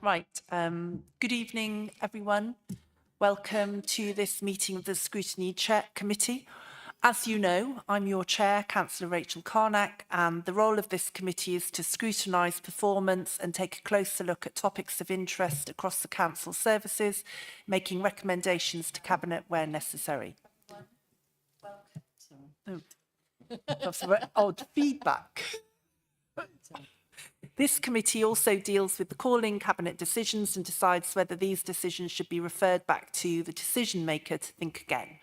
Right, good evening, everyone. Welcome to this meeting of the Scrutiny Committee. As you know, I'm your chair, Councillor Rachel Carnack, and the role of this committee is to scrutinise performance and take a closer look at topics of interest across the council services, making recommendations to Cabinet where necessary. Oh, that's some odd feedback. This committee also deals with the calling Cabinet decisions and decides whether these decisions should be referred back to the decision maker to think again.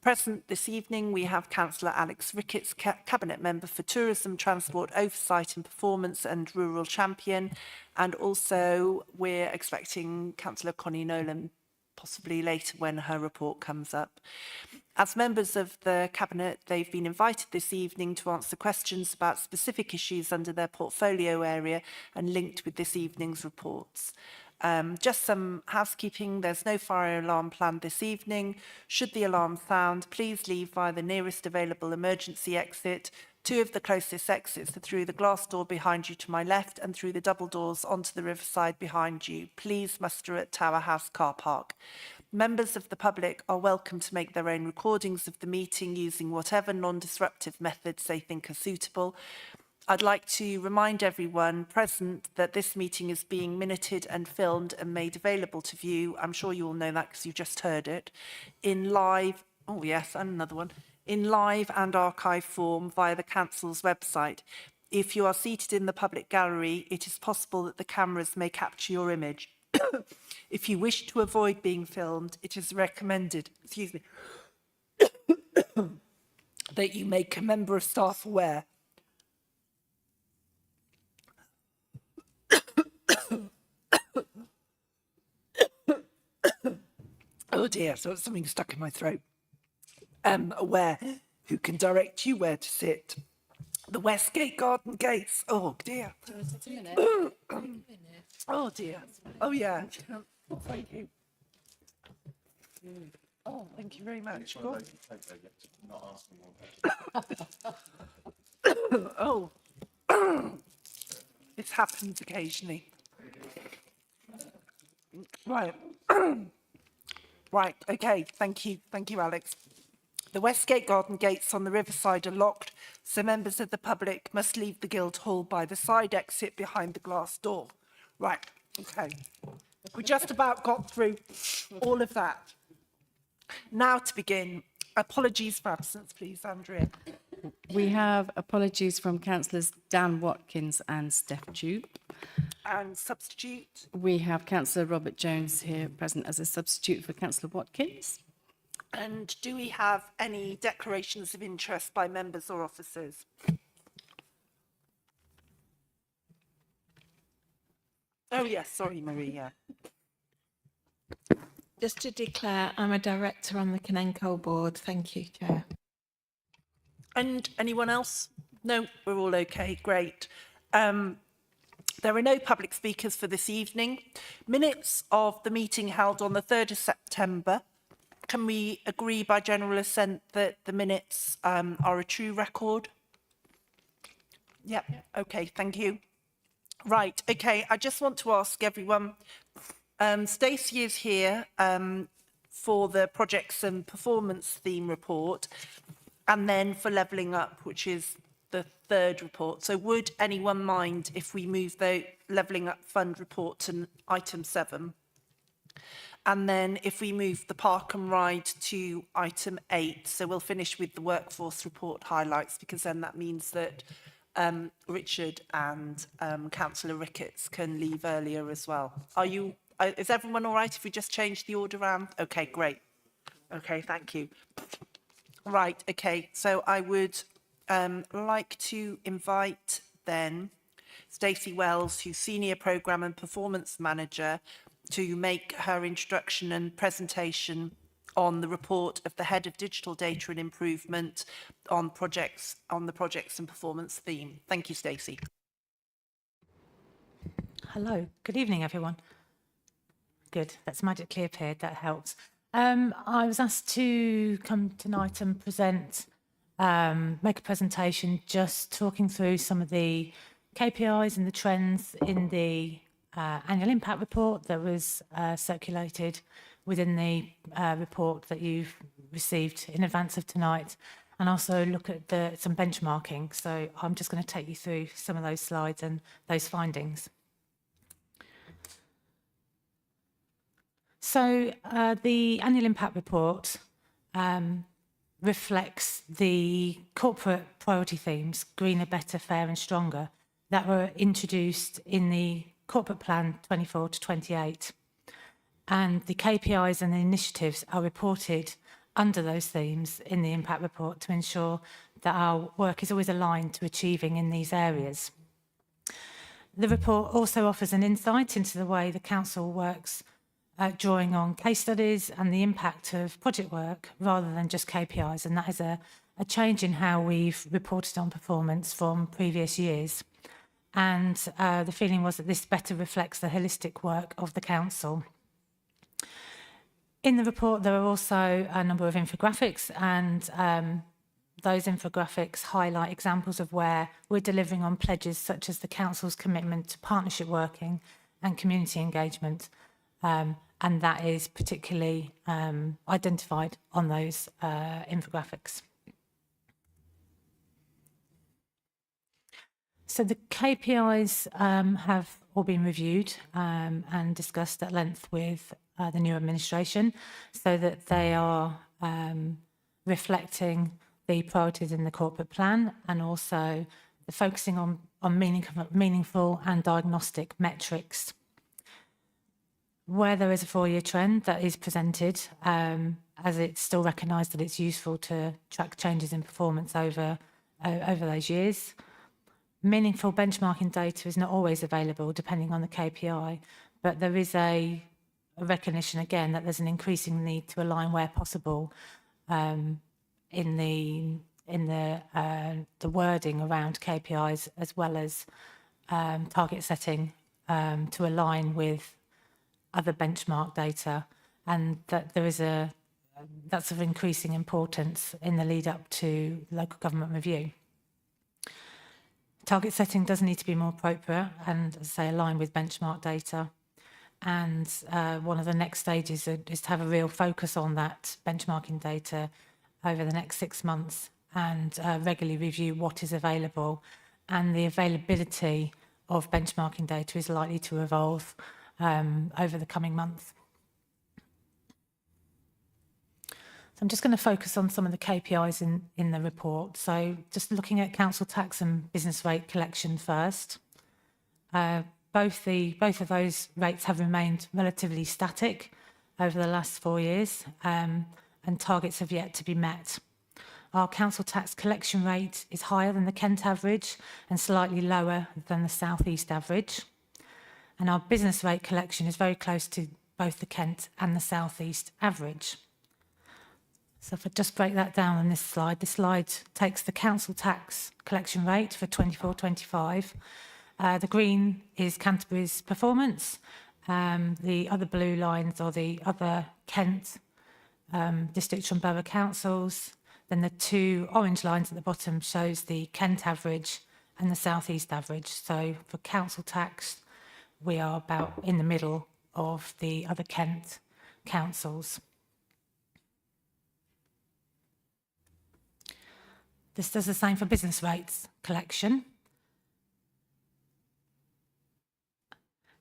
Present this evening, we have Councillor Alex Ricketts, Cabinet Member for Tourism, Transport, Oversight and Performance and Rural Champion. And also we're expecting Councillor Connie Nolan possibly later when her report comes up. As members of the Cabinet, they've been invited this evening to answer questions about specific issues under their portfolio area and linked with this evening's reports. Just some housekeeping, there's no fire alarm planned this evening. Should the alarm sound, please leave via the nearest available emergency exit. Two of the closest exits are through the glass door behind you to my left and through the double doors onto the riverside behind you. Please muster at Tower House car park. Members of the public are welcome to make their own recordings of the meeting using whatever non-disruptive methods they think are suitable. I'd like to remind everyone present that this meeting is being minuted and filmed and made available to view. I'm sure you all know that because you just heard it in live, oh yes, and another one, in live and archive form via the council's website. If you are seated in the public gallery, it is possible that the cameras may capture your image. If you wish to avoid being filmed, it is recommended, that you make a member of staff aware. Oh dear, so it's something stuck in my throat. Aware who can direct you where to sit. The Westgate Garden Gates. Oh dear. Oh dear. Oh yeah. Oh, thank you. Oh, thank you very much. Oh, this happens occasionally. Right. Right, okay, thank you, Alex. The Westgate Garden gates on the riverside are locked, so members of the public must leave the Guildhall by the side exit behind the glass door. Right, okay. We just about got through all of that. Now to begin, apologies for absence, please, Andrea. We have apologies from councillors Dan Watkins and Steph Jupe. And substitute? We have Councillor Robert Jones here present as a substitute for Councillor Watkins. And do we have any declarations of interest by members or officers? Oh yes, sorry Maria. Just to declare, I'm a director on the Canenco board. Thank you, Chair. And anyone else? No, we're all okay, great. There are no public speakers for this evening. Minutes of the meeting held on the 3rd of September. Can we agree by general assent that the minutes are a true record? Yep, okay, thank you. Right, okay, I just want to ask everyone, Stacey is here for the projects and performance theme report, and then for levelling up, which is the third report. So would anyone mind if we move the levelling up fund report to item 7? And then if we move the park and ride to item 8, so we'll finish with the workforce report highlights, because then that means that Richard and Councillor Ricketts can leave earlier as well. Is everyone all right if we just change the order around? Okay, great. Okay, thank you. Right, okay, so I would like to invite then Stacey Wells, who's Senior Programme and Performance Manager, to make her introduction and presentation on the report of the Head of Digital Data and Improvement on the projects and performance theme. Thank you, Stacey. Hello, good evening, everyone. Good, that's magically appeared, that helps. I was asked to come tonight and present, make a presentation just talking through some of the KPIs and the trends in the annual impact report that was circulated within the report that you've received in advance of tonight, and also look at some benchmarking. So I'm just going to take you through some of those slides and those findings. So the annual impact report reflects the corporate priority themes, greener, better, fair and stronger, that were introduced in the corporate plan 24 to 28. And the KPIs and the initiatives are reported under those themes in the impact report to ensure that our work is always aligned to achieving in these areas. The report also offers an insight into the way the council works, drawing on case studies and the impact of project work rather than just KPIs, and that is a change in how we've reported on performance from previous years. And the feeling was that this better reflects the holistic work of the council. In the report, there are also a number of infographics, and those infographics highlight examples of where we're delivering on pledges such as the council's commitment to partnership working and community engagement. And that is particularly identified on those infographics. So the KPIs have all been reviewed and discussed at length with the new administration, so that they are reflecting the priorities in the corporate plan, and also focusing on meaningful and diagnostic metrics. Where there is a 4-year trend that is presented, as it's still recognised that it's useful to track changes in performance over those years. Meaningful benchmarking data is not always available depending on the KPI, but there is a recognition again that there's an increasing need to align where possible in the wording around KPIs, as well as target setting to align with other benchmark data, and that there is that's of increasing importance in the lead up to local government review. Target setting does need to be more appropriate and, as I say, align with benchmark data. And one of the next stages is to have a real focus on that benchmarking data over the next 6 months, and regularly review what is available. And the availability of benchmarking data is likely to evolve over the coming months. So I'm just going to focus on some of the KPIs in the report. So just looking at council tax and business rate collection first. Both of those rates have remained relatively static over the last 4 years, and targets have yet to be met. Our council tax collection rate is higher than the Kent average and slightly lower than the South East average. And our business rate collection is very close to both the Kent and the South East average. So if I just break that down on this slide takes the council tax collection rate for 24-25. The green is Canterbury's performance. The other blue lines are the other Kent district and borough councils. Then the 2 orange lines at the bottom shows the Kent average and the South East average. So for council tax, we are about in the middle of the other Kent councils. This does the same for business rates collection.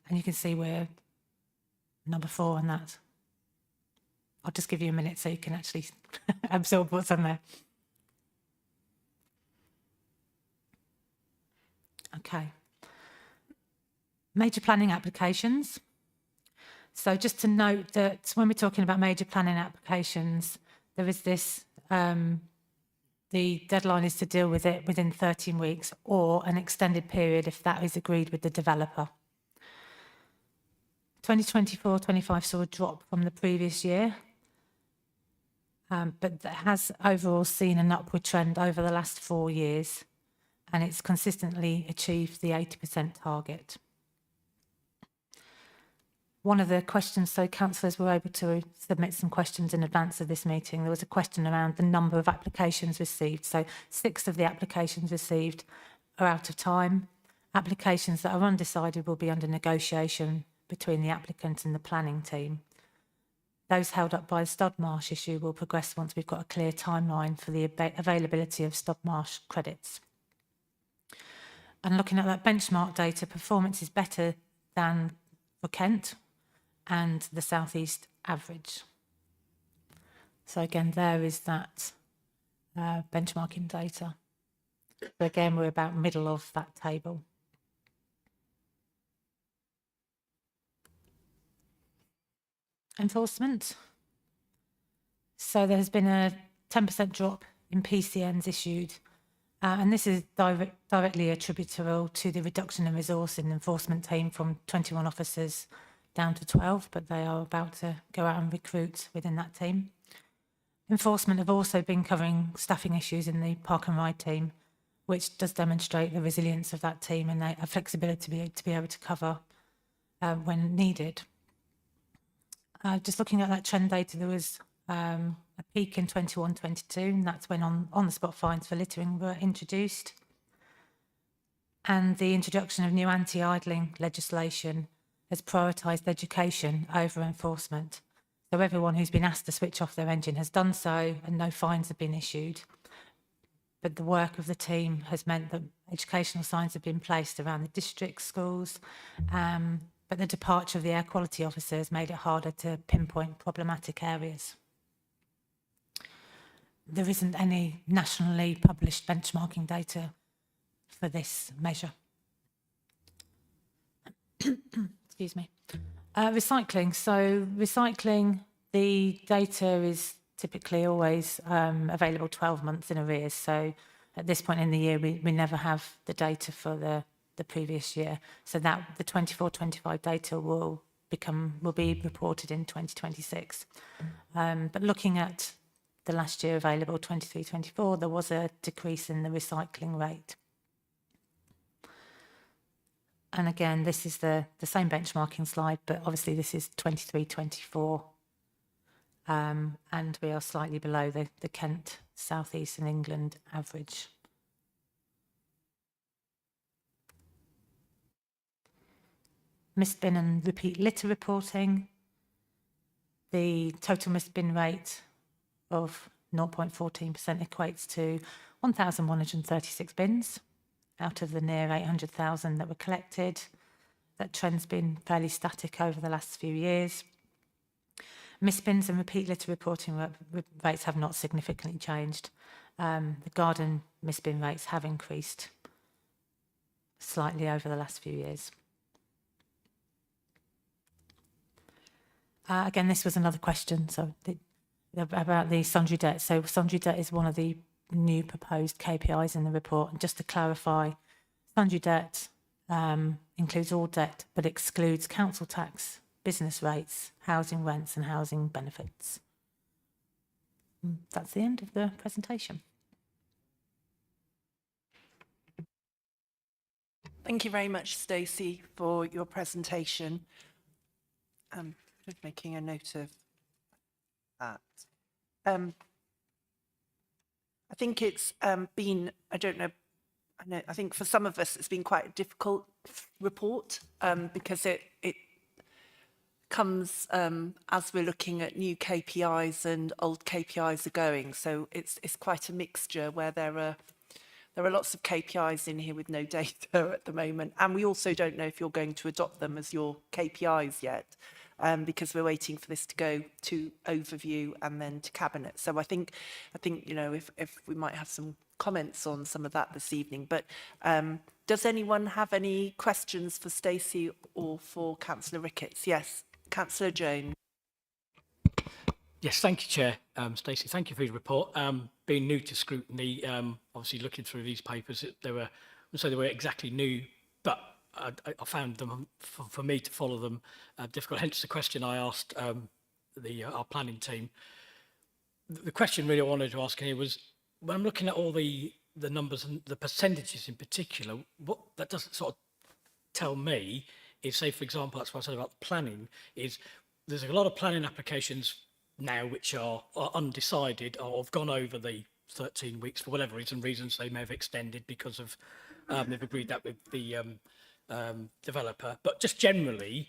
And you can see we're number 4 on that. I'll just give you a minute so you can actually absorb what's on there. Okay. Major planning applications. So just to note that when we're talking about major planning applications, there is this, the deadline is to deal with it within 13 weeks or an extended period if that is agreed with the developer. 2024-25 saw a drop from the previous year, but that has overall seen an upward trend over the last 4 years, and it's consistently achieved the 80% target. One of the questions, so councillors were able to submit some questions in advance of this meeting. There was a question around the number of applications received. So 6 of the applications received are out of time, Applications that are undecided will be under negotiation between the applicant and the planning team. Those held up by the Studmarsh issue will progress once we've got a clear timeline for the availability of Studmarsh credits. And looking at that benchmark data, performance is better than for Kent and the South East average. So again, there is that benchmarking data. So again, we're about middle of that table. Enforcement. So there has been a 10% drop in PCNs issued, and this is directly attributable to the reduction in resource in the enforcement team from 21 officers down to 12, but they are about to go out and recruit within that team. Enforcement have also been covering staffing issues in the park and ride team, which does demonstrate the resilience of that team and their flexibility to be able to cover when needed. Just looking at that trend data, there was a peak in 21-22, and that's when on-the-spot fines for littering were introduced. And the introduction of new anti-idling legislation has prioritised education over enforcement. So everyone who's been asked to switch off their engine has done so, and no fines have been issued. But the work of the team has meant that educational signs have been placed around the district schools, but the departure of the air quality officer has made it harder to pinpoint problematic areas. There isn't any nationally published benchmarking data for this measure. Excuse me. Recycling. So recycling, the data is typically always available 12 months in arrears. So at this point in the year, we never have the data for the previous year. So that the 24-25 data will be reported in 2026. But looking at the last year available, 23-24, there was a decrease in the recycling rate. And again, this is the same benchmarking slide, but obviously this is 23-24. And we are slightly below the Kent, South East and England average. Misbin and repeat litter reporting. The total misbin rate of 0.14% equates to 1,136 bins out of the near 800,000 that were collected. That trend's been fairly static over the last few years. Misbins and repeat litter reporting rates have not significantly changed. The garden misbin rates have increased slightly over the last few years. Again, this was another question about the sundry debt. So sundry debt is one of the new proposed KPIs in the report. And just to clarify, sundry debt includes all debt but excludes council tax, business rates, housing rents and housing benefits. That's the end of the presentation. Thank you very much, Stacey, for your presentation. Just making a note of that. I think it's been, I think for some of us it's been quite a difficult report because it comes as we're looking at new KPIs and old KPIs are going. So it's quite a mixture where there are lots of KPIs in here with no data at the moment. And we also don't know if you're going to adopt them as your KPIs yet. Because we're waiting for this to go to overview and then to cabinet. So I think you know, if we might have some comments on some of that this evening. But does anyone have any questions for Stacey or for Councillor Ricketts? Yes, Councillor Jones. Yes, thank you, Chair. Stacey, thank you for your report. Being new to Scrutiny, obviously looking through these papers, they were exactly new, but I found them, for me to follow them, difficult. Hence the question I asked our planning team. The question really I wanted to ask here was, when I'm looking at all the numbers and the percentages in particular, what that doesn't sort of tell me is, say, for example, that's what I said about the planning, is there's a lot of planning applications now which are undecided or have gone over the 13 weeks for whatever reasons they may have extended because of They've agreed that with the developer. But just generally,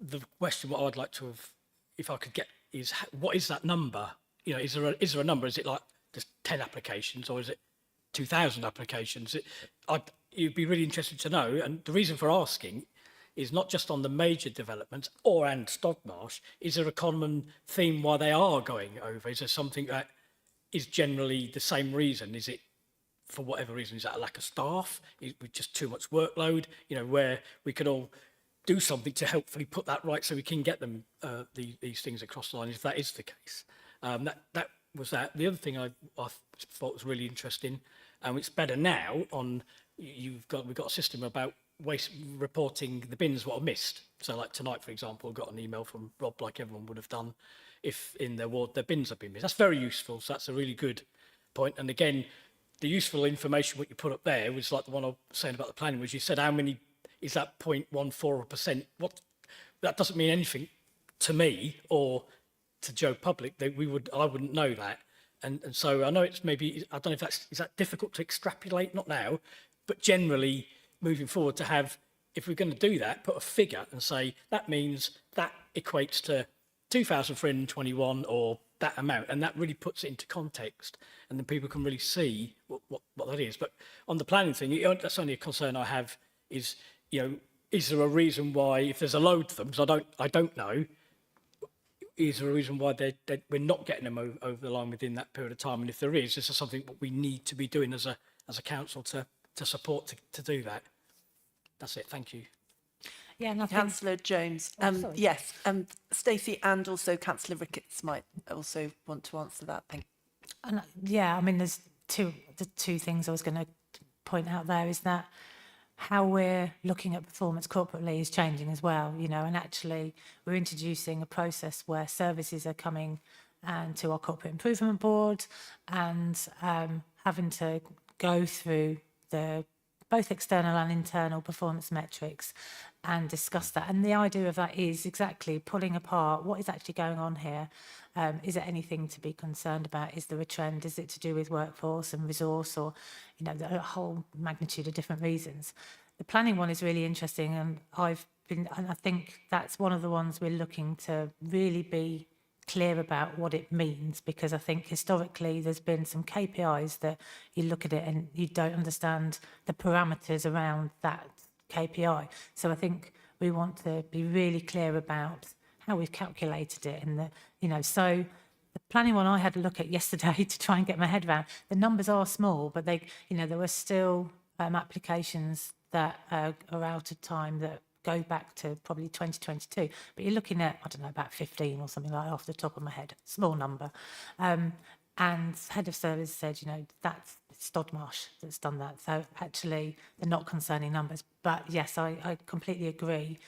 the question what I'd like to have, if I could get, is what is that number? You know, is there a number? Is it like just 10 applications, or is it 2,000 applications? You'd be really interested to know. And the reason for asking is not just on the major developments and Stodmarsh. Is there a common theme why they are going over? Is there something that is generally the same reason? Is it, for whatever reason, is that a lack of staff? Is it just too much workload? You know, where we could all do something to helpfully put that right so we can get them these things across the line, if that is the case. That was that. The other thing I thought was really interesting, and it's better now on, we've got a system about waste reporting the bins what are missed. So like tonight, for example, I got an email from Rob, like everyone would have done, if in their ward their bins have been missed. That's very useful. So that's a really good point. And again, the useful information what you put up there was like the one I was saying about the planning, was you said how many is that 0.14%? What, that doesn't mean anything to me or to Joe Public. I wouldn't know that. And so I know it's maybe, I don't know if is that difficult to extrapolate, not now, but generally moving forward to have, if we're going to do that, put a figure and say that means that equates to 2,321 or that amount, and that really puts it into context, and then people can really see what that is. But on the planning thing, that's only a concern I have is, you know, is there a reason why, if there's a load of them, because I don't know, is there a reason why we're not getting them over the line within that period of time? And if there is, this is something what we need to be doing as a council to support to do that. That's it. Thank you. Yeah, and I think, Councillor Jones. sorry. Yes, Stacey and also Councillor Ricketts might also want to answer that. Thank you. and yeah, I mean, there's the two things I was going to point out there is that how we're looking at performance corporately is changing as well, you know, and actually we're introducing a process where services are coming to our corporate improvement board and having to go through both external and internal performance metrics and discuss that. And the idea of that is exactly pulling apart what is actually going on here. Is there anything to be concerned about? Is there a trend? Is it to do with workforce and resource, or, you know, a whole magnitude of different reasons? The planning one is really interesting, and I think that's one of the ones we're looking to really be clear about what it means, because I think historically there's been some KPIs that you look at it and you don't understand the parameters around that KPI. So I think we want to be really clear about how we've calculated it, and so the planning one I had a look at yesterday to try and get my head around. The numbers are small, but there were still applications that are out of time that go back to probably 2022, but you're looking at, I don't know, about 15 or something like that off the top of my head, small number. And head of service said, you know, that's Stodmarsh that's done that. So actually, they're not concerning numbers. But yes, I completely agree.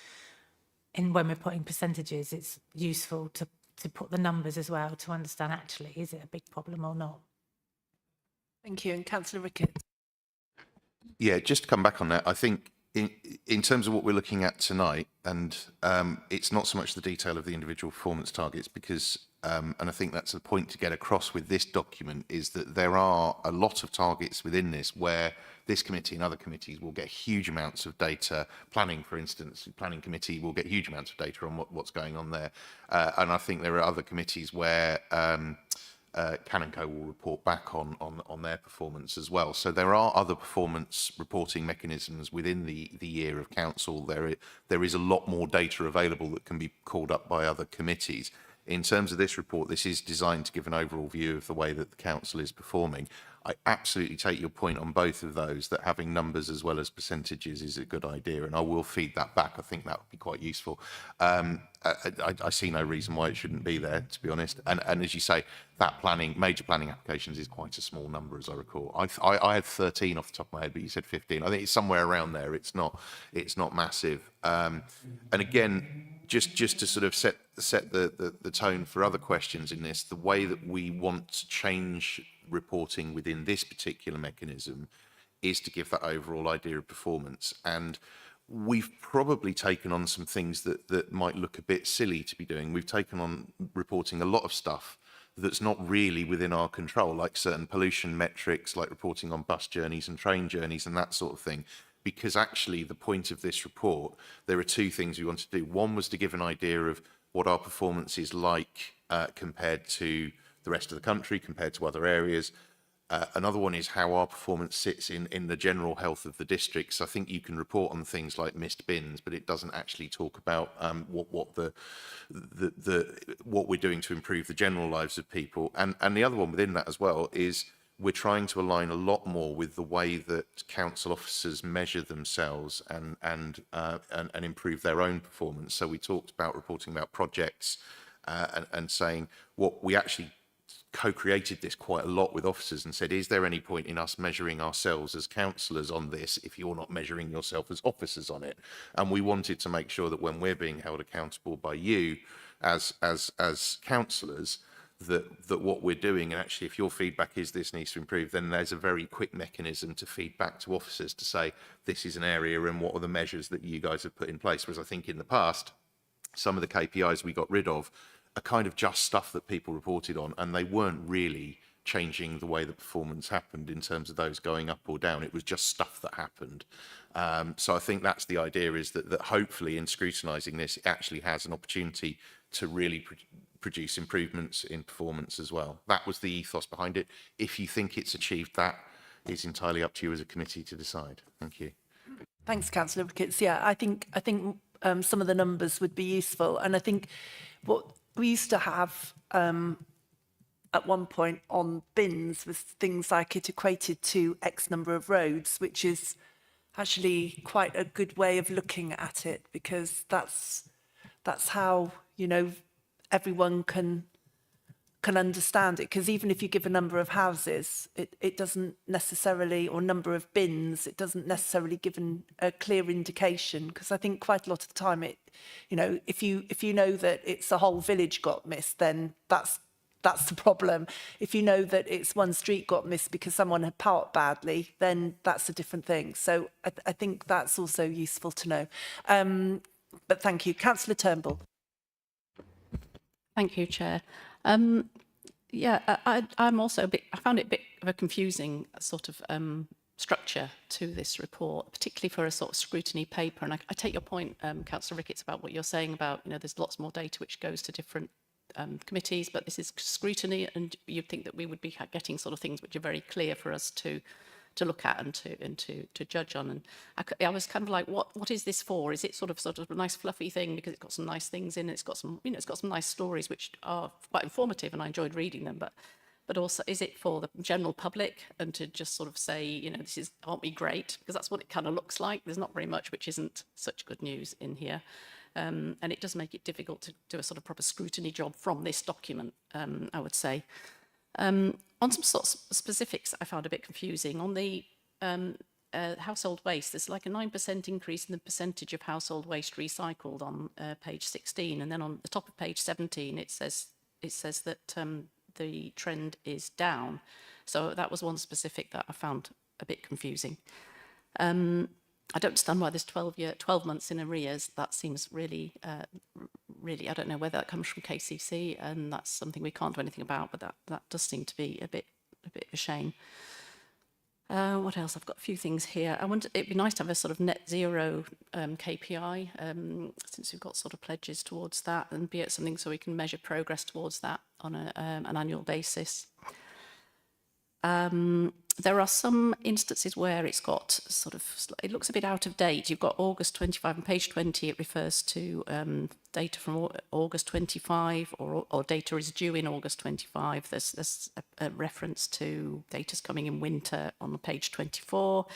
And when we're putting percentages, it's useful to put the numbers as well to understand actually, is it a big problem or not? Thank you. And Councillor Ricketts. Yeah, just to come back on that, I think in terms of what we're looking at tonight, and it's not so much the detail of the individual performance targets, because, and I think that's the point to get across with this document, is that there are a lot of targets within this where this committee and other committees will get huge amounts of data. Planning, for instance, the planning committee will get huge amounts of data on what's going on there. And I think there are other committees where Can & Co will report back on their performance as well. So there are other performance reporting mechanisms within the year of council. There is a lot more data available that can be called up by other committees. In terms of this report, this is designed to give an overall view of the way that the council is performing. I absolutely take your point on both of those, that having numbers as well as percentages is a good idea, and I will feed that back. I think that would be quite useful. I see no reason why it shouldn't be there, to be honest. And as you say, that major planning applications is quite a small number, as I recall. I had 13 off the top of my head, but you said 15. I think it's somewhere around there. It's not massive. And again, just to sort of set the tone for other questions in this, the way that we want to change reporting within this particular mechanism is to give that overall idea of performance. And we've probably taken on some things that might look a bit silly to be doing. We've taken on reporting a lot of stuff that's not really within our control, like certain pollution metrics, like reporting on bus journeys and train journeys and that sort of thing. Because actually the point of this report, there are two things we want to do. One was to give an idea of what our performance is like compared to the rest of the country, compared to other areas. Another one is how our performance sits in the general health of the districts. I think you can report on things like missed bins, but it doesn't actually talk about what we're doing to improve the general lives of people. And the other one within that as well is we're trying to align a lot more with the way that council officers measure themselves and improve their own performance. So we talked about reporting about projects and saying what we actually co-created this quite a lot with officers and said, is there any point in us measuring ourselves as councillors on this if you're not measuring yourself as officers on it? And we wanted to make sure that when we're being held accountable by you as councillors, that what we're doing, and actually if your feedback is this needs to improve, then there's a very quick mechanism to feed back to officers to say, this is an area and what are the measures that you guys have put in place. Whereas I think in the past, some of the KPIs we got rid of are kind of just stuff that people reported on, and they weren't really changing the way the performance happened in terms of those going up or down. It was just stuff that happened. So I think that's the idea, is that hopefully in scrutinising this, it actually has an opportunity to really produce improvements in performance as well. That was the ethos behind it. If you think it's achieved that, it's entirely up to you as a committee to decide. Thank you. Thanks, Councillor Ricketts. Yeah, I think some of the numbers would be useful, and I think what we used to have at one point on bins was things like it equated to X number of roads, which is actually quite a good way of looking at it, because that's how, you know, everyone can understand it. Because even if you give a number of houses, it doesn't necessarily, or number of bins, it doesn't necessarily give a clear indication. Because I think quite a lot of the time it, you know, if you know that it's a whole village got missed, then that's the problem. If you know that it's one street got missed because someone had parked badly, then that's a different thing. So I think that's also useful to know. But thank you. Councillor Turnbull. Thank you, Chair. Yeah, I'm also I found it a bit of a confusing sort of structure to this report, particularly for a sort of scrutiny paper. And I take your point, Councillor Ricketts, about what you're saying about, you know, there's lots more data which goes to different committees, but this is scrutiny, and you'd think that we would be getting sort of things which are very clear for us to look at and to judge on. And I was kind of like, what is this for? Is it sort of a nice fluffy thing because it's got some nice things in it? It's got some, you know, it's got some nice stories which are quite informative, and I enjoyed reading them. But also, is it for the general public, and to just sort of say, you know, aren't we great? Because that's what it kind of looks like. There's not very much which isn't such good news in here. And it does make it difficult to do a sort of proper scrutiny job from this document, I would say. On some sort of specifics, I found a bit confusing. On the household waste, there's like a 9% increase in the percentage of household waste recycled on page 16, and then on the top of page 17, it says that the trend is down. So that was one specific that I found a bit confusing. I don't understand why there's 12 months in arrears. That seems really, I don't know whether that comes from KCC, and that's something we can't do anything about, but that does seem to be a bit of a shame. What else? I've got a few things here. It'd be nice to have a sort of net zero KPI, since we've got sort of pledges towards that, and be it something so we can measure progress towards that on an annual basis. There are some instances where it's got sort of, it looks a bit out of date. You've got August 25 on page 20. It refers to data from August 25, or data is due in August 25. There's a reference to data's coming in winter on page 24.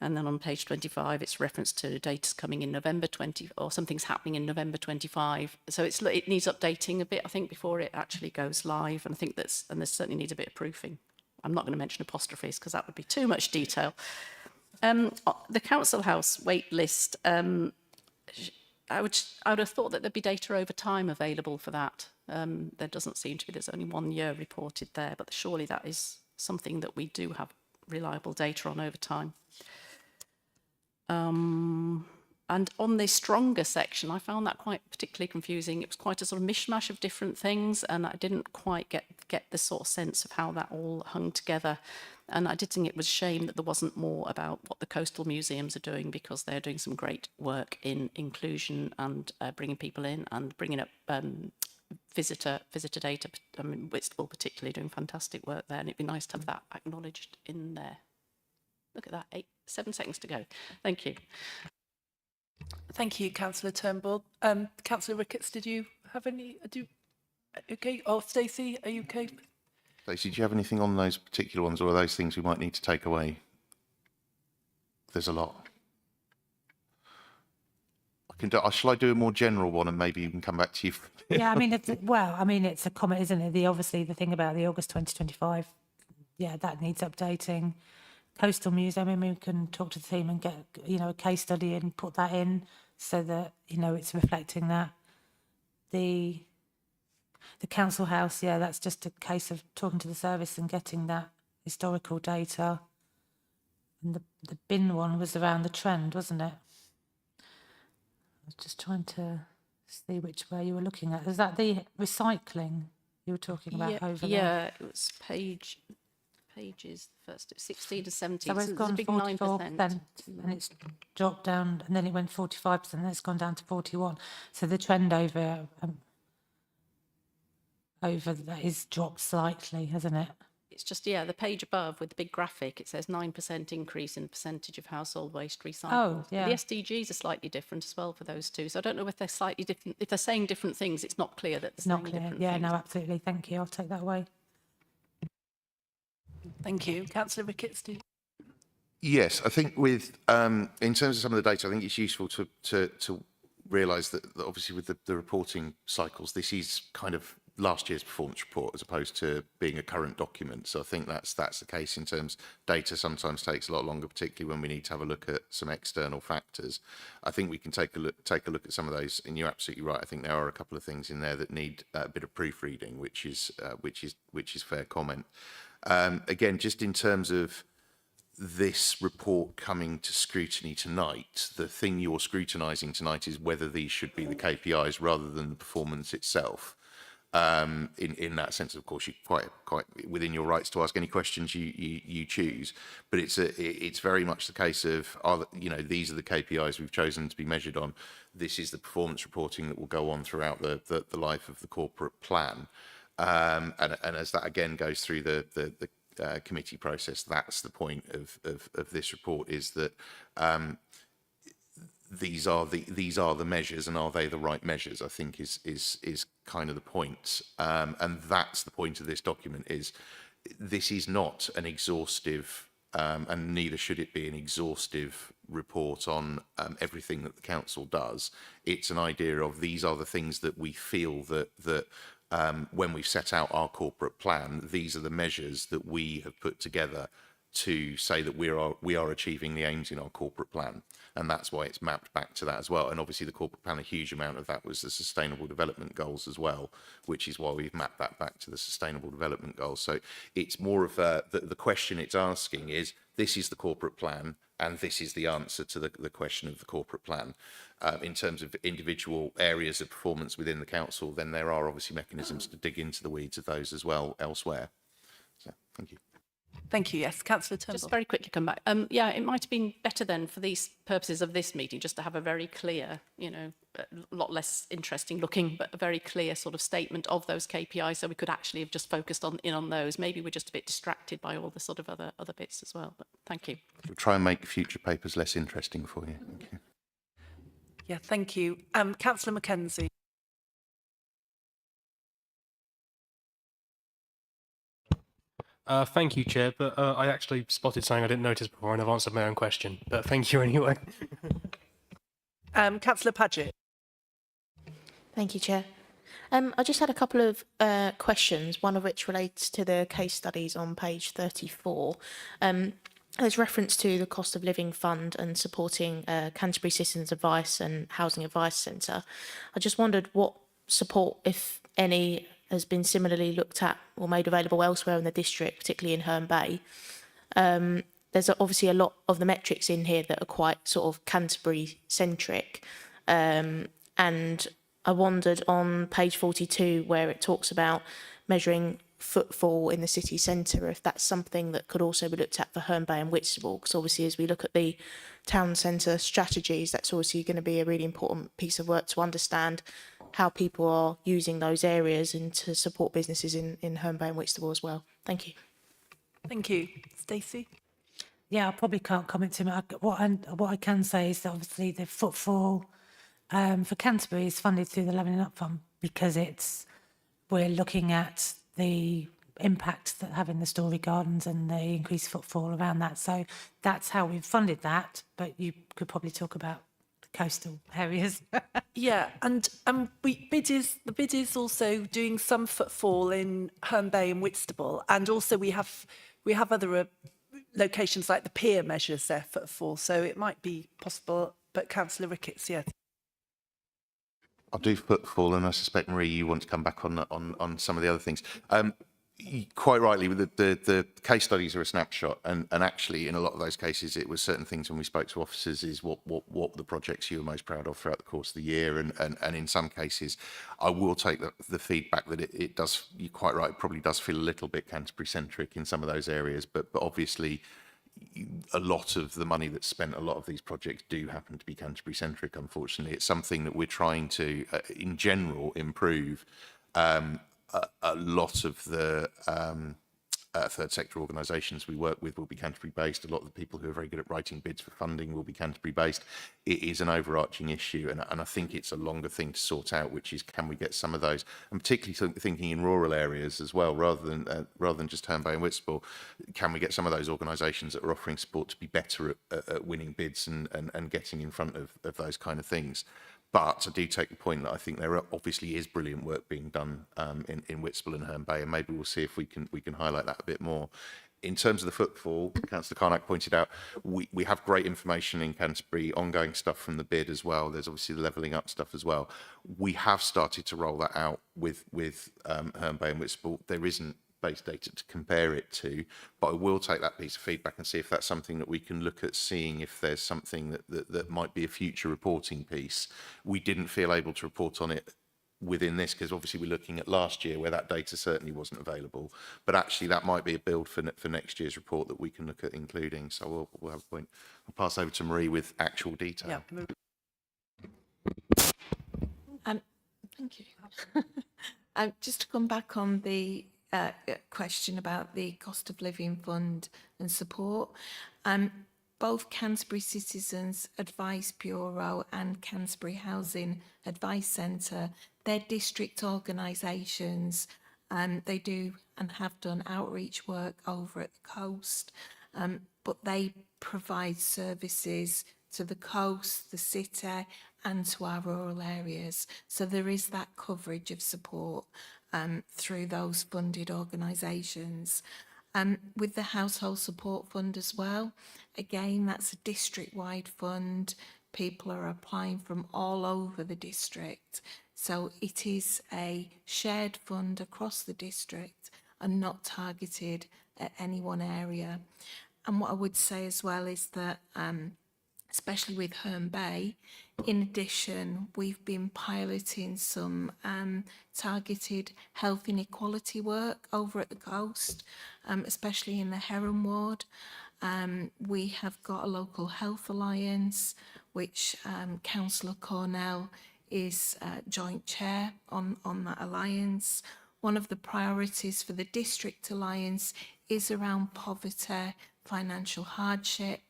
And then on page 25, it's reference to data's coming in November 20, or something's happening in November 25. So it needs updating a bit, I think, before it actually goes live. And I think and this certainly needs a bit of proofing. I'm not going to mention apostrophes because that would be too much detail. The council house wait list, I would have thought that there'd be data over time available for that. There doesn't seem to be. There's only 1 year reported there, but surely that is something that we do have reliable data on over time. And on the stronger section, I found that quite particularly confusing. It was quite a sort of mishmash of different things, and I didn't quite get the sort of sense of how that all hung together. And I did think it was a shame that there wasn't more about what the coastal museums are doing, because they're doing some great work in inclusion and bringing people in and bringing up visitor data. I mean, Whitstable particularly doing fantastic work there, and it'd be nice to have that acknowledged in there. Look at that, 7 seconds to go. Thank you. Thank you, Councillor Turnbull. Councillor Ricketts, did you have any? Okay. Oh, Stacey, are you okay? Stacey, do you have anything on those particular ones, or are those things we might need to take away? There's a lot. Shall I do a more general one, and maybe you can come back to you? Yeah, I mean, it's a comment, isn't it? Obviously the thing about the August 2025, yeah, that needs updating. Coastal Museum, I mean, we can talk to the team and get, a case study and put that in so that, it's reflecting that. The council house, yeah, that's just a case of talking to the service and getting that historical data. And the bin one was around the trend, wasn't it? I was just trying to see which way you were looking at. Is that the recycling you were talking about over there? Yeah, it was pages first, 16 to 17. So it's there's gone a big 44%, 9%. and it's dropped down, and then it went 45%, and it's gone down to 41. So the trend over that is dropped slightly, hasn't it? It's just, yeah, the page above with the big graphic, it says 9% increase in the percentage of household waste recycled. Oh, yeah. But the SDGs are slightly different as well for those two. So I don't know if they're slightly different. If they're saying different things, it's not clear that It's they're not saying clear. different Yeah, things. no, absolutely. Thank you. I'll take that away. Thank you. Councillor Ricketts, Yes, I think with in terms of some of the data, I think it's useful to realise that obviously with the reporting cycles, this is kind of last year's performance report as opposed to being a current document. So I think that's the case in terms data sometimes takes a lot longer, particularly when we need to have a look at some external factors. I think we can take a look at some of those, and you're absolutely right. I think there are a couple of things in there that need a bit of proofreading, which is fair comment. Again, just in terms of this report coming to scrutiny tonight, the thing you're scrutinising tonight is whether these should be the KPIs rather than the performance itself. In that sense, of course, you're quite within your rights to ask any questions you choose, but it's very much the case of, these are the KPIs we've chosen to be measured on. This is the performance reporting that will go on throughout the life of the corporate plan. And as that again goes through the committee process, that's the point of this report, is that these are the measures, and are they the right measures, I think is kind of the point. And that's the point of this document, is this is not an exhaustive and neither should it be an exhaustive report on everything that the council does. It's an idea of, these are the things that we feel that when we've set out our corporate plan, these are the measures that we have put together to say that we are achieving the aims in our corporate plan, and that's why it's mapped back to that as well. And obviously the corporate plan, a huge amount of that was the sustainable development goals as well, which is why we've mapped that back to the sustainable development goals. So it's more of the question it's asking is, this is the corporate plan, and this is the answer to the question of the corporate plan. In terms of individual areas of performance within the council, then there are obviously mechanisms to dig into the weeds of those as well elsewhere. So thank you. Thank you. Yes, Councillor Turnbull. Just very quickly come back. Yeah, it might have been better then for these purposes of this meeting just to have a very clear, a lot less interesting looking, but a very clear sort of statement of those KPIs, so we could actually have just focused on those. Maybe we're just a bit distracted by all the sort of other bits as well. But thank you. We'll try and make future papers less interesting for you. Thank you. Yeah, thank you. Councillor Mackenzie. Thank you, Chair, but I actually spotted something I didn't notice before, and I've answered my own question, but thank you anyway. Councillor Paget. Thank you, Chair. I just had a couple of questions, one of which relates to the case studies on page 34. There's reference to the cost of living fund and supporting Canterbury Citizens Advice and Housing Advice Centre. I just wondered what support, if any, has been similarly looked at or made available elsewhere in the district, particularly in Herne Bay. there's obviously a lot of the metrics in here that are quite sort of Canterbury centric. And I wondered on page 42 where it talks about measuring footfall in the city centre, if that's something that could also be looked at for Herne Bay and Whitstable, because obviously as we look at the town centre strategies, that's obviously going to be a really important piece of work to understand how people are using those areas and to support businesses in Herne Bay and Whitstable as well. Thank you. Thank you. Stacey? Yeah, I probably can't comment too much. What I can say is that obviously the footfall for Canterbury is funded through the Levelling Up Fund because we're looking at the impact that having the Story Gardens and the increased footfall around that. So that's how we've funded that. But you could probably talk about the coastal areas. Yeah, and the bid is also doing some footfall in Herne Bay and Whitstable, and also we have other locations like the pier measures their footfall, so it might be possible. But Councillor Ricketts, yeah. I'll do footfall, and I suspect, Marie, you want to come back on some of the other things. Quite rightly, the case studies are a snapshot, and actually, in a lot of those cases, it was certain things when we spoke to officers is what the projects you were most proud of throughout the course of the year, and in some cases, I will take the feedback that it does. You're quite right. It probably does feel a little bit Canterbury centric in some of those areas, but obviously, a lot of the money that's spent, a lot of these projects do happen to be Canterbury centric. Unfortunately, it's something that we're trying to, in general, improve. A lot of the third sector organisations we work with will be Canterbury based. A lot of the people who are very good at writing bids for funding will be Canterbury based. It is an overarching issue, and I think it's a longer thing to sort out, which is can we get some of those, and particularly thinking in rural areas as well, rather than just Herne Bay and Whitstable, can we get some of those organisations that are offering support to be better at winning bids and getting in front of those kind of things. But I do take the point that I think there obviously is brilliant work being done in Whitstable and Herne Bay, and maybe we'll see if we can highlight that a bit more. In terms of the footfall, Councillor Carnac pointed out, we have great information in Canterbury, ongoing stuff from the bid as well. There's obviously the levelling up stuff as well. We have started to roll that out with Herne Bay and Whitstable. There isn't base data to compare it to, but I will take that piece of feedback and see if that's something that we can look at, seeing if there's something that might be a future reporting piece. We didn't feel able to report on it within this because obviously we're looking at last year where that data certainly wasn't available, but actually that might be a build for next year's report that we can look at including. So we'll have a point. I'll pass over to Marie with actual detail. Yeah. Thank you. Just to come back on the question about the cost of living fund and support. Both Canterbury Citizens Advice Bureau and Canterbury Housing Advice Centre, they're district organisations. They do and have done outreach work over at the coast, but they provide services to the coast, the city and to our rural areas. So there is that coverage of support through those funded organisations. With the Household Support Fund as well, again, that's a district-wide fund. People are applying from all over the district. So it is a shared fund across the district and not targeted at any one area. And what I would say as well is that especially with Herne Bay, in addition, we've been piloting some targeted health inequality work over at the coast, especially in the Heron ward. We have got a local health alliance, which Councillor Cornell is joint chair on that alliance. One of the priorities for the district alliance is around poverty, financial hardship,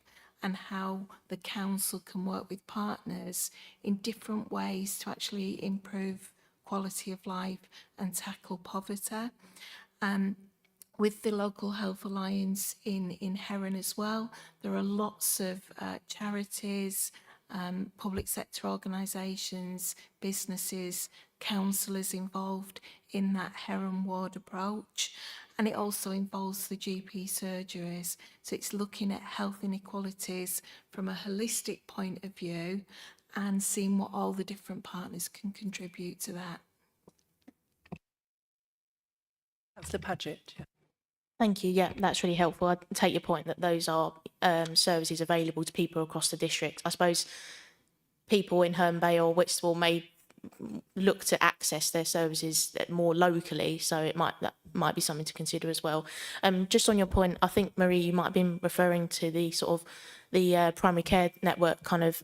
and how the council can work with partners in different ways to actually improve quality of life and tackle poverty. With the Local Health Alliance in Heron as well, there are lots of charities, public sector organisations, businesses, councillors involved in that Heron ward approach. And it also involves the GP surgeries. So it's looking at health inequalities from a holistic point of view and seeing what all the different partners can contribute to that. Councillor Paget. Yeah. Thank you. Yeah, that's really helpful. I take your point that those are services available to people across the district. I suppose people in Herne Bay or Whitstable may look to access their services more locally, so that might be something to consider as well. Just on your point, I think Marie, you might have been referring to the sort of the primary care network kind of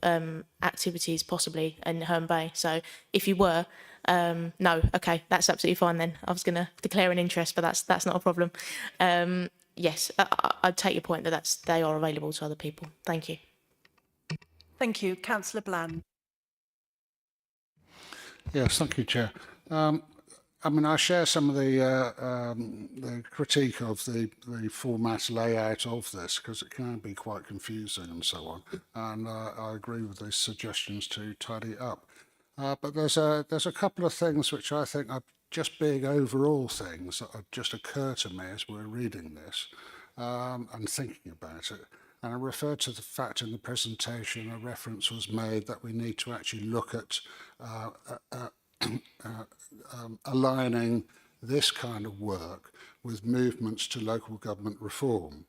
activities possibly in Herne Bay. So if you were, no, okay, that's absolutely fine then. I was going to declare an interest, but that's not a problem. Yes, I'd take your point that they are available to other people. Thank you. Thank you. Councillor Bland. Yes, thank you, Chair. I mean, I share some of the critique of the format layout of this, because it can be quite confusing and so on. And I agree with the suggestions to tidy it up. But there's a couple of things which I think are just big overall things that just occur to me as we're reading this and thinking about it. And I referred to the fact in the presentation a reference was made that we need to actually look at aligning this kind of work with movements to local government reform.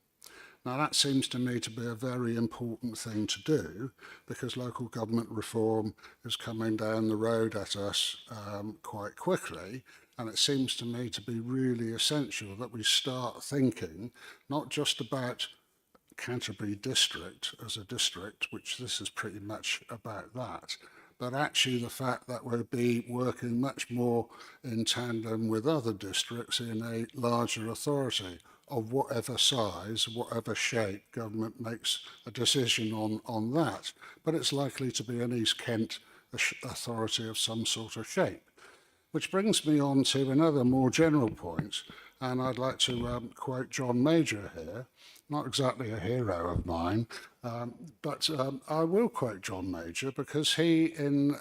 Now that seems to me to be a very important thing to do, because local government reform is coming down the road at us quite quickly, and it seems to me to be really essential that we start thinking not just about Canterbury district as a district, which this is pretty much about that, but actually the fact that we'll be working much more in tandem with other districts in a larger authority of whatever size, whatever shape government makes a decision on that. But it's likely to be an East Kent authority of some sort of shape. Which brings me on to another more general point, and I'd like to quote John Major here, not exactly a hero of mine, but I will quote John Major because he, in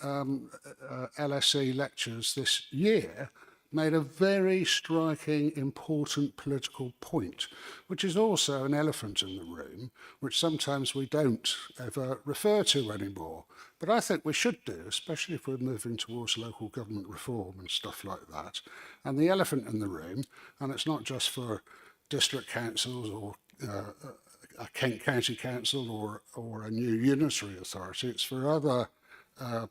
LSE lectures this year, made a very striking, important political point, which is also an elephant in the room, which sometimes we don't ever refer to anymore. But I think we should do, especially if we're moving towards local government reform and stuff like that. And the elephant in the room, and it's not just for district councils or a Kent County Council or a new unitary authority, it's for other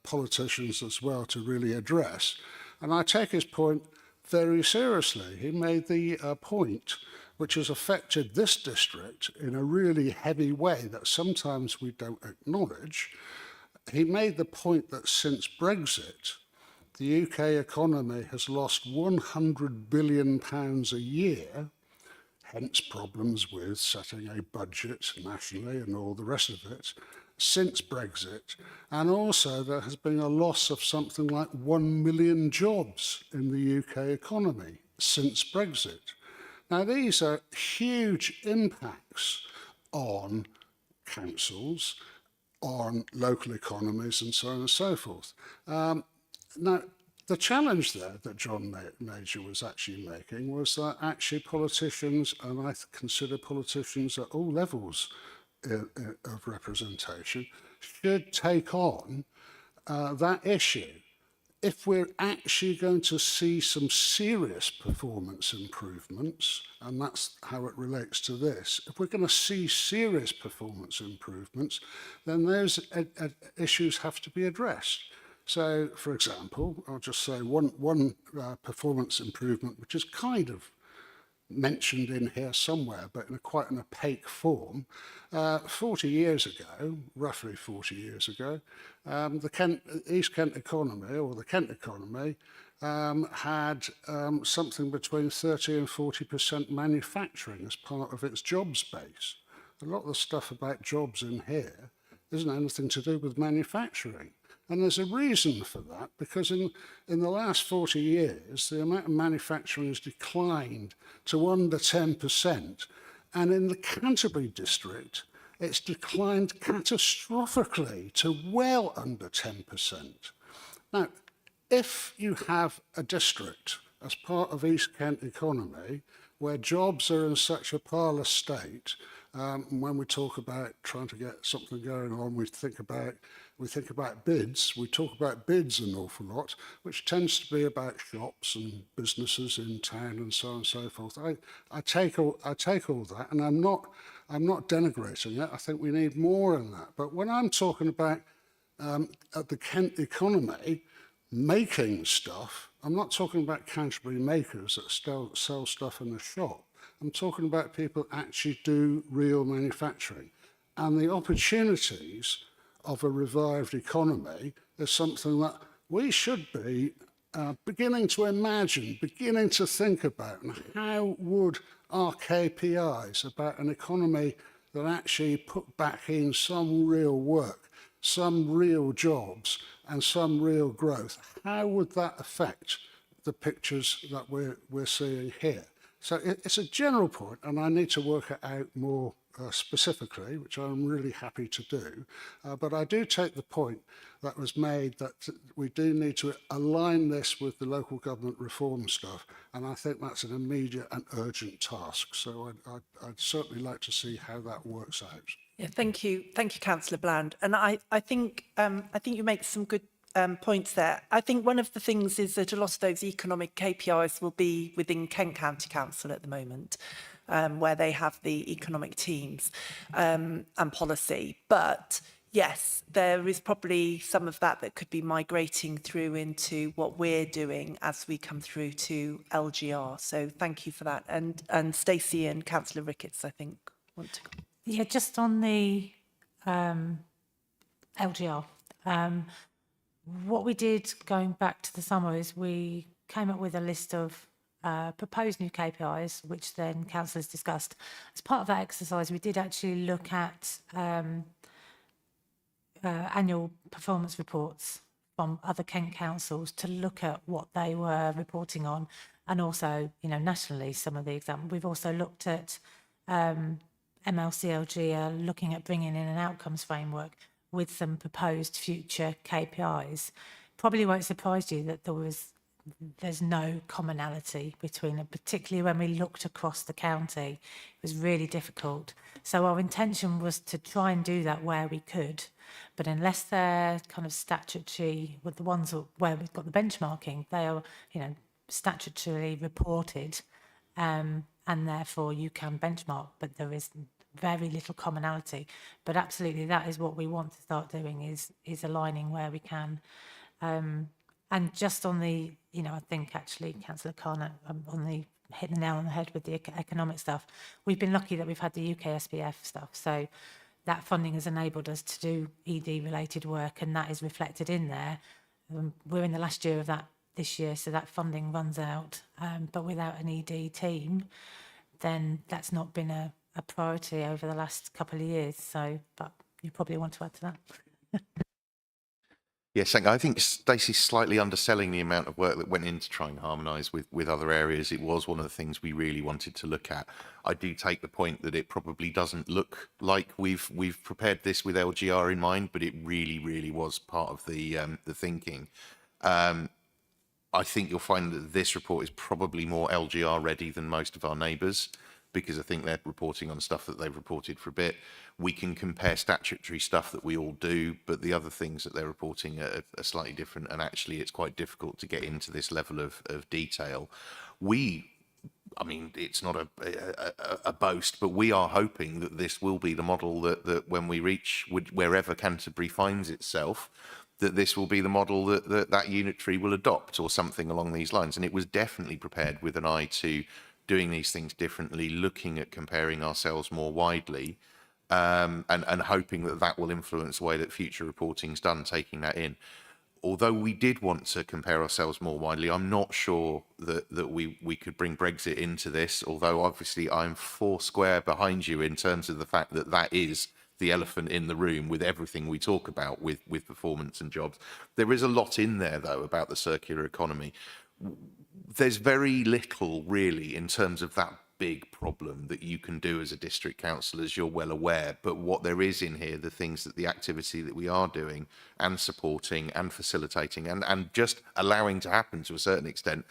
politicians as well to really address. And I take his point very seriously. He made the point which has affected this district in a really heavy way that sometimes we don't acknowledge. He made the point that since Brexit, the UK economy has lost £100 billion a year, hence problems with setting a budget nationally and all the rest of it, since Brexit. And also there has been a loss of something like 1 million jobs in the UK economy since Brexit. Now, these are huge impacts on councils, on local economies, and so on and so forth. Now, the challenge there that John Major was actually making was that actually politicians, and I consider politicians at all levels of representation, should take on that issue. If we're actually going to see some serious performance improvements, and that's how it relates to this, if we're going to see serious performance improvements, then those issues have to be addressed. So, for example, I'll just say one performance improvement, which is kind of mentioned in here somewhere, but in quite an opaque form. 40 years ago, roughly 40 years ago, the East Kent economy, or the Kent economy, had something between 30 and 40% manufacturing as part of its jobs base. A lot of the stuff about jobs in here isn't anything to do with manufacturing. And there's a reason for that, because in the last 40 years, the amount of manufacturing has declined to under 10%. And in the Canterbury district, it's declined catastrophically to well under 10%. Now, if you have a district as part of East Kent economy where jobs are in such a parlous state, when we talk about trying to get something going on, we think about we think about bids, we talk about bids an awful lot, which tends to be about shops and businesses in town and so on and so forth. I take all that, and I'm not denigrating it. I think we need more in that. But when I'm talking about at the Kent economy, making stuff, I'm not talking about Canterbury makers that sell stuff in the shop. I'm talking about people that actually do real manufacturing. And the opportunities of a revived economy is something that we should be beginning to imagine, beginning to think about. And how would our KPIs about an economy that actually put back in some real work, some real jobs, and some real growth, how would that affect the pictures that we're seeing here? So it's a general point, and I need to work it out more specifically, which I'm really happy to do. But I do take the point that was made that we do need to align this with the local government reform stuff, and I think that's an immediate and urgent task. So I'd certainly like to see how that works out. Yeah, thank you, Councillor Bland. And I think you make some good points there. I think one of the things is that a lot of those economic KPIs will be within Kent County Council at the moment, where they have the economic teams and policy. But yes, there is probably some of that could be migrating through into what we're doing as we come through to LGR. So thank you for that. And Stacey and Councillor Ricketts, I think, want to. Yeah, just on the LGR. What we did going back to the summer is we came up with a list of proposed new KPIs, which then councillors discussed. As part of that exercise, we did actually look at annual performance reports from other Kent councils to look at what they were reporting on, and also, you know, nationally, some of the examples. We've also looked at MLCLG looking at bringing in an outcomes framework with some proposed future KPIs. Probably won't surprise you that there's no commonality between them, particularly when we looked across the county. It was really difficult. So our intention was to try and do that where we could, but unless they're kind of statutory, with the ones where we've got the benchmarking, they are, you know, statutorily reported, and therefore you can benchmark, but there is very little commonality. But absolutely, that is what we want to start doing, is aligning where we can. And just on the, you know, I think actually Councillor Khan hit the nail on the head with the economic stuff. We've been lucky that we've had the UK SPF stuff. So that funding has enabled us to do ED related work, and that is reflected in there. We're in the last year of that this year, so that funding runs out. But without an ED team, then that's not been a priority over the last couple of years. So, but you probably want to add to that. Yes, I think Stacey's slightly underselling the amount of work that went in to try and harmonise with other areas. It was one of the things we really wanted to look at. I do take the point that it probably doesn't look like we've prepared this with LGR in mind, but it really was part of the thinking. I think you'll find that this report is probably more LGR ready than most of our neighbours, because I think they're reporting on stuff that they've reported for a bit. We can compare statutory stuff that we all do, but the other things that they're reporting are slightly different, and actually it's quite difficult to get into this level of detail. I mean, it's not a boast, but we are hoping that this will be the model that when we reach wherever Canterbury finds itself, that this will be the model that unitary will adopt, or something along these lines. And it was definitely prepared with an eye to doing these things differently, looking at comparing ourselves more widely, and hoping that will influence the way that future reporting's done, taking that in. Although we did want to compare ourselves more widely, I'm not sure that we could bring Brexit into this, although obviously I'm four square behind you in terms of the fact that is the elephant in the room with everything we talk about with performance and jobs. There is a lot in there, though, about the circular economy. There's very little, really, in terms of that big problem that you can do as a district council, as you're well aware. But what there is in here, the activity that we are doing and supporting and facilitating and just allowing to happen to a certain extent,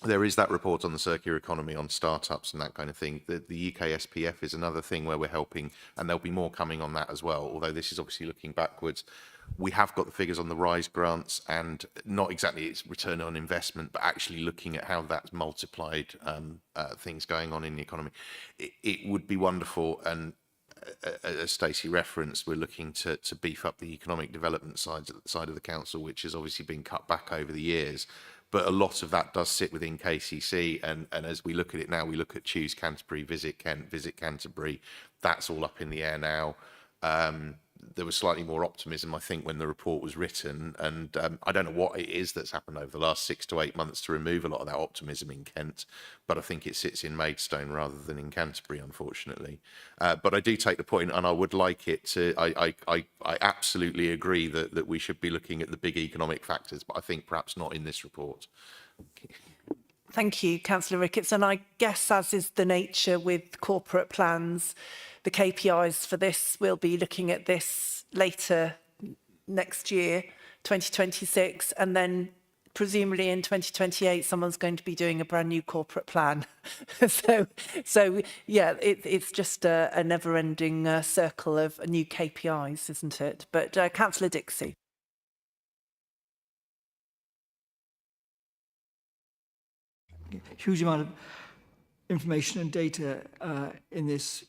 there is that report on the circular economy, on startups and that kind of thing. The UK SPF is another thing where we're helping, and there'll be more coming on that as well, although this is obviously looking backwards. We have got the figures on the RISE grants, and not exactly its return on investment, but actually looking at how that's multiplied things going on in the economy. It would be wonderful, and as Stacey referenced, we're looking to beef up the economic development side of the council, which has obviously been cut back over the years. But a lot of that does sit within KCC, and as we look at it now, we look at Choose Canterbury, Visit Kent, Visit Canterbury. That's all up in the air now. There was slightly more optimism, I think, when the report was written, and I don't know what it is that's happened over the last 6 to 8 months to remove a lot of that optimism in Kent, but I think it sits in Maidstone rather than in Canterbury, unfortunately. But I do take the point, and I would like it to, I absolutely agree that we should be looking at the big economic factors, but I think perhaps not in this report. Thank you, Councillor Ricketts. And I guess, as is the nature with corporate plans, the KPIs for this, we'll be looking at this later next year, 2026, and then presumably in 2028, someone's going to be doing a brand new corporate plan. so yeah, it's just a never-ending circle of new KPIs, isn't it? But Councillor Dixie. Huge amount of information and data in this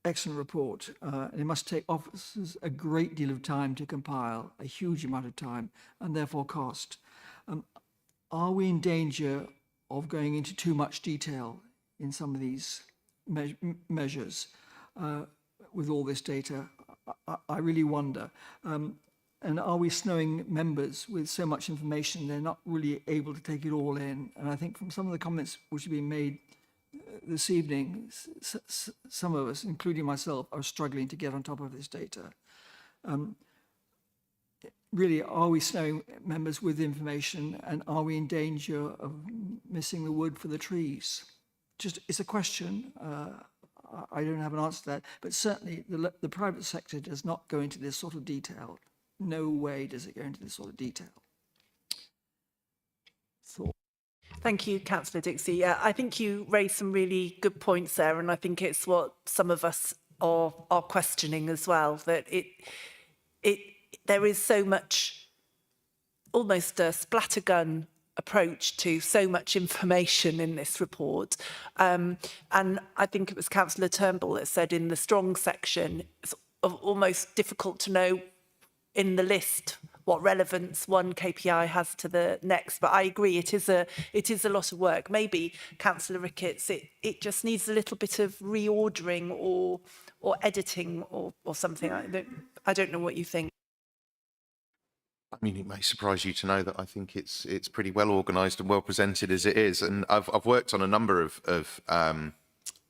excellent report. And it must take officers a great deal of time to compile, a huge amount of time, and therefore cost. Are we in danger of going into too much detail in some of these measures with all this data? I really wonder. And are we snowing members with so much information they're not really able to take it all in? And I think from some of the comments which have been made this evening, some of us, including myself, are struggling to get on top of this data. Really, are we snowing members with information, and are we in danger of missing the wood for the trees? It's a question. I don't have an answer to that, but certainly the private sector does not go into this sort of detail. No way does it go into this sort of detail. Thank you, Councillor Dixie. Yeah, I think you raised some really good points there, and I think it's what some of us are questioning as well, that there is so much, almost a splattergun approach to so much information in this report. And I think it was Councillor Turnbull that said in the strong section, it's almost difficult to know in the list what relevance one KPI has to the next. But I agree, it is a lot of work. Maybe, Councillor Ricketts, it just needs a little bit of reordering or editing or something. I don't know what you think. I mean, it may surprise you to know that I think it's pretty well organised and well presented as it is. And I've worked on a number of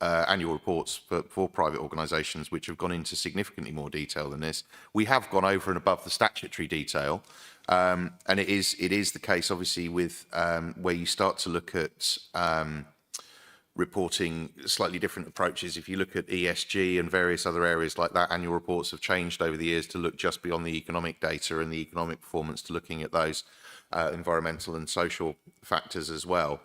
annual reports for private organisations which have gone into significantly more detail than this. We have gone over and above the statutory detail, and it is the case, obviously, with where you start to look at reporting slightly different approaches. If you look at ESG and various other areas like that, annual reports have changed over the years to look just beyond the economic data and the economic performance to looking at those environmental and social factors as well.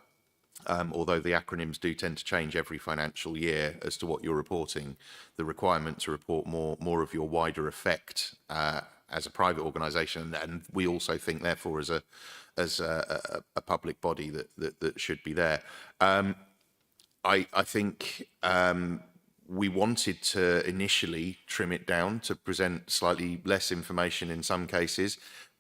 Although the acronyms do tend to change every financial year as to what you're reporting, the requirement to report more of your wider effect as a private organisation, and we also think, therefore, as a public body that should be there. I think we wanted to initially trim it down to present slightly less information in some cases.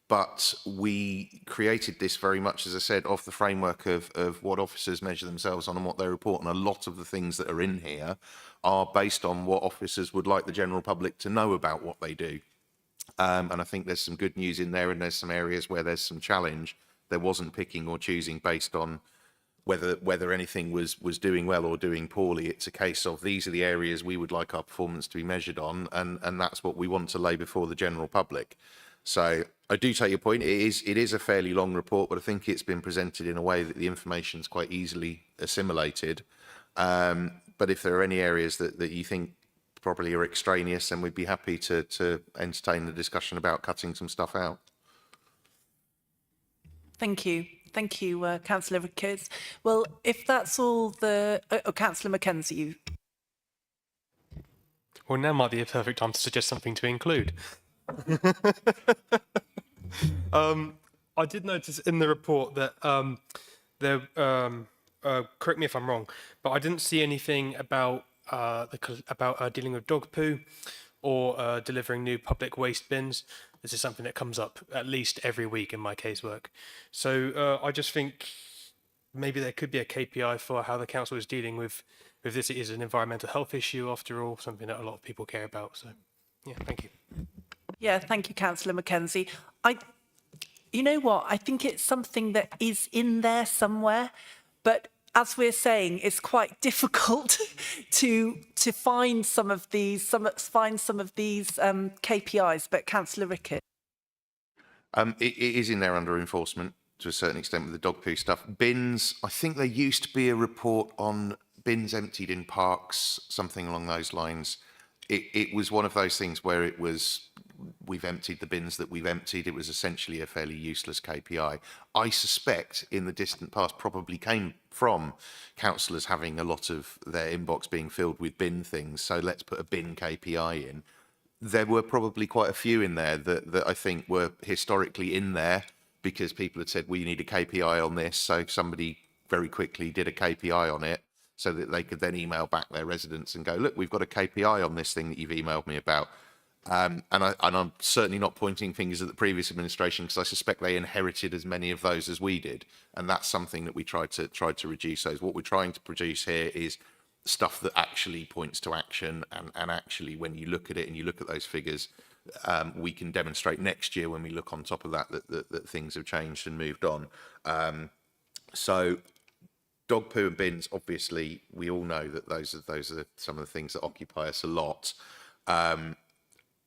But we created this very much, as I said, off the framework of what officers measure themselves on and what they report. And a lot of the things that are in here are based on what officers would like the general public to know about what they do. And I think there's some good news in there, and there's some areas where there's some challenge. There wasn't picking or choosing based on whether anything was doing well or doing poorly. It's a case of these are the areas we would like our performance to be measured on, and that's what we want to lay before the general public. So I do take your point. It is a fairly long report, but I think it's been presented in a way that the information is quite easily assimilated. But if there are any areas that you think probably are extraneous, then we'd be happy to entertain the discussion about cutting some stuff out. Thank you. Thank you, Councillor Ricketts. Well, if that's all the... Councillor Mackenzie, you... Well, now might be a perfect time to suggest something to include. I did notice in the report that correct me if I'm wrong, but I didn't see anything about dealing with dog poo or delivering new public waste bins. This is something that comes up at least every week in my casework. So I just think maybe there could be a KPI for how the council is dealing with this. It is an environmental health issue after all, something that a lot of people care about. So yeah, thank you. Yeah, thank you, Councillor Mackenzie. You know what? I think it's something that is in there somewhere, but as we're saying, it's quite difficult to find some of these KPIs. But Councillor Ricketts. It is in there under enforcement to a certain extent with the dog poo stuff. Bins, I think there used to be a report on bins emptied in parks, something along those lines. It was one of those things where it was, we've emptied the bins that we've emptied. It was essentially a fairly useless KPI. I suspect in the distant past probably came from councillors having a lot of their inbox being filled with bin things. So let's put a bin KPI in. There were probably quite a few in there that I think were historically in there because people had said, we need a KPI on this. So somebody very quickly did a KPI on it so that they could then email back their residents and go, look, we've got a KPI on this thing that you've emailed me about. And I'm certainly not pointing fingers at the previous administration because I suspect they inherited as many of those as we did. And that's something that we tried to reduce those. What we're trying to produce here is stuff that actually points to action. And actually, when you look at it and you look at those figures, we can demonstrate next year when we look on top of that things have changed and moved on. So dog poo and bins, obviously, we all know that those are some of the things that occupy us a lot. And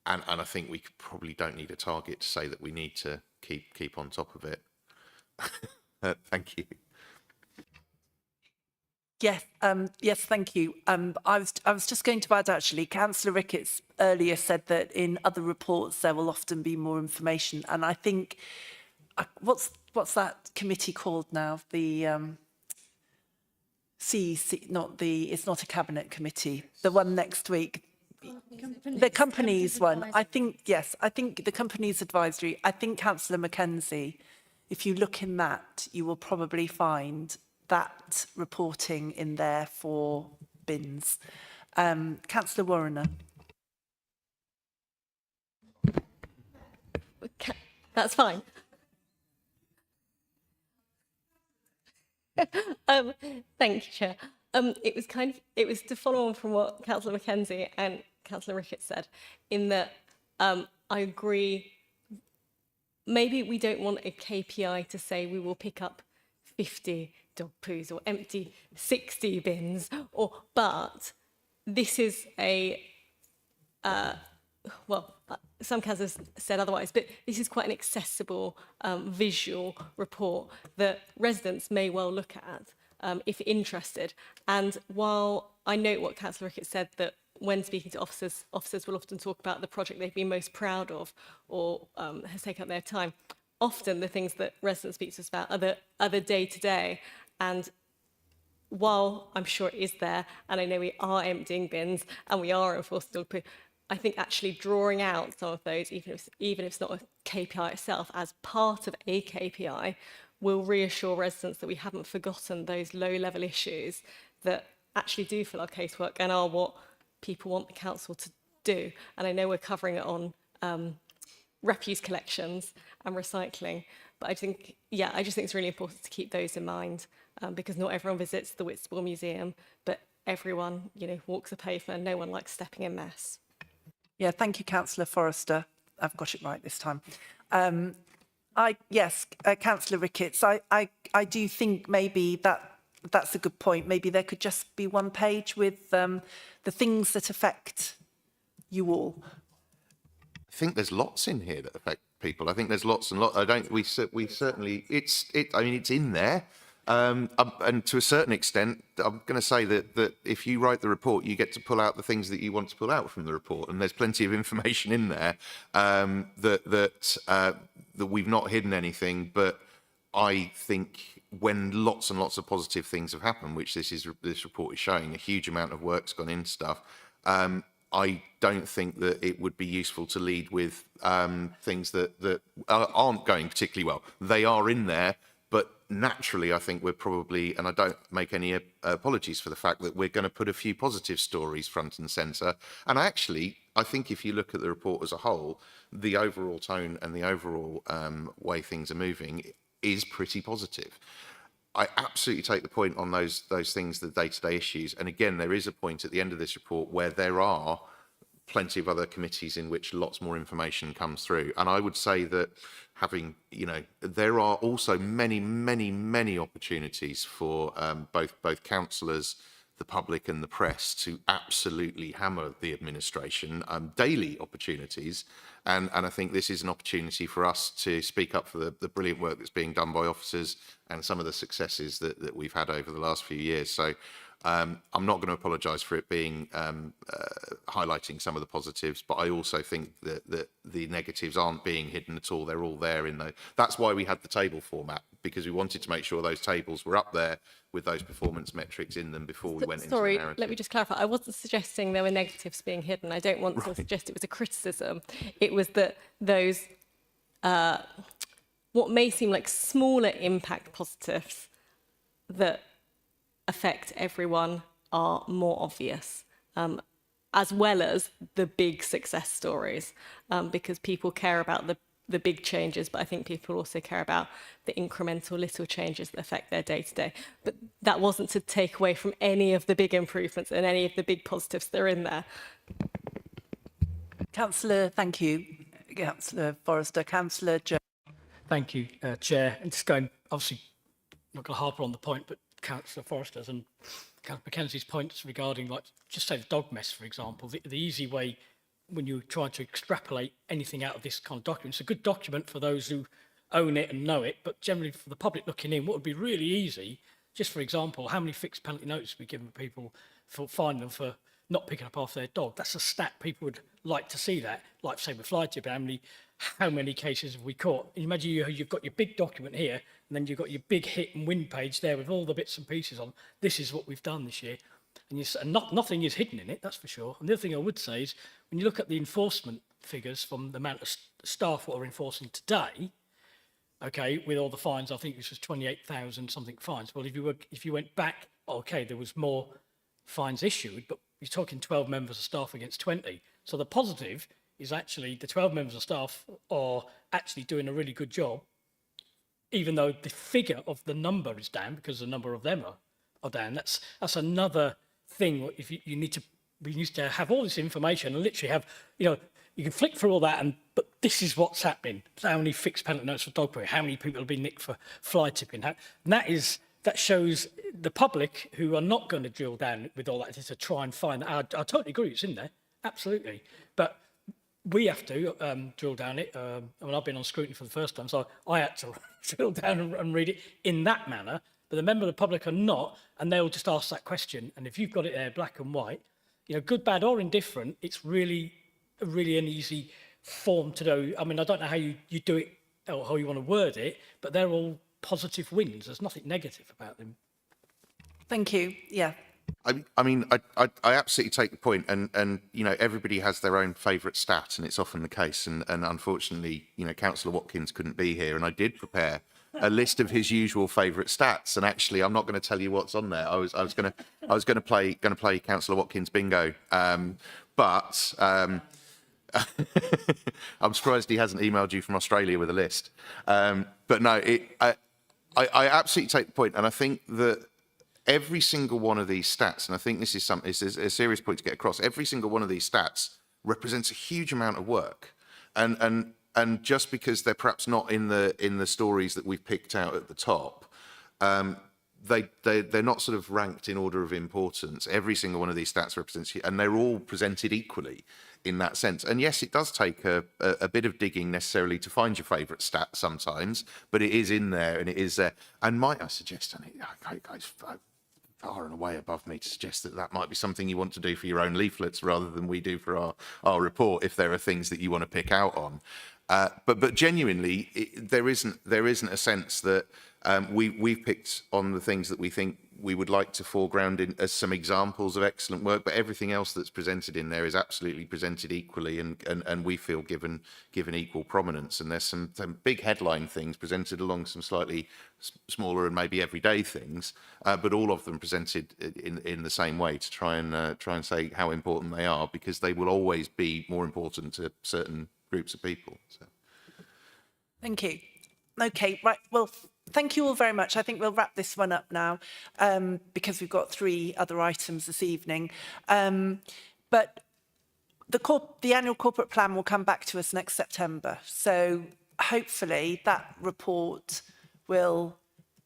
I think we probably don't need a target to say that we need to keep on top of it. Thank you. Yes, yes, thank you. I was just going to add, actually, Councillor Ricketts earlier said that in other reports there will often be more information, and I think what's that committee called now? The CEC, it's not a cabinet committee. The one next week. The companies one, I think, yes, I think the companies advisory, I think Councillor Mackenzie, if you look in that, you will probably find that reporting in there for bins. Councillor Warrener. That's fine. Thank you, Chair. It was to follow on from what Councillor Mackenzie and Councillor Ricketts said, in that I agree, maybe we don't want a KPI to say we will pick up 50 dog poos or empty 60 bins, but this is some councillors said otherwise, but this is quite an accessible visual report that residents may well look at if interested. And while I note what Councillor Ricketts said, that when speaking to officers will often talk about the project they've been most proud of or has taken up their time. Often the things that residents speak to us about are the day-to-day. And while I'm sure it is there, and I know we are emptying bins and we are enforcing dog poo, I think actually drawing out some of those, even if it's not a KPI itself, as part of a KPI, will reassure residents that we haven't forgotten those low-level issues that actually do fill our casework and are what people want the council to do. And I know we're covering it on refuse collections and recycling, but I just think it's really important to keep those in mind because not everyone visits the Whitstable Museum, but everyone, walks the pavement and no one likes stepping in mess. Yeah, thank you, Councillor Forrester. I've got it right this time. Councillor Ricketts, I do think maybe that's a good point. Maybe there could just be one page with the things that affect you all. I think there's lots in here that affect people. I think there's lots and lots. We certainly, it's in there. And to a certain extent, I'm going to say that if you write the report, you get to pull out the things that you want to pull out from the report. And there's plenty of information in there that we've not hidden anything. But I think when lots and lots of positive things have happened, which this report is showing, a huge amount of work's gone into stuff. I don't think that it would be useful to lead with things that aren't going particularly well. They are in there, but naturally, I think we're probably, and I don't make any apologies for the fact that we're going to put a few positive stories front and centre. And actually, I think if you look at the report as a whole, the overall tone and the overall way things are moving is pretty positive. I absolutely take the point on those things, the day-to-day issues. And again, there is a point at the end of this report where there are plenty of other committees in which lots more information comes through. And I would say that having, there are also many opportunities for both councillors, the public and the press to absolutely hammer the administration, daily opportunities. And I think this is an opportunity for us to speak up for the brilliant work that's being done by officers and some of the successes that we've had over the last few years. So I'm not going to apologise for it being highlighting some of the positives, but I also think that the negatives aren't being hidden at all. They're all there in the. That's why we had the table format, because we wanted to make sure those tables were up there with those performance metrics in them before we went into the narrative. Let me just clarify. I wasn't suggesting there were negatives being hidden. I don't want to suggest it was a criticism. It was that those, what may seem like smaller impact positives that affect everyone are more obvious, as well as the big success stories, because people care about the big changes, but I think people also care about the incremental little changes that affect their day-to-day. But that wasn't to take away from any of the big improvements and any of the big positives that are in there. Councillor, thank you. Councillor Forrester. Councillor Jones. Thank you, Chair. And just going, obviously, not going to harp on the point, but Councillor Forrester's and Councillor Mackenzie's points regarding, like, just say the dog mess, for example, the easy way when you try to extrapolate anything out of this kind of document. It's a good document for those who own it and know it, but generally for the public looking in, what would be really easy, just for example, how many fixed penalty notices we give people for finding them for not picking up after their dog. That's a stat people would like to see that, like say with fly tip, how many cases have we caught? Imagine you've got your big document here, and then you've got your big hit and win page there with all the bits and pieces on. This is what we've done this year. And nothing is hidden in it, that's for sure. And the other thing I would say is, when you look at the enforcement figures from the amount of staff what are enforcing today, okay, with all the fines, I think this was 28,000 something fines. Well, if you went back, okay, there was more fines issued, but you're talking 12 members of staff against 20. So the positive is actually the 12 members of staff are actually doing a really good job, even though the figure of the number is down because the number of them are down. That's another thing. If you need to have all this information and literally have, you can flick through all that, but this is what's happening. How many fixed penalty notes for dog poo? How many people have been nicked for fly tipping? And that shows the public who are not going to drill down with all that to try and find that. I totally agree, it's in there, absolutely. But we have to drill down it. I've been on scrutiny for the first time, so I had to drill down and read it in that manner. But the member of the public are not, and they'll just ask that question. And if you've got it there, black and white, good, bad, or indifferent, it's really an easy form to do. I don't know how you do it or how you want to word it, but they're all positive wins. There's nothing negative about them. Thank you. Yeah. I absolutely take the point, and everybody has their own favourite stat, and it's often the case. And unfortunately, Councillor Watkins couldn't be here, and I did prepare a list of his usual favourite stats. And actually, I'm not going to tell you what's on there. I was going to play Councillor Watkins bingo, but I'm surprised he hasn't emailed you from Australia with a list. But no, I absolutely take the point, and I think that every single one of these stats, and I think this is a serious point to get across, every single one of these stats represents a huge amount of work. And just because they're perhaps not in the stories that we've picked out at the top, they're not sort of ranked in order of importance. Every single one of these stats represents, and they're all presented equally in that sense. And yes, it does take a bit of digging necessarily to find your favourite stat sometimes, but it is in there and it is there. And might I suggest, guys, far and away above me to suggest that that might be something you want to do for your own leaflets rather than we do for our report, if there are things that you want to pick out on. But genuinely, there isn't a sense that we've picked on the things that we think we would like to foreground as some examples of excellent work, but everything else that's presented in there is absolutely presented equally and we feel given equal prominence. And there's some big headline things presented along some slightly smaller and maybe everyday things, but all of them presented in the same way to try and say how important they are, because they will always be more important to certain groups of people. So. Thank you. Okay, right. Well, thank you all very much. I think we'll wrap this one up now because we've got 3 other items this evening. But the annual corporate plan will come back to us next September. So hopefully that report will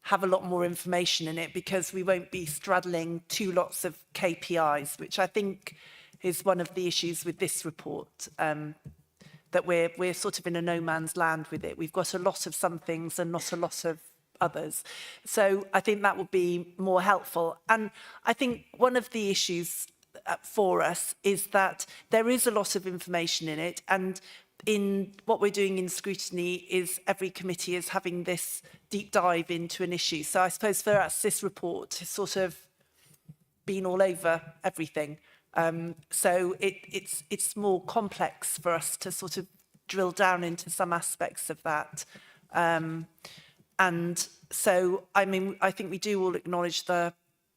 have a lot more information in it, because we won't be straddling 2 lots of KPIs, which I think is one of the issues with this report. That we're sort of in a no man's land with it. We've got a lot of some things and not a lot of others. So I think that would be more helpful. And I think one of the issues for us is that there is a lot of information in it, and in what we're doing in Scrutiny is every committee is having this deep dive into an issue. So I suppose for us, this report has sort of been all over everything. So it's more complex for us to sort of drill down into some aspects of that. And so, I mean, I think we do all acknowledge the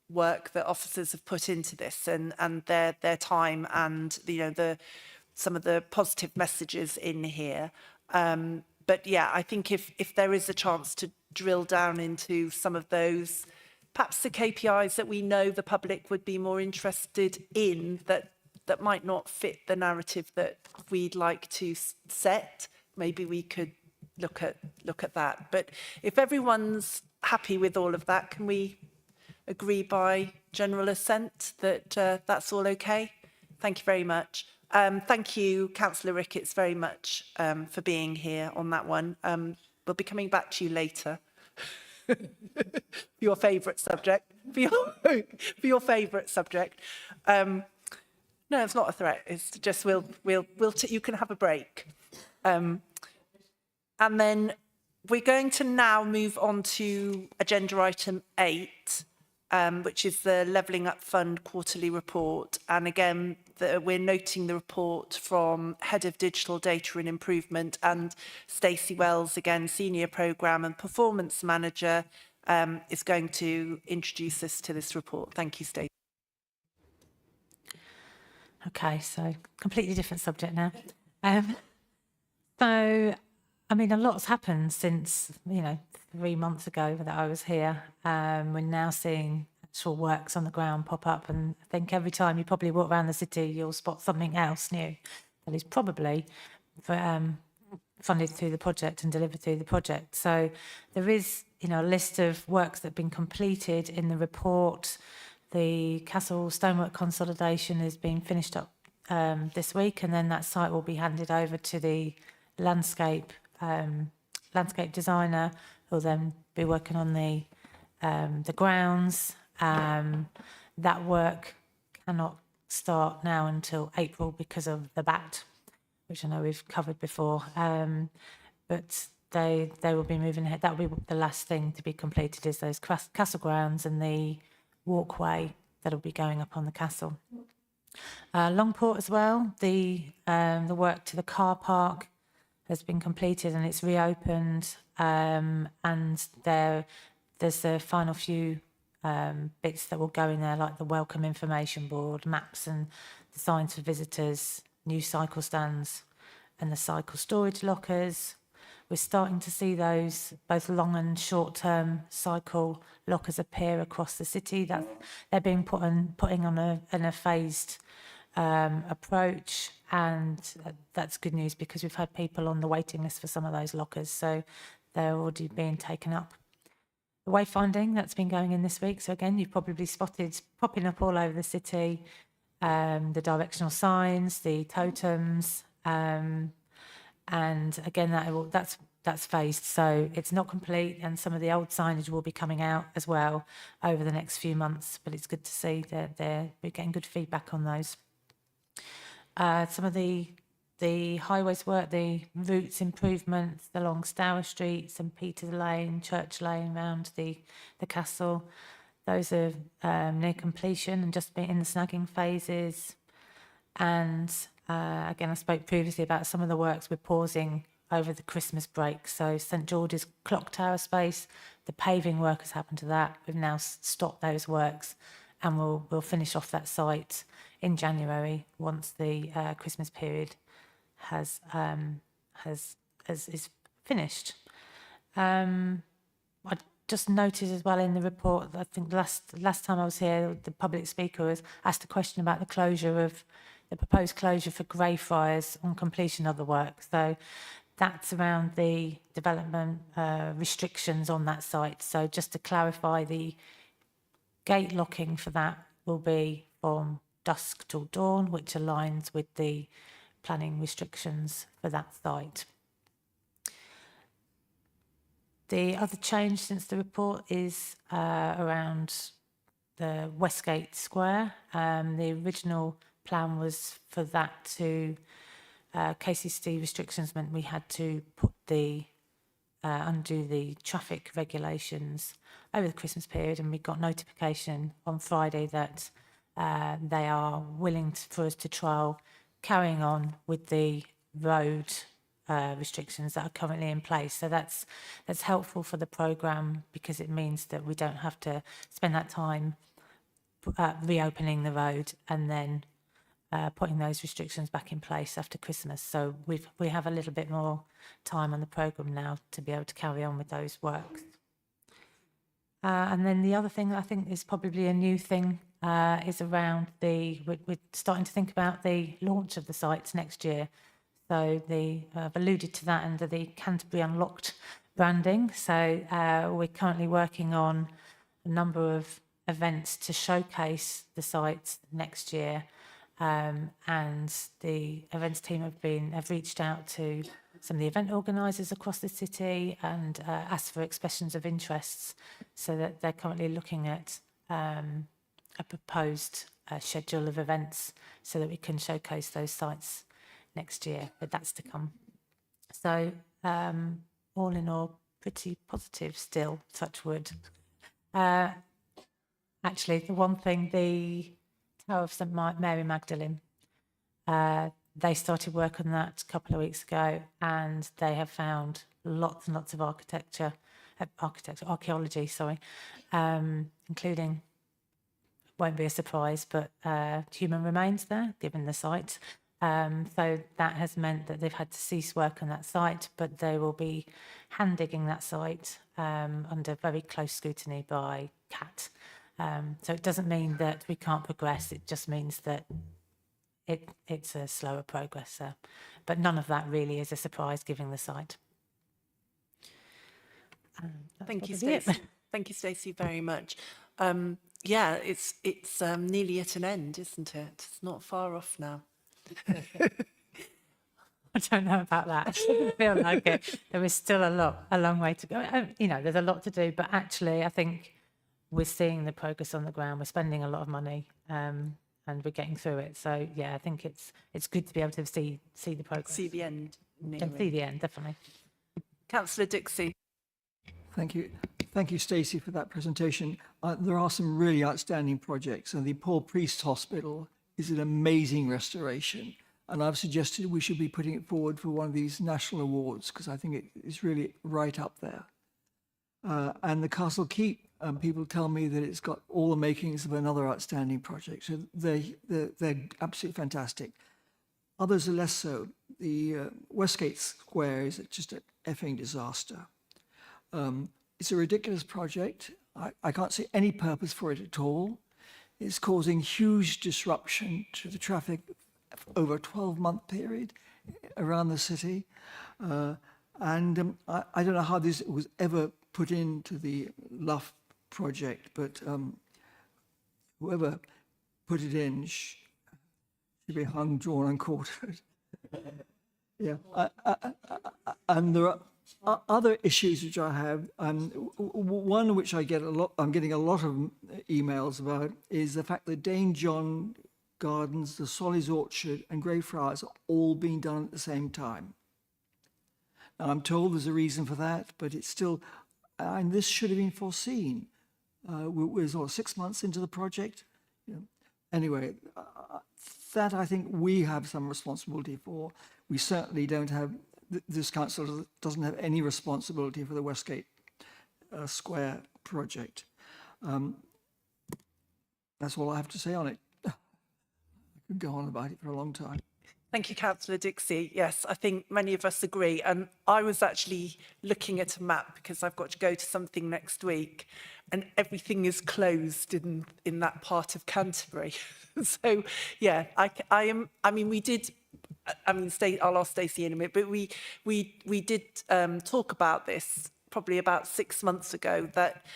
work that officers have put into this and their time and, you know, some of the positive messages in here. But yeah, I think if there is a chance to drill down into some of those, perhaps the KPIs that we know the public would be more interested in, that might not fit the narrative that we'd like to set, maybe we could look at that. But if everyone's happy with all of that, can we agree by general assent that that's all okay? Thank you very much. Thank you, Councillor Ricketts, very much for being here on that one. We'll be coming back to you later. For your favourite subject. For your favourite subject. No, it's not a threat. It's just you can have a break. And then we're going to now move on to agenda item 8, which is the Levelling Up Fund quarterly report. And again, we're noting the report from Head of Digital Data and Improvement, and Stacey Wells, again, Senior Programme and Performance Manager, is going to introduce us to this report. Thank you, Stacey. Okay, so completely different subject now. So, I mean, a lot's happened since, 3 months ago that I was here. We're now seeing actual works on the ground pop up, and I think every time you probably walk around the city, you'll spot something else new that is probably funded through the project and delivered through the project. So there is, a list of works that have been completed in the report. The Castle Stonework consolidation has been finished up this week, and then that site will be handed over to the landscape designer, who'll then be working on the grounds. That work cannot start now until April because of the bat, which I know we've covered before. But they will be moving ahead. That will be the last thing to be completed, is those castle grounds and the walkway that'll be going up on the castle. Longport as well, the work to the car park has been completed and it's reopened, and there's the final few bits that will go in there, like the welcome information board, maps and the signs for visitors, new cycle stands and the cycle storage lockers. We're starting to see those both long and short-term cycle lockers appear across the city. That they're being putting on a phased approach, and that's good news because we've had people on the waiting list for some of those lockers, so they're already being taken up. The wayfinding that's been going in this week. So again, you've probably spotted popping up all over the city, the directional signs, the totems. And again, that's that's phased. So it's not complete, and some of the old signage will be coming out as well over the next few months. But it's good to see that we're getting good feedback on those. Some of the highways work, the routes improvements along Stour Street, St Peter's Lane, Church Lane, round the castle. Those are near completion and just been in the snagging phases. And again, I spoke previously about some of the works we're pausing over the Christmas break. So St George's Clock Tower space, the paving work has happened to that. We've now stopped those works, and we'll finish off that site in January once the Christmas period is finished. I just noticed as well in the report, I think last time I was here, the public speaker was asked a question about the proposed closure for Greyfriars on completion of the work. So that's around the development restrictions on that site. So just to clarify, the gate locking for that will be from dusk till dawn, which aligns with the planning restrictions for that site. The other change since the report is around the Westgate Square. The original plan was for that to, KCC restrictions meant we had to put undo the traffic regulations over the Christmas period, and we got notification on Friday that they are willing for us to trial carrying on with the road restrictions that are currently in place. So that's helpful for the programme, because it means that we don't have to spend that time reopening the road and then putting those restrictions back in place after Christmas. So we have a little bit more time on the programme now to be able to carry on with those works. And then the other thing that I think is probably a new thing is around we're starting to think about the launch of the sites next year. So I've alluded to that under the Canterbury Unlocked branding. So we're currently working on a number of events to showcase the sites next year. And the events team have reached out to some of the event organisers across the city and asked for expressions of interests, so that they're currently looking at a proposed schedule of events so that we can showcase those sites next year, but that's to come. So all in all, pretty positive still, touch wood. Actually, the one thing, the Tower of St Mary Magdalene, they started work on that a couple of weeks ago, and they have found lots and lots of archaeology, including, won't be a surprise, but human remains there, given the site. So that has meant that they've had to cease work on that site, but they will be hand digging that site under very close scrutiny by CAT. So it doesn't mean that we can't progress, it just means that it's a slower progress there. But none of that really is a surprise given the site. Thank you, Stacey. Thank you, Stacey, very much. Yeah, it's nearly at an end, isn't it? It's not far off now. I don't know about that. I shouldn't feel like it. There is still a long way to go. There's a lot to do, but actually I think we're seeing the progress on the ground. We're spending a lot of money, and we're getting through it. So yeah, I think it's good to be able to see the progress. See the end. And see the end, definitely. Councillor Dixie. Thank you. Thank you, Stacey, for that presentation. There are some really outstanding projects, and the Paul Priest Hospital is an amazing restoration. And I've suggested we should be putting it forward for one of these national awards, because I think it is really right up there. And the Castle Keep, people tell me that it's got all the makings of another outstanding project. So they're absolutely fantastic. Others are less so. The Westgate Square is just an effing disaster. It's a ridiculous project. I can't see any purpose for it at all. It's causing huge disruption to the traffic over a 12-month period around the city. I don't know how this was ever put into the Luff project, but whoever put it in should be hung, drawn and quartered. Yeah, and there Other issues which I have, one which I get a lot, I'm getting a lot of emails about, is the fact that Dane John Gardens, the Solly's Orchard and Greyfriars are all being done at the same time. Now, I'm told there's a reason for that, but it's still, and this should have been foreseen. We're sort of 6 months into the project. You know. Anyway, that I think we have some responsibility for. We certainly don't have, this council doesn't have any responsibility for the Westgate Square project. That's all I have to say on it. I could go on about it for a long time. Thank you, Councillor Dixie. Yes, I think many of us agree. And I was actually looking at a map because I've got to go to something next week, and everything is closed in that part of Canterbury. So, yeah, I mean, we did. I mean, I'll ask Stacey in a minute, but we did talk about this probably about 6 months ago, that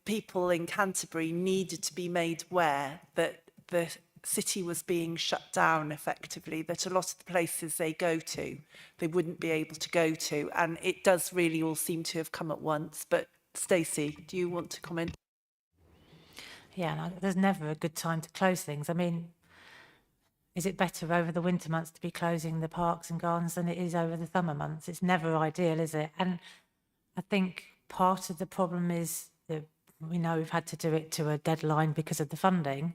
people in Canterbury needed to be made aware that the city was being shut down effectively, that a lot of the places they go to, they wouldn't be able to go to. And it does really all seem to have come at once. But Stacey, do you want to comment? Yeah, no, there's never a good time to close things. I mean, is it better over the winter months to be closing the parks and gardens than it is over the summer months? It's never ideal, is it? And I think part of the problem is that we know we've had to do it to a deadline because of the funding.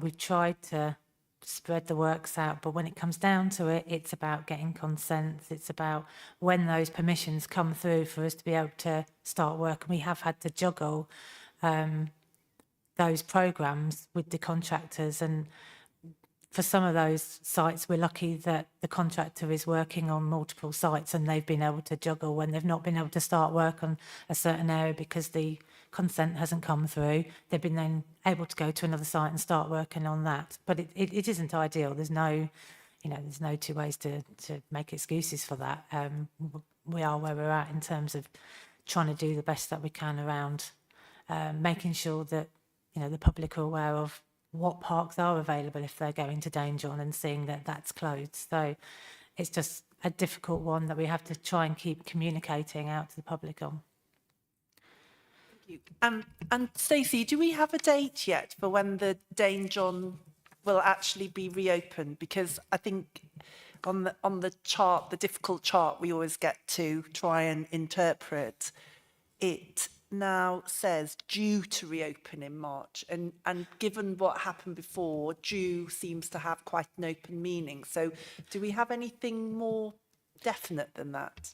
We've tried to spread the works out, but when it comes down to it, it's about getting consent. It's about when those permissions come through for us to be able to start work. And we have had to juggle those programmes with the contractors. And for some of those sites, we're lucky that the contractor is working on multiple sites and they've been able to juggle when they've not been able to start work on a certain area because the consent hasn't come through. They've been then able to go to another site and start working on that. But it isn't ideal. There's no, there's no two ways to make excuses for that. We are where we're at in terms of trying to do the best that we can around making sure that, the public are aware of what parks are available if they're going to Dane John and seeing that that's closed. So it's just a difficult one that we have to try and keep communicating out to the public on. And Stacey, do we have a date yet for when the Dane John will actually be reopened? Because I think on the chart, the difficult chart we always get to try and interpret, it now says due to reopen in March. And given what happened before, due seems to have quite an open meaning. So do we have anything more definite than that?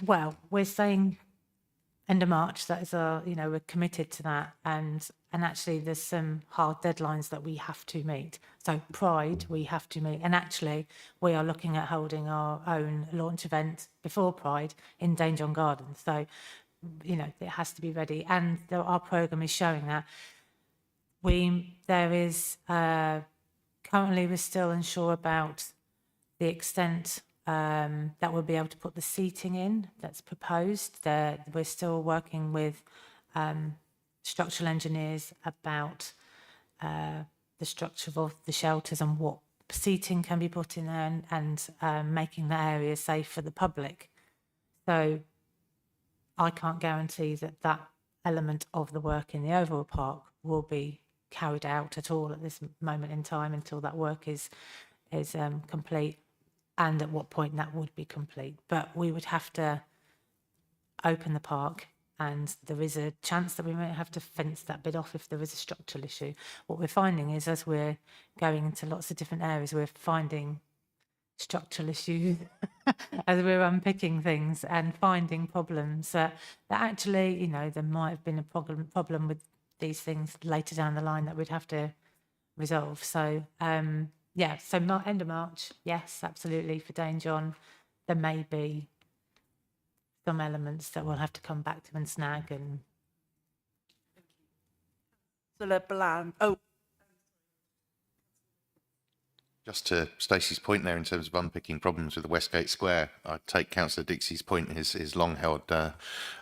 Well, we're saying end of March. That is we're committed to that, and actually there's some hard deadlines that we have to meet. So Pride we have to meet, and actually we are looking at holding our own launch event before Pride in Dane John Gardens. So it has to be ready, and our programme is showing that. There is currently we're still unsure about the extent that we'll be able to put the seating in that's proposed. We're still working with structural engineers about the structure of the shelters and what seating can be put in there, and making the area safe for the public. So I can't guarantee that element of the work in the overall park will be carried out at all at this moment in time until that work is complete, and at what point that would be complete. But we would have to open the park, and there is a chance that we might have to fence that bit off if there is a structural issue. What we're finding is, as we're going into lots of different areas, we're finding structural issues as we're unpicking things and finding problems that actually, there might have been a problem with these things later down the line that we'd have to resolve. So so end of March, yes, absolutely, for Dane John. There may be some elements that we'll have to come back to and snag. And Just to Stacey's point there, in terms of unpicking problems with the Westgate Square, I take Councillor Dixie's point, his long-held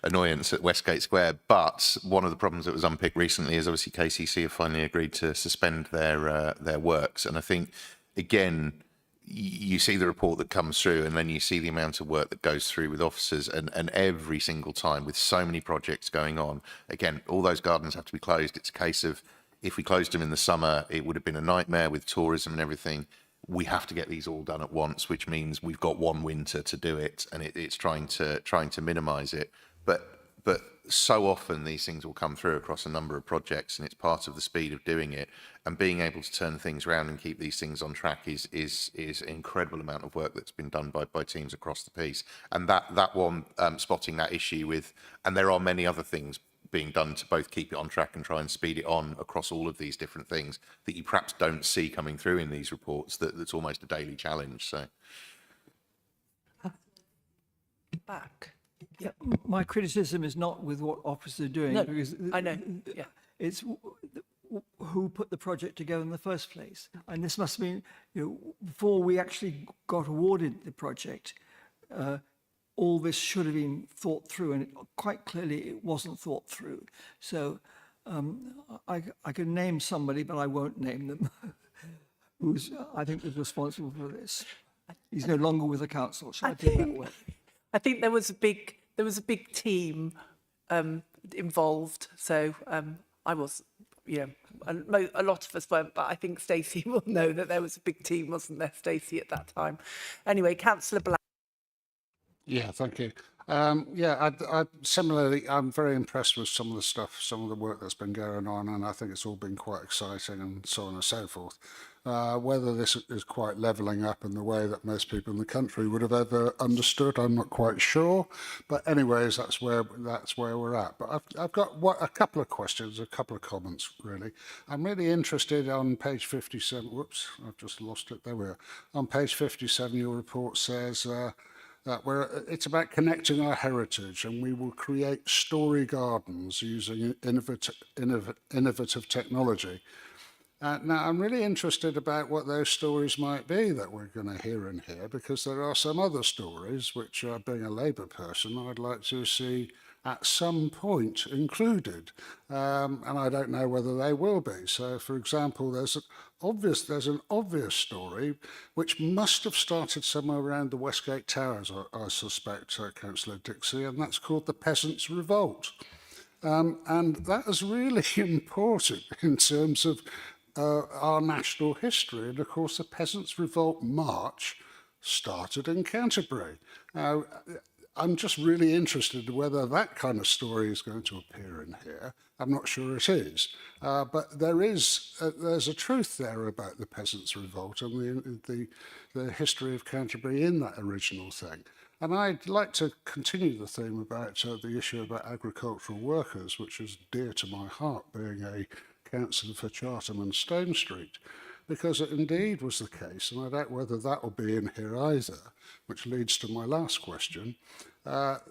annoyance at Westgate Square. But one of the problems that was unpicked recently is obviously KCC have finally agreed to suspend their works. And I think, again, you see the report that comes through, and then you see the amount of work that goes through with officers, and every single time with so many projects going on. Again, all those gardens have to be closed. It's a case of, if we closed them in the summer, it would have been a nightmare with tourism and everything. We have to get these all done at once, which means we've got one winter to do it, and it's trying to minimise it. But so often these things will come through across a number of projects, and it's part of the speed of doing it. And being able to turn things around and keep these things on track is an incredible amount of work that's been done by teams across the piece. And that one, spotting that issue with, and there are many other things being done to both keep it on track and try and speed it on across all of these different things that you perhaps don't see coming through in these reports, that's almost a daily challenge. So Back. Yeah, my criticism is not with what officers are doing. No, because I know, yeah. It's who put the project together in the first place. And this must mean, before we actually got awarded the project, all this should have been thought through, and quite clearly it wasn't thought through. So I can name somebody, but I won't name them, who's, I think, was responsible for this. He's no longer with the council, shall I put it that way? I think there was a big team involved. So I was, a lot of us weren't, but I think Stacey will know that there was a big team, wasn't there, Stacey, at that time? Anyway, Councillor Black. Yeah, thank you. I similarly, I'm very impressed with some of the stuff, some of the work that's been going on, and I think it's all been quite exciting and so on and so forth. Whether this is quite levelling up in the way that most people in the country would have ever understood, I'm not quite sure. But anyways, that's where we're at. But I've got a couple of questions, a couple of comments really. I'm really interested on page 57. Whoops, I've just lost it. There we are. On page 57, your report says that it's about connecting our heritage, and we will create story gardens using innovative technology. Now, I'm really interested about what those stories might be that we're going to hear in here, because there are some other stories which, being a Labour person, I'd like to see at some point included, and I don't know whether they will be. So, for example, there's an obvious story which must have started somewhere around the Westgate Towers, I suspect, Councillor Dixie, and that's called the Peasants' Revolt. And that is really important in terms of our national history. And of course, the Peasants' Revolt March started in Canterbury. Now, I'm just really interested in whether that kind of story is going to appear in here. I'm not sure it is, but there's a truth there about the Peasants' Revolt and the history of Canterbury in that original thing. And I'd like to continue the theme about the issue about agricultural workers, which is dear to my heart, being a councillor for Chartham and Stone Street, because it indeed was the case, and I doubt whether that will be in here either, which leads to my last question, that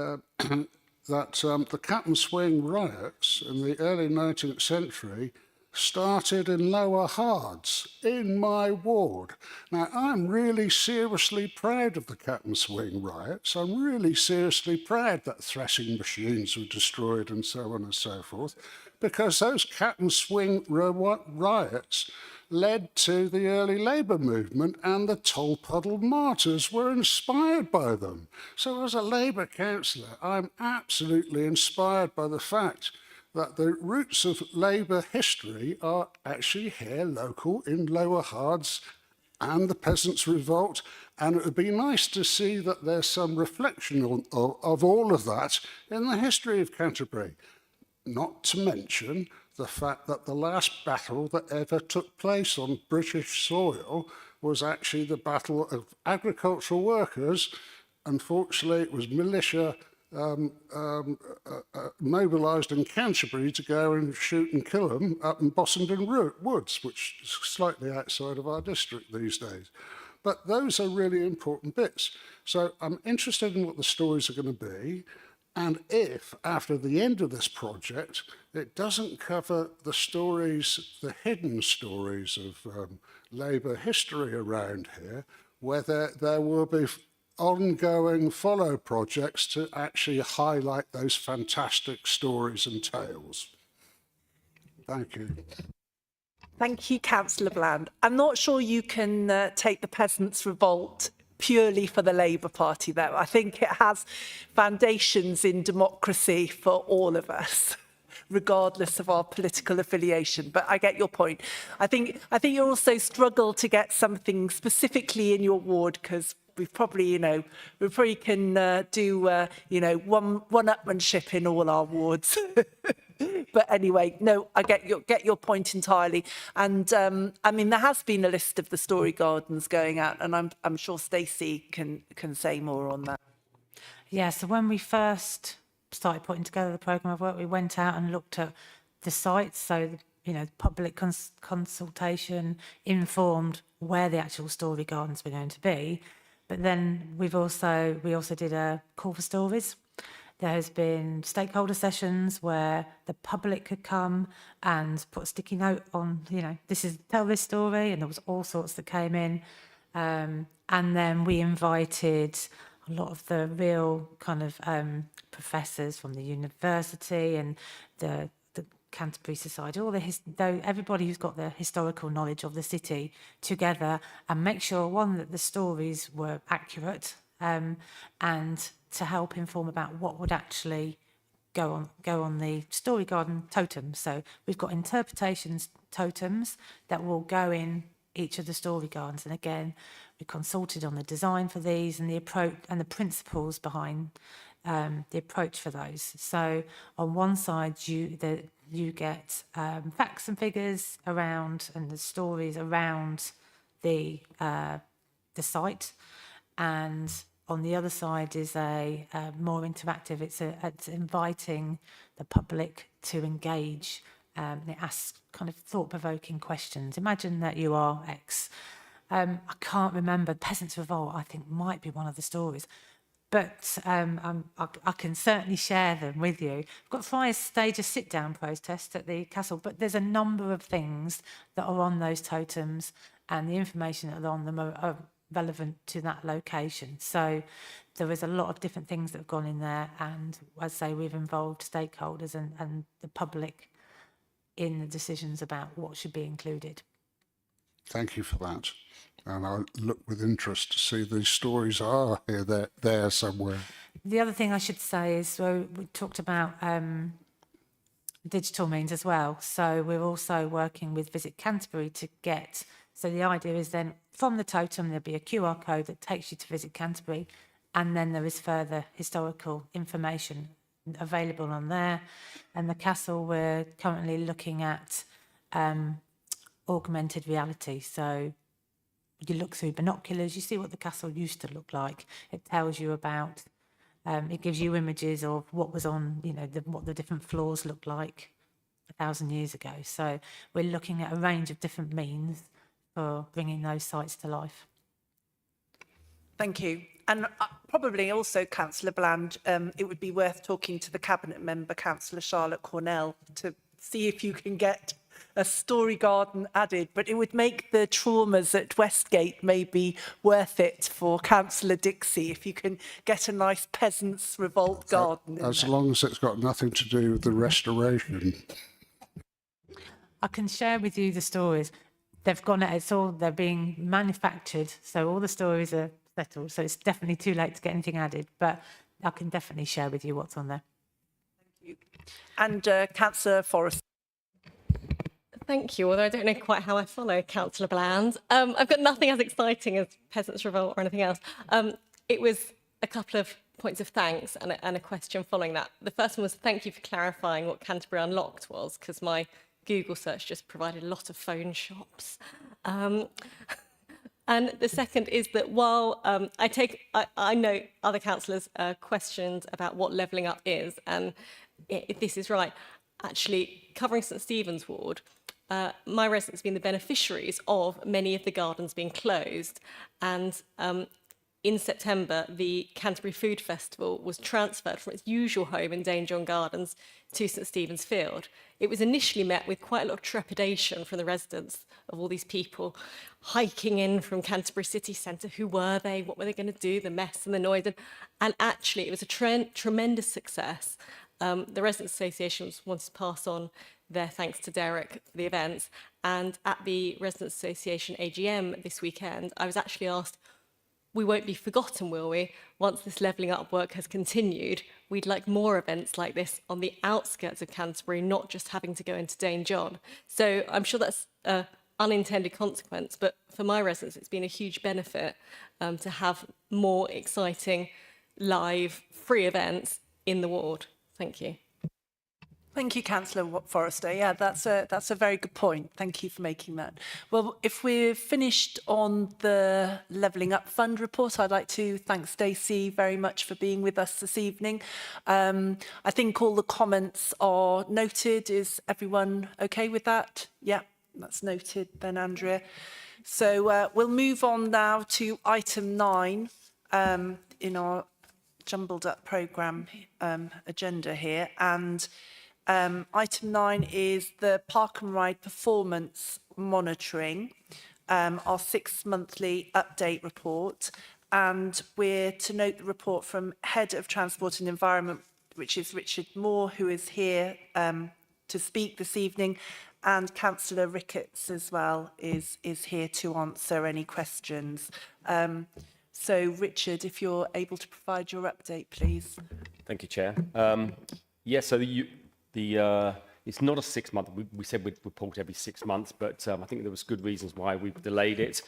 the Cat and Swing riots in the early 19th century started in Lower Hards, in my ward. Now, I'm really seriously proud of the Cat and Swing riots. I'm really seriously proud that threshing machines were destroyed and so on and so forth, because those Cat and Swing riots led to the early Labour movement, and the Tolpuddle martyrs were inspired by them. So as a Labour councillor, I'm absolutely inspired by the fact that the roots of Labour history are actually here local in Lower Hards and the Peasants' Revolt, and it would be nice to see that there's some reflection of all of that in the history of Canterbury. Not to mention the fact that the last battle that ever took place on British soil was actually the battle of agricultural workers. Unfortunately, it was militia mobilised in Canterbury to go and shoot and kill them up in Bossenden Woods, which is slightly outside of our district these days. But those are really important bits. So I'm interested in what the stories are going to be. And if, after the end of this project, it doesn't cover the stories, the hidden stories of Labour history around here, whether there will be ongoing follow projects to actually highlight those fantastic stories and tales. Thank you. Thank you, Councillor Bland. I'm not sure you can take the peasants' revolt purely for the Labour Party, though. I think it has foundations in democracy for all of us, regardless of our political affiliation. But I get your point. I think you also struggle to get something specifically in your ward because we've probably, we probably can do, one-upmanship in all our wards. But anyway, no, I get your point entirely. And I mean, there has been a list of the story gardens going out, and I'm sure Stacey can say more on that. Yeah, so when we first started putting together the programme of work, we went out and looked at the sites. So, public consultation informed where the actual story gardens were going to be. But then we also did a call for stories. There has been stakeholder sessions where the public could come and put a sticky note on, tell this story, and there was all sorts that came in. And then we invited a lot of the real kind of professors from the university and the Canterbury Society, everybody who's got the historical knowledge of the city together, and make sure, one, that the stories were accurate, and to help inform about what would actually go on the story garden totem. So we've got interpretations totems that will go in each of the story gardens, and again we consulted on the design for these and the approach and the principles behind the approach for those. So on one side you get facts and figures around and the stories around the site, and on the other side is a more interactive. It's inviting the public to engage. It asks kind of thought-provoking questions. Imagine that you are X. I can't remember. Peasants' Revolt, I think, might be one of the stories. But I can certainly share them with you. I've got Friars stage a sit-down protest at the castle, but there's a number of things that are on those totems, and the information that are on them are relevant to that location. So there is a lot of different things that have gone in there, and as I say, we've involved stakeholders and the public in the decisions about what should be included. Thank you for that. And I look with interest to see these stories are there somewhere. The other thing I should say is, so we talked about digital means as well. So we're also working with Visit Canterbury to get, so the idea is then from the totem there'll be a QR code that takes you to Visit Canterbury, and then there is further historical information available on there. And the castle, we're currently looking at augmented reality. So you look through binoculars, you see what the castle used to look like. It tells you about, it gives you images of what was on, what the different floors looked like 1,000 years ago. So we're looking at a range of different means for bringing those sites to life. Thank you. And probably also, Councillor Bland, it would be worth talking to the Cabinet member, Councillor Charlotte Cornell, to see if you can get a story garden added, but it would make the traumas at Westgate maybe worth it for Councillor Dixie if you can get a nice peasants' revolt garden. As long as it's got nothing to do with the restoration. I can share with you the stories. They've gone, they're being manufactured, so all the stories are settled, so it's definitely too late to get anything added, but I can definitely share with you what's on there. Thank you. And Councillor Forrest. Thank you, although I don't know quite how I follow Councillor Bland. I've got nothing as exciting as Peasants' Revolt or anything else. It was a couple of points of thanks and a question following that. The first one was thank you for clarifying what Canterbury Unlocked was, because my Google search just provided a lot of phone shops. And the second is that while I know other councillors' questions about what levelling up is, and if this is right, actually covering St Stephen's Ward, my residents have been the beneficiaries of many of the gardens being closed. And in September, the Canterbury Food Festival was transferred from its usual home in Dane John Gardens to St Stephen's Field. It was initially met with quite a lot of trepidation from the residents of all these people hiking in from Canterbury city centre. Who were they? What were they going to do? The mess and the noise. And actually, it was a tremendous success. The Residents' Association wanted to pass on their thanks to Derek for the events. And at the Residents Association AGM this weekend, I was actually asked, we won't be forgotten, will we? Once this levelling up work has continued, we'd like more events like this on the outskirts of Canterbury, not just having to go into Dane John. So I'm sure that's an unintended consequence, but for my residents, it's been a huge benefit to have more exciting, live, free events in the ward. Thank you. Thank you, Councillor Forrester. Yeah, that's a very good point. Thank you for making that. Well, if we're finished on the Levelling Up Fund report, I'd like to thank Stacey very much for being with us this evening. I think all the comments are noted. Is everyone okay with that? Yeah, that's noted then, Andrea. So we'll move on now to item 9 in our jumbled up programme agenda here. And item 9 is the Park and Ride performance monitoring, our 6 monthly update report. And we're to note the report from Head of Transport and Environment, which is Richard Moore, who is here to speak this evening. And Councillor Ricketts as well is here to answer any questions. So Richard, if you're able to provide your update, please. Thank you, Chair. Yeah, so it's not a 6 month. We said we'd report every 6 months, but I think there was good reasons why we've delayed it.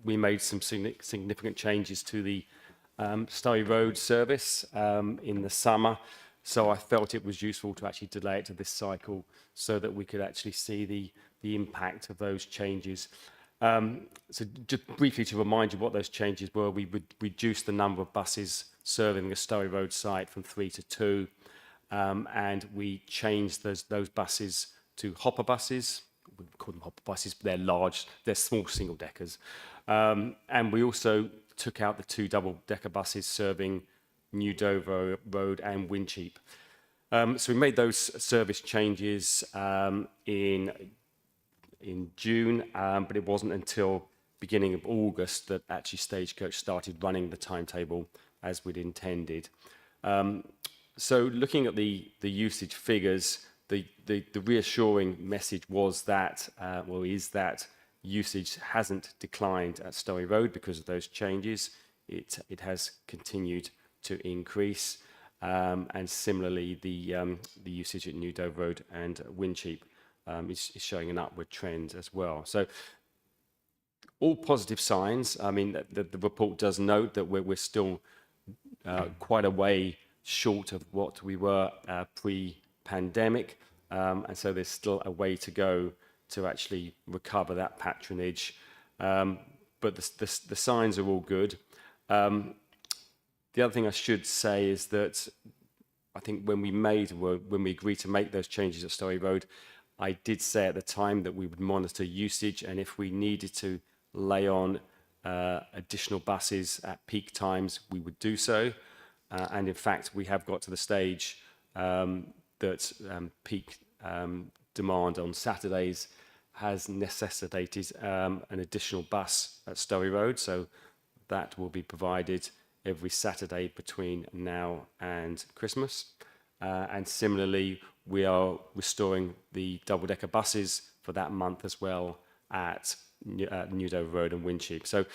We made some significant changes to the Stowe Road service in the summer, so I felt it was useful to actually delay it to this cycle so that we could actually see the impact of those changes. So just briefly to remind you what those changes were, we would reduce the number of buses serving the Stowe Road site from 3 to 2. And we changed those buses to hopper buses. We call them hopper buses, but they're large, they're small single deckers. And we also took out the 2 double-decker buses serving New Dover Road and Wincheap. So we made those service changes in June, but it wasn't until beginning of August that actually Stagecoach started running the timetable as we'd intended. So looking at the usage figures, the reassuring message was that, is that usage hasn't declined at Stowe Road because of those changes. It has continued to increase, and similarly the usage at New Dover Road and Wincheap is showing an upward trend as well. So all positive signs. I mean, the report does note that we're still quite a way short of what we were pre-pandemic, and so there's still a way to go to actually recover that patronage. But the signs are all good. The other thing I should say is that I think when we agreed to make those changes at Stowe Road, I did say at the time that we would monitor usage, and if we needed to lay on additional buses at peak times, we would do so. And in fact, we have got to the stage that peak demand on Saturdays has necessitated an additional bus at Stowe Road. So that will be provided every Saturday between now and Christmas. And similarly, we are restoring the double-decker buses for that month as well at New Dover Road and Wincheap. So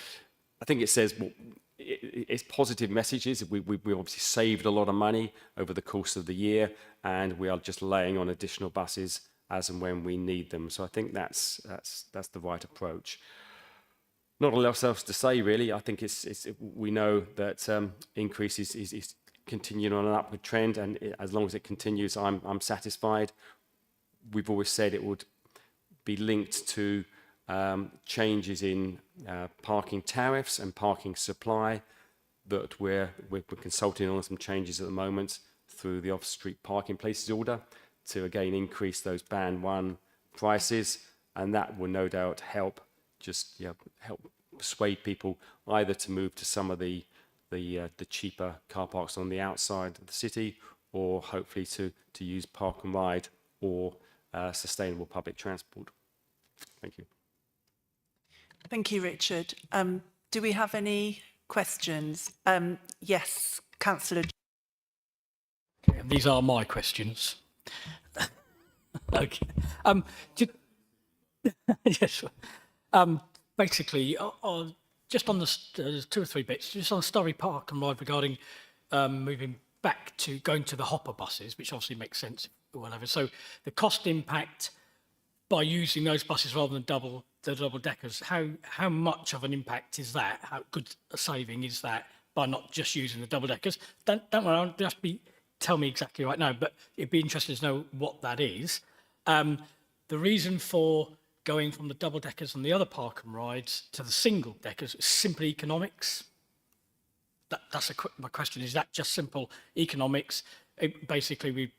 I think it says, well, it's positive messages. We obviously saved a lot of money over the course of the year, and we are just laying on additional buses as and when we need them. So I think that's the right approach. Not a lot else to say, really. I think we know that increase is continuing on an upward trend, and as long as it continues, I'm satisfied. We've always said it would be linked to changes in parking tariffs and parking supply, that we're consulting on some changes at the moment through the off-street parking places order to again increase those band 1 prices, and that will no doubt help persuade people either to move to some of the cheaper car parks on the outside of the city, or hopefully to use Park and Ride or sustainable public transport. Thank you. Thank you, Richard. Do we have any questions? Yes, Councillor. And these are my questions. Okay. Ju- yes. Basically, just on the there's 2 or 3 bits, just on Storey Park and Ride regarding moving back to going to the hopper buses, which obviously makes sense or whatever. So the cost impact by using those buses rather than the double deckers, how much of an impact is that? How good a saving is that by not just using the double deckers? Don't worry, I don't have to tell me exactly right now, but it'd be interesting to know what that is. The reason for going from the double deckers and the other park and rides to the single deckers is simply economics. My question. Is that just simple economics? Basically,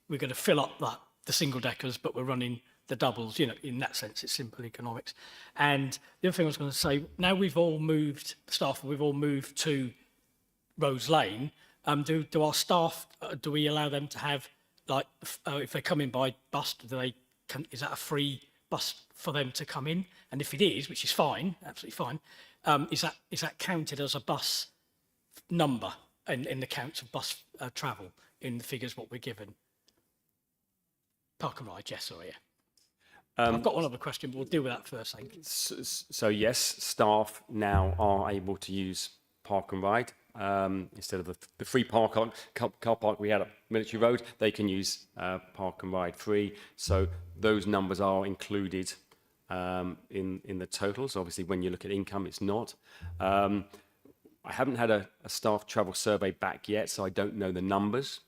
we're going to fill up the single deckers, but we're running the doubles. You know, in that sense, it's simple economics. And the other thing I was going to say, now we've all moved to Rose Lane. Do our staff? Do we allow them to have, like, if they come in by bus, is that a free bus for them to come in? And if it is, which is fine, absolutely fine, is that counted as a bus number in the counts of bus travel in the figures what we're given? Park and ride, yes, sorry, yeah. I've got one other question, but we'll deal with that first, thank you. So yes, staff now are able to use park and ride instead of the free car park we had at Military Road. They can use park and ride free. So those numbers are included in the totals. Obviously, when you look at income, it's not. I haven't had a staff travel survey back yet, so I don't know the numbers.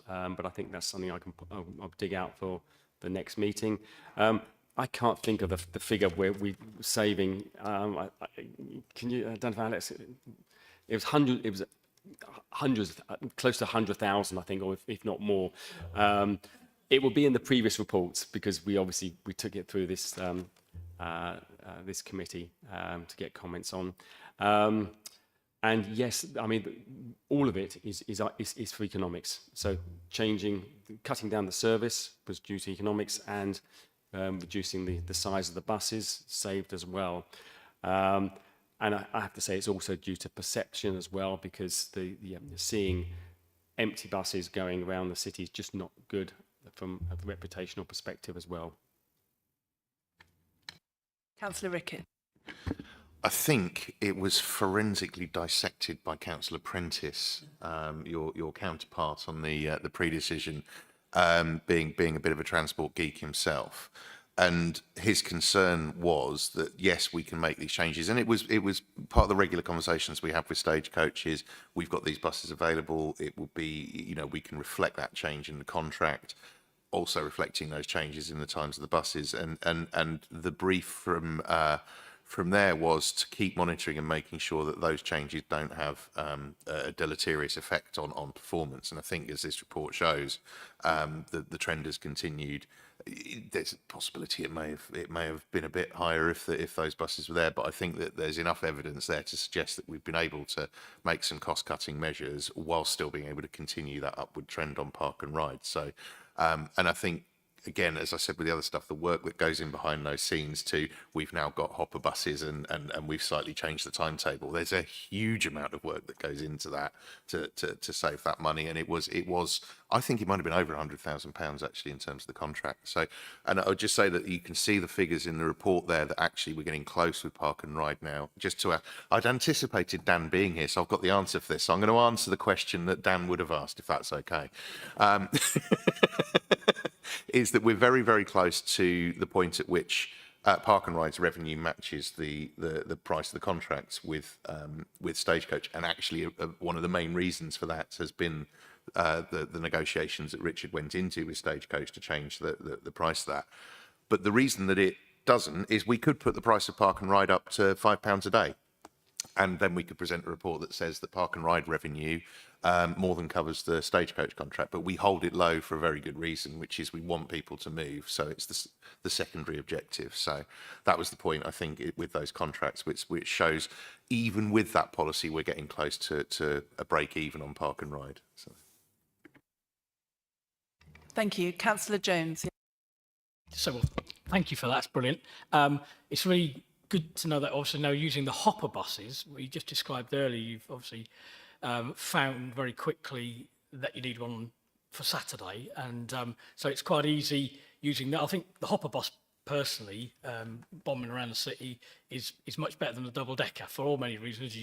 But I think that's something I'll dig out for the next meeting. I can't think of the figure where we're saving. Can you, I don't know, Alex? It was hundreds, close to 100,000, I think, or if not more. It will be in the previous reports because we took it through this this committee to get comments on. And yes, I mean, all of it is for economics. So cutting down the service was due to economics, and reducing the size of the buses saved as well. And I have to say it's also due to perception as well, because seeing empty buses going around the city is just not good from a reputational perspective as well. Councillor Rickett. I think it was forensically dissected by Councillor Prentice, your counterpart on the pre-decision, being a bit of a transport geek himself, and his concern was that yes, we can make these changes, and it was part of the regular conversations we have with stagecoaches. We've got these buses available. It will be, we can reflect that change in the contract, also reflecting those changes in the times of the buses, and the brief from there was to keep monitoring and making sure that those changes don't have a deleterious effect on performance. And I think, as this report shows, the trend has continued. There's a possibility it may have been a bit higher if those buses were there, but I think that there's enough evidence there to suggest that we've been able to make some cost-cutting measures while still being able to continue that upward trend on park and ride. So, and I think, again, as I said with the other stuff, the work that goes in behind those scenes too, we've now got hopper buses and we've slightly changed the timetable. There's a huge amount of work that goes into that to save that money. And it was, I think it might have been over £100,000 actually in terms of the contract. So, and I would just say that you can see the figures in the report there that actually we're getting close with park and ride now. I'd anticipated Dan being here, so I've got the answer for this. So I'm going to answer the question that Dan would have asked, if that's okay. Is that we're very, very close to the point at which park and ride's revenue matches the price of the contracts with Stagecoach, and actually one of the main reasons for that has been the negotiations that Richard went into with Stagecoach to change the price of that. But the reason that it doesn't is we could put the price of park and ride up to £5 a day, and then we could present a report that says that park and ride revenue more than covers the Stagecoach contract, but we hold it low for a very good reason, which is we want people to move. So it's the secondary objective. So that was the point, I think, with those contracts, which shows even with that policy, we're getting close to a break even on park and ride. So. Thank you. Councillor Jones. So, thank you for that. That's brilliant. It's really good to know that also now using the hopper buses, what you just described earlier, you've obviously found very quickly that you need one for Saturday, and so it's quite easy using that. I think the hopper bus personally, bombing around the city is much better than the double decker for all many reasons.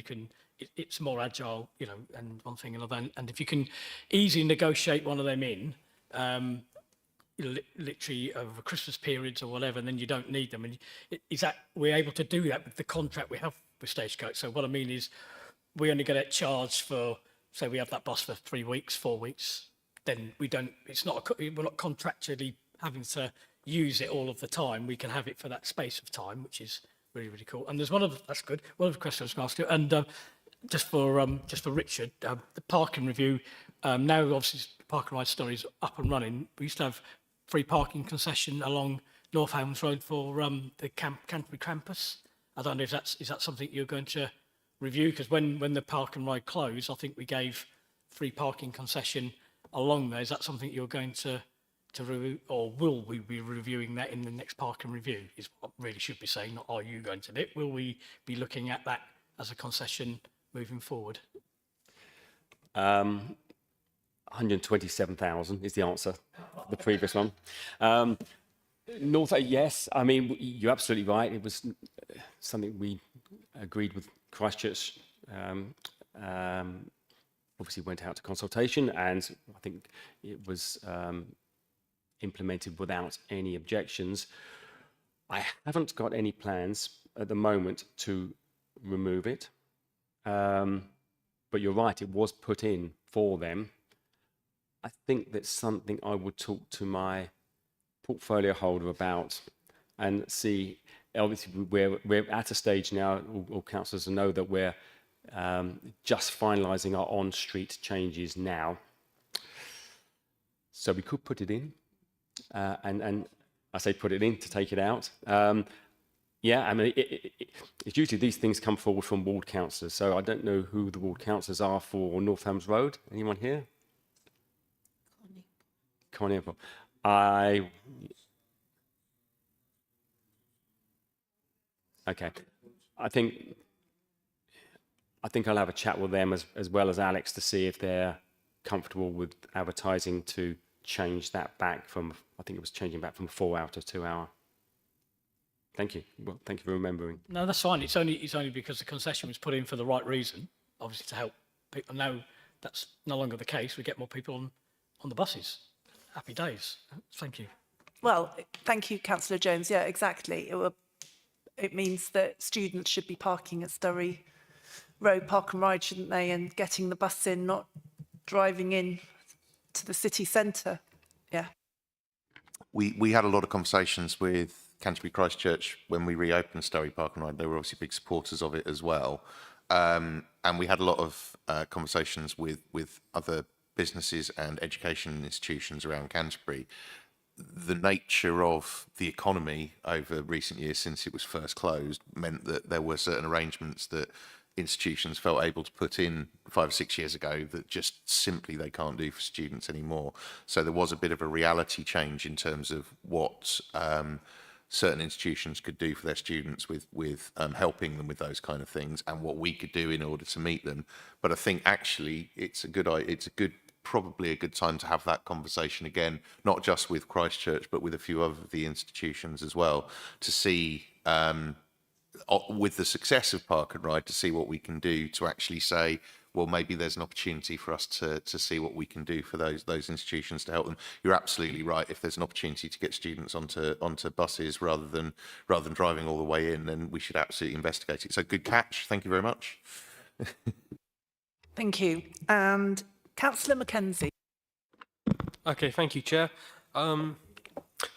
It's more agile, you know, and one thing another. And if you can easily negotiate one of them in, literally over Christmas periods or whatever, and then you don't need them. And is that we're able to do that with the contract we have with Stagecoach? So what I mean is, we only get charged for, say, we have that bus for 3 weeks, 4 weeks. Then we don't. We're not contractually having to use it all of the time. We can have it for that space of time, which is really, really cool. And there's that's good. One of the questions I was going to ask you, and just for Richard, the parking review. Now, obviously, Park and Ride Story's up and running. We used to have free parking concession along North Hams Road for the Canterbury campus. I don't know if is that something you're going to review, because when the Park and Ride closed, I think we gave free parking concession along there. Is that something you're going to review, or will we be reviewing that in the next parking review? Is what I really should be saying, not are you going to do it? Will we be looking at that as a concession moving forward? 127,000 is the answer. The previous one. North, yes. I mean, you're absolutely right. It was something we agreed with Christchurch. Obviously went out to consultation, and I think it was implemented without any objections. I haven't got any plans at the moment to remove it. But you're right, it was put in for them. I think that's something I would talk to my portfolio holder about and see. Obviously, we're at a stage now, all councillors know that we're just finalising our on-street changes now. So we could put it in, and I say put it in to take it out. Yeah, I mean, it's usually these things come forward from ward councillors, so I don't know who the ward councillors are for North Hams Road. Anyone here? Connie. Okay. I think I'll have a chat with them as well as Alex to see if they're comfortable with advertising to change that back from, I think it was changing back from 4 hour to 2 hour. Thank you. Well, thank you for remembering. No, that's fine. It's only because the concession was put in for the right reason, obviously to help people. Now that's no longer the case. We get more people on the buses. Happy days. Thank you. Well, thank you, Councillor Jones. Yeah, exactly. It means that students should be parking at Surrey Road Park and Ride, shouldn't they? And getting the bus in, not driving in to the city centre. Yeah. We had a lot of conversations with Canterbury Christchurch when we reopened Surrey Park and Ride. They were obviously big supporters of it as well. And we had a lot of conversations with other businesses and education institutions around Canterbury. The nature of the economy over recent years since it was first closed meant that there were certain arrangements that institutions felt able to put in 5 or 6 years ago that just simply they can't do for students anymore. So there was a bit of a reality change in terms of what certain institutions could do for their students with helping them with those kind of things, and what we could do in order to meet them. But I think actually probably a good time to have that conversation again, not just with Christchurch, but with a few other of the institutions as well, to see, with the success of Park and Ride, to see what we can do to actually say, well, maybe there's an opportunity for us to see what we can do for those institutions to help them. You're absolutely right. If there's an opportunity to get students onto buses rather than driving all the way in, then we should absolutely investigate it. So good catch. Thank you very much. Thank you. And Councillor Mackenzie. Okay, thank you, Chair.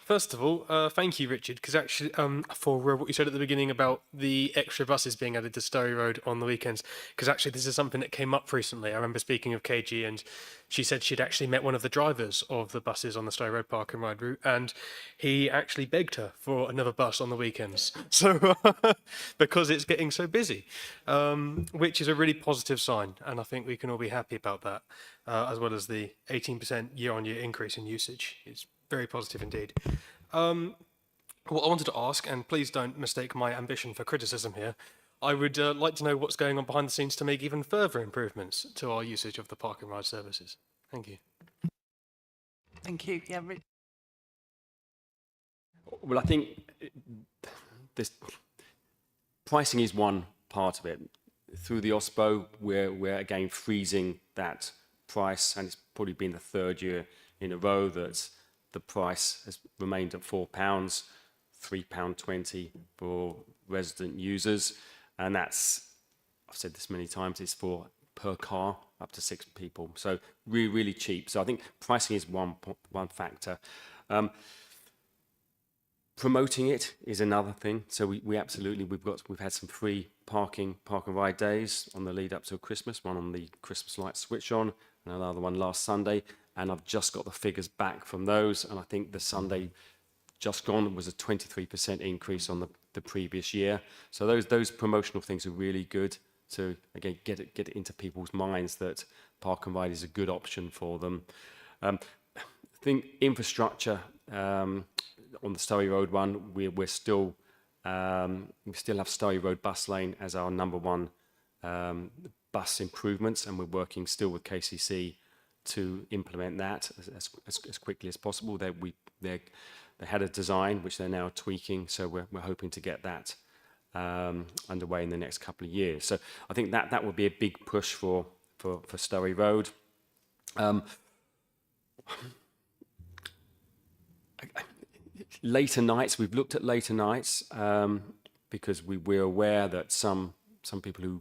First of all, thank you, Richard, because actually, for what you said at the beginning about the extra buses being added to Surrey Road on the weekends, because actually this is something that came up recently. I remember speaking of KG, and she said she'd actually met one of the drivers of the buses on the Surrey Road Park and Ride route, and he actually begged her for another bus on the weekends, so because it's getting so busy, which is a really positive sign, and I think we can all be happy about that, as well as the 18% year-on-year increase in usage. It's very positive indeed. What I wanted to ask, and please don't mistake my ambition for criticism here, I would like to know what's going on behind the scenes to make even further improvements to our usage of the Park and Ride services. Thank you. Thank you. Yeah, Rich. Well, I think this pricing is one part of it. Through the OSPO, we're again freezing that price, and it's probably been the third year in a row that the price has remained at £4, £3.20 for resident users, and that's, I've said this many times, it's for per car up to 6 people, so really, really cheap. So I think pricing is one factor. Promoting it is another thing. So we absolutely, we've had some free park and ride days on the lead up to Christmas, one on the Christmas light switch on, and another one last Sunday. And I've just got the figures back from those. And I think the Sunday just gone was a 23% increase on the previous year. So those promotional things are really good to, again, get it into people's minds that park and ride is a good option for them. I think infrastructure, on the Surrey Road one, we still have Surrey Road bus lane as our number 1 bus improvements, and we're working still with KCC to implement that as quickly as possible. They had a design which they're now tweaking, so we're hoping to get that underway in the next couple of years. So I think that would be a big push for Surrey Road. Later nights, we've looked at later nights because we're aware that some people who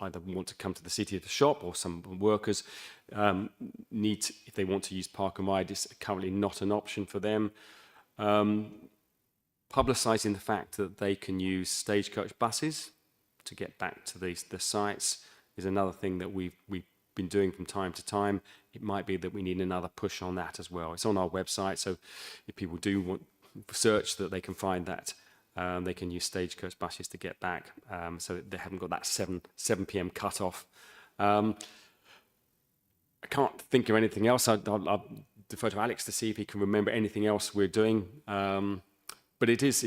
either want to come to the city to shop, or some workers if they want to use park and ride, it's currently not an option for them. Publicising the fact that they can use stagecoach buses to get back to the sites is another thing that we've been doing from time to time. It might be that we need another push on that as well. It's on our website, so if people do want search, that they can find that they can use stagecoach buses to get back, so they haven't got that 7 p.m. cut off. I can't think of anything else. I'll defer to Alex to see if he can remember anything else we're doing. But it is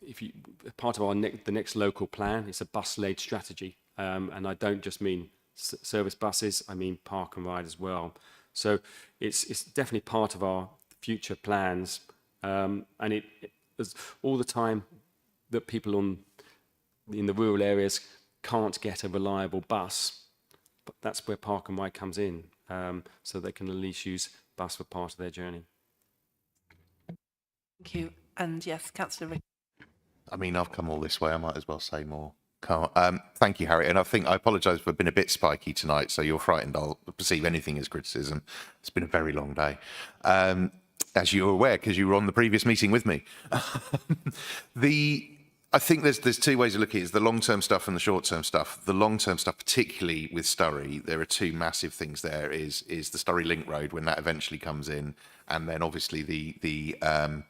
if you part of our the next local plan. It's a bus-led strategy, and I don't just mean service buses, I mean park and ride as well. So it's definitely part of our future plans, and there's all the time that people in the rural areas can't get a reliable bus, but that's where park and ride comes in, so they can at least use bus for part of their journey. Thank you. And yes, Councillor Rick. I mean, I've come all this way. I might as well say more. Thank you, Harry. And I think I apologise for being a bit spiky tonight, so you're frightened I'll perceive anything as criticism. It's been a very long day, as you're aware, because you were on the previous meeting with me. I think there's 2 ways of looking at it. It's the long-term stuff and the short-term stuff. The long-term stuff, particularly with Surrey, there are 2 massive things there. Is the Surrey Link Road, when that eventually comes in, and then obviously the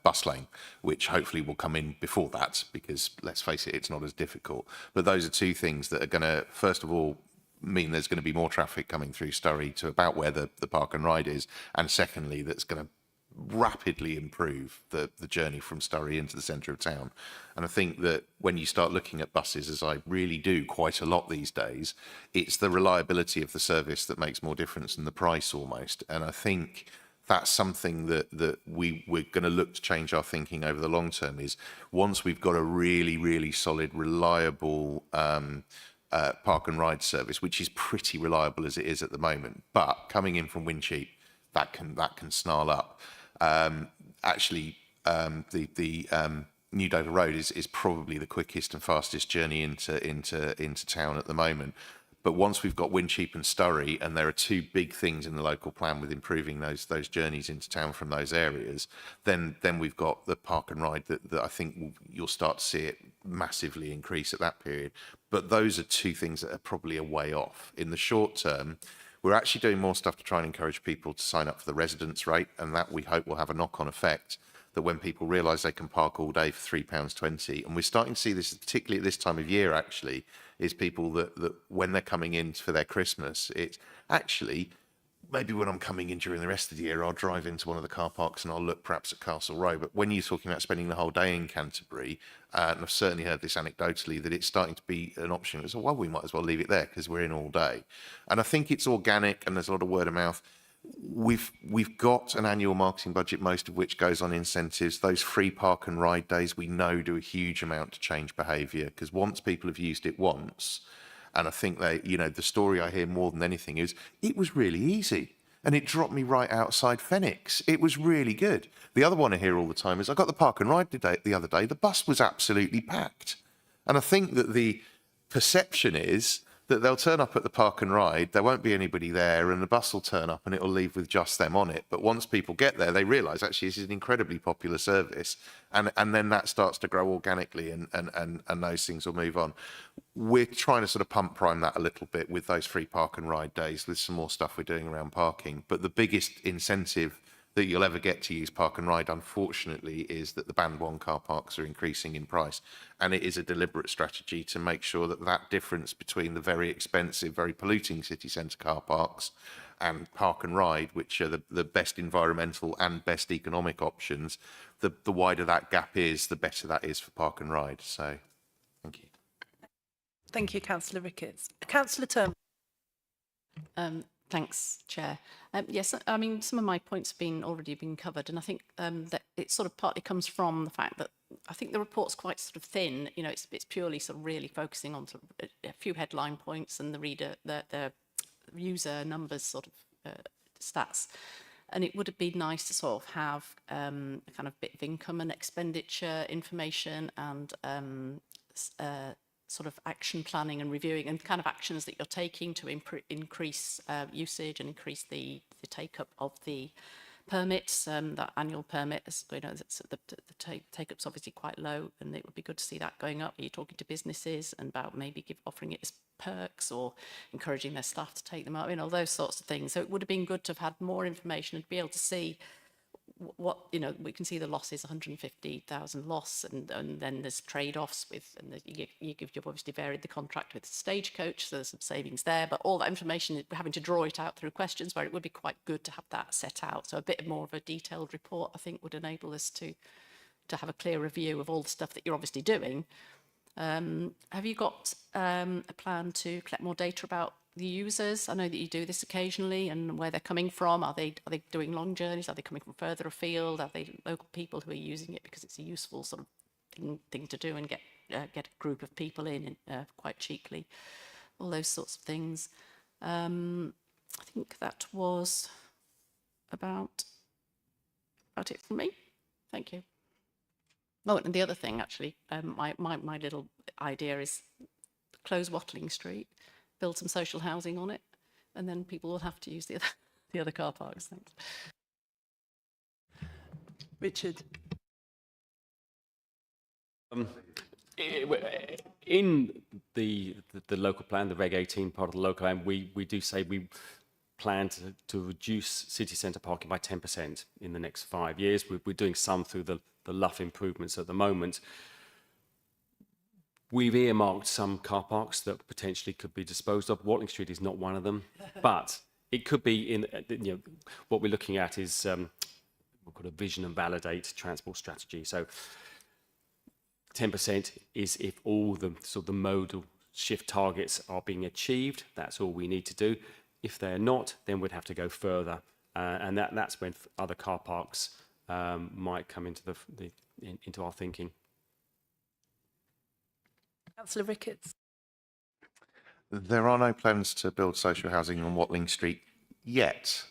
bus lane, which hopefully will come in before that, because let's face it, it's not as difficult. But those are 2 things that are going to, first of all, mean there's going to be more traffic coming through Surrey to about where the park and ride is, and secondly, that's going to rapidly improve the journey from Surrey into the centre of town. And I think that when you start looking at buses, as I really do quite a lot these days, it's the reliability of the service that makes more difference than the price almost. And I think that's something that we're going to look to change our thinking over the long term. Is once we've got a really, really solid, reliable park and ride service, which is pretty reliable as it is at the moment, but coming in from Wincheap, that can snarl up. Actually, the New Dover Road is probably the quickest and fastest journey into town at the moment. But once we've got Wincheap and Surrey, and there are 2 big things in the local plan with improving those journeys into town from those areas, then we've got the park and ride that I think you'll start to see it massively increase at that period. But those are 2 things that are probably a way off. In the short term, we're actually doing more stuff to try and encourage people to sign up for the residence rate, and that we hope will have a knock-on effect, that when people realise they can park all day for £3.20, and we're starting to see this particularly at this time of year actually, is people that when they're coming in for their Christmas, it's actually, maybe when I'm coming in during the rest of the year, I'll drive into one of the car parks and I'll look perhaps at Castle Row. But when you're talking about spending the whole day in Canterbury, and I've certainly heard this anecdotally, that it's starting to be an option. It's, well, we might as well leave it there because we're in all day. And I think it's organic and there's a lot of word of mouth. we've got an annual marketing budget, most of which goes on incentives. Those free park and ride days we know do a huge amount to change behaviour, because once people have used it once, and I think they, you know, the story I hear more than anything is it was really easy. And it dropped me right outside Phoenix. It was really good. The other one I hear all the time is I got the park and ride the other day. The bus was absolutely packed. And I think that the perception is that they'll turn up at the park and ride, there won't be anybody there, and the bus will turn up and it'll leave with just them on it. But once people get there, they realise actually this is an incredibly popular service, and then that starts to grow organically, and those things will move on. We're trying to sort of pump prime that a little bit with those free park and ride days, with some more stuff we're doing around parking. But the biggest incentive that you'll ever get to use park and ride, unfortunately, is that the band one car parks are increasing in price. And it is a deliberate strategy to make sure that that difference between the very expensive, very polluting city centre car parks and park and ride, which are the best environmental and best economic options, the wider that gap is, the better that is for park and ride. So, thank you. Thank you, Councillor Ricketts. Councillor Turnbull. Thanks, Chair. Yes, I mean, some of my points have already been covered, and I think that it sort of partly comes from the fact that I think the report's quite sort of thin. You know, it's purely sort of really focusing on sort of a few headline points and the user numbers sort of stats. And it would have been nice to sort of have a kind of bit of income and expenditure information and sort of action planning and reviewing and kind of actions that you're taking to increase usage and increase the take-up of the permits, that annual permit. You know, the take-up's obviously quite low, and it would be good to see that going up. Are you talking to businesses and about maybe offering it as perks or encouraging their staff to take them up, you know, those sorts of things. So it would have been good to have had more information and be able to see what, you know, we can see the losses, 150,000 loss, and then there's trade-offs with, and you've obviously varied the contract with Stagecoach, so there's some savings there, but all that information, we're having to draw it out through questions, where it would be quite good to have that set out. So a bit more of a detailed report, I think, would enable us to have a clearer view of all the stuff that you're obviously doing. Have you got a plan to collect more data about the users? I know that you do this occasionally, and where they're coming from. Are they doing long journeys? Are they coming from further afield? Are they local people who are using it because it's a useful sort of thing to do and get a group of people in quite cheaply? All those sorts of things. I think that was about it from me. Thank you. Oh, and the other thing, actually, my little idea is close Watling Street, build some social housing on it, and then people will have to use the other car parks. Thanks. Richard. In the local plan, the Reg 18 part of the local plan, we do say we plan to reduce city centre parking by 10% in the next 5 years. We're doing some through the Luff improvements at the moment. We've earmarked some car parks that potentially could be disposed of. Watling Street is not one of them, but it could be in, you know, what we're looking at is we've got a vision and validate transport strategy. So 10% is if all the sort of the modal shift targets are being achieved. That's all we need to do. If they're not, then we'd have to go further, and that's when other car parks might come into into our thinking. Councillor Ricketts. There are no plans to build social housing on Watling Street yet.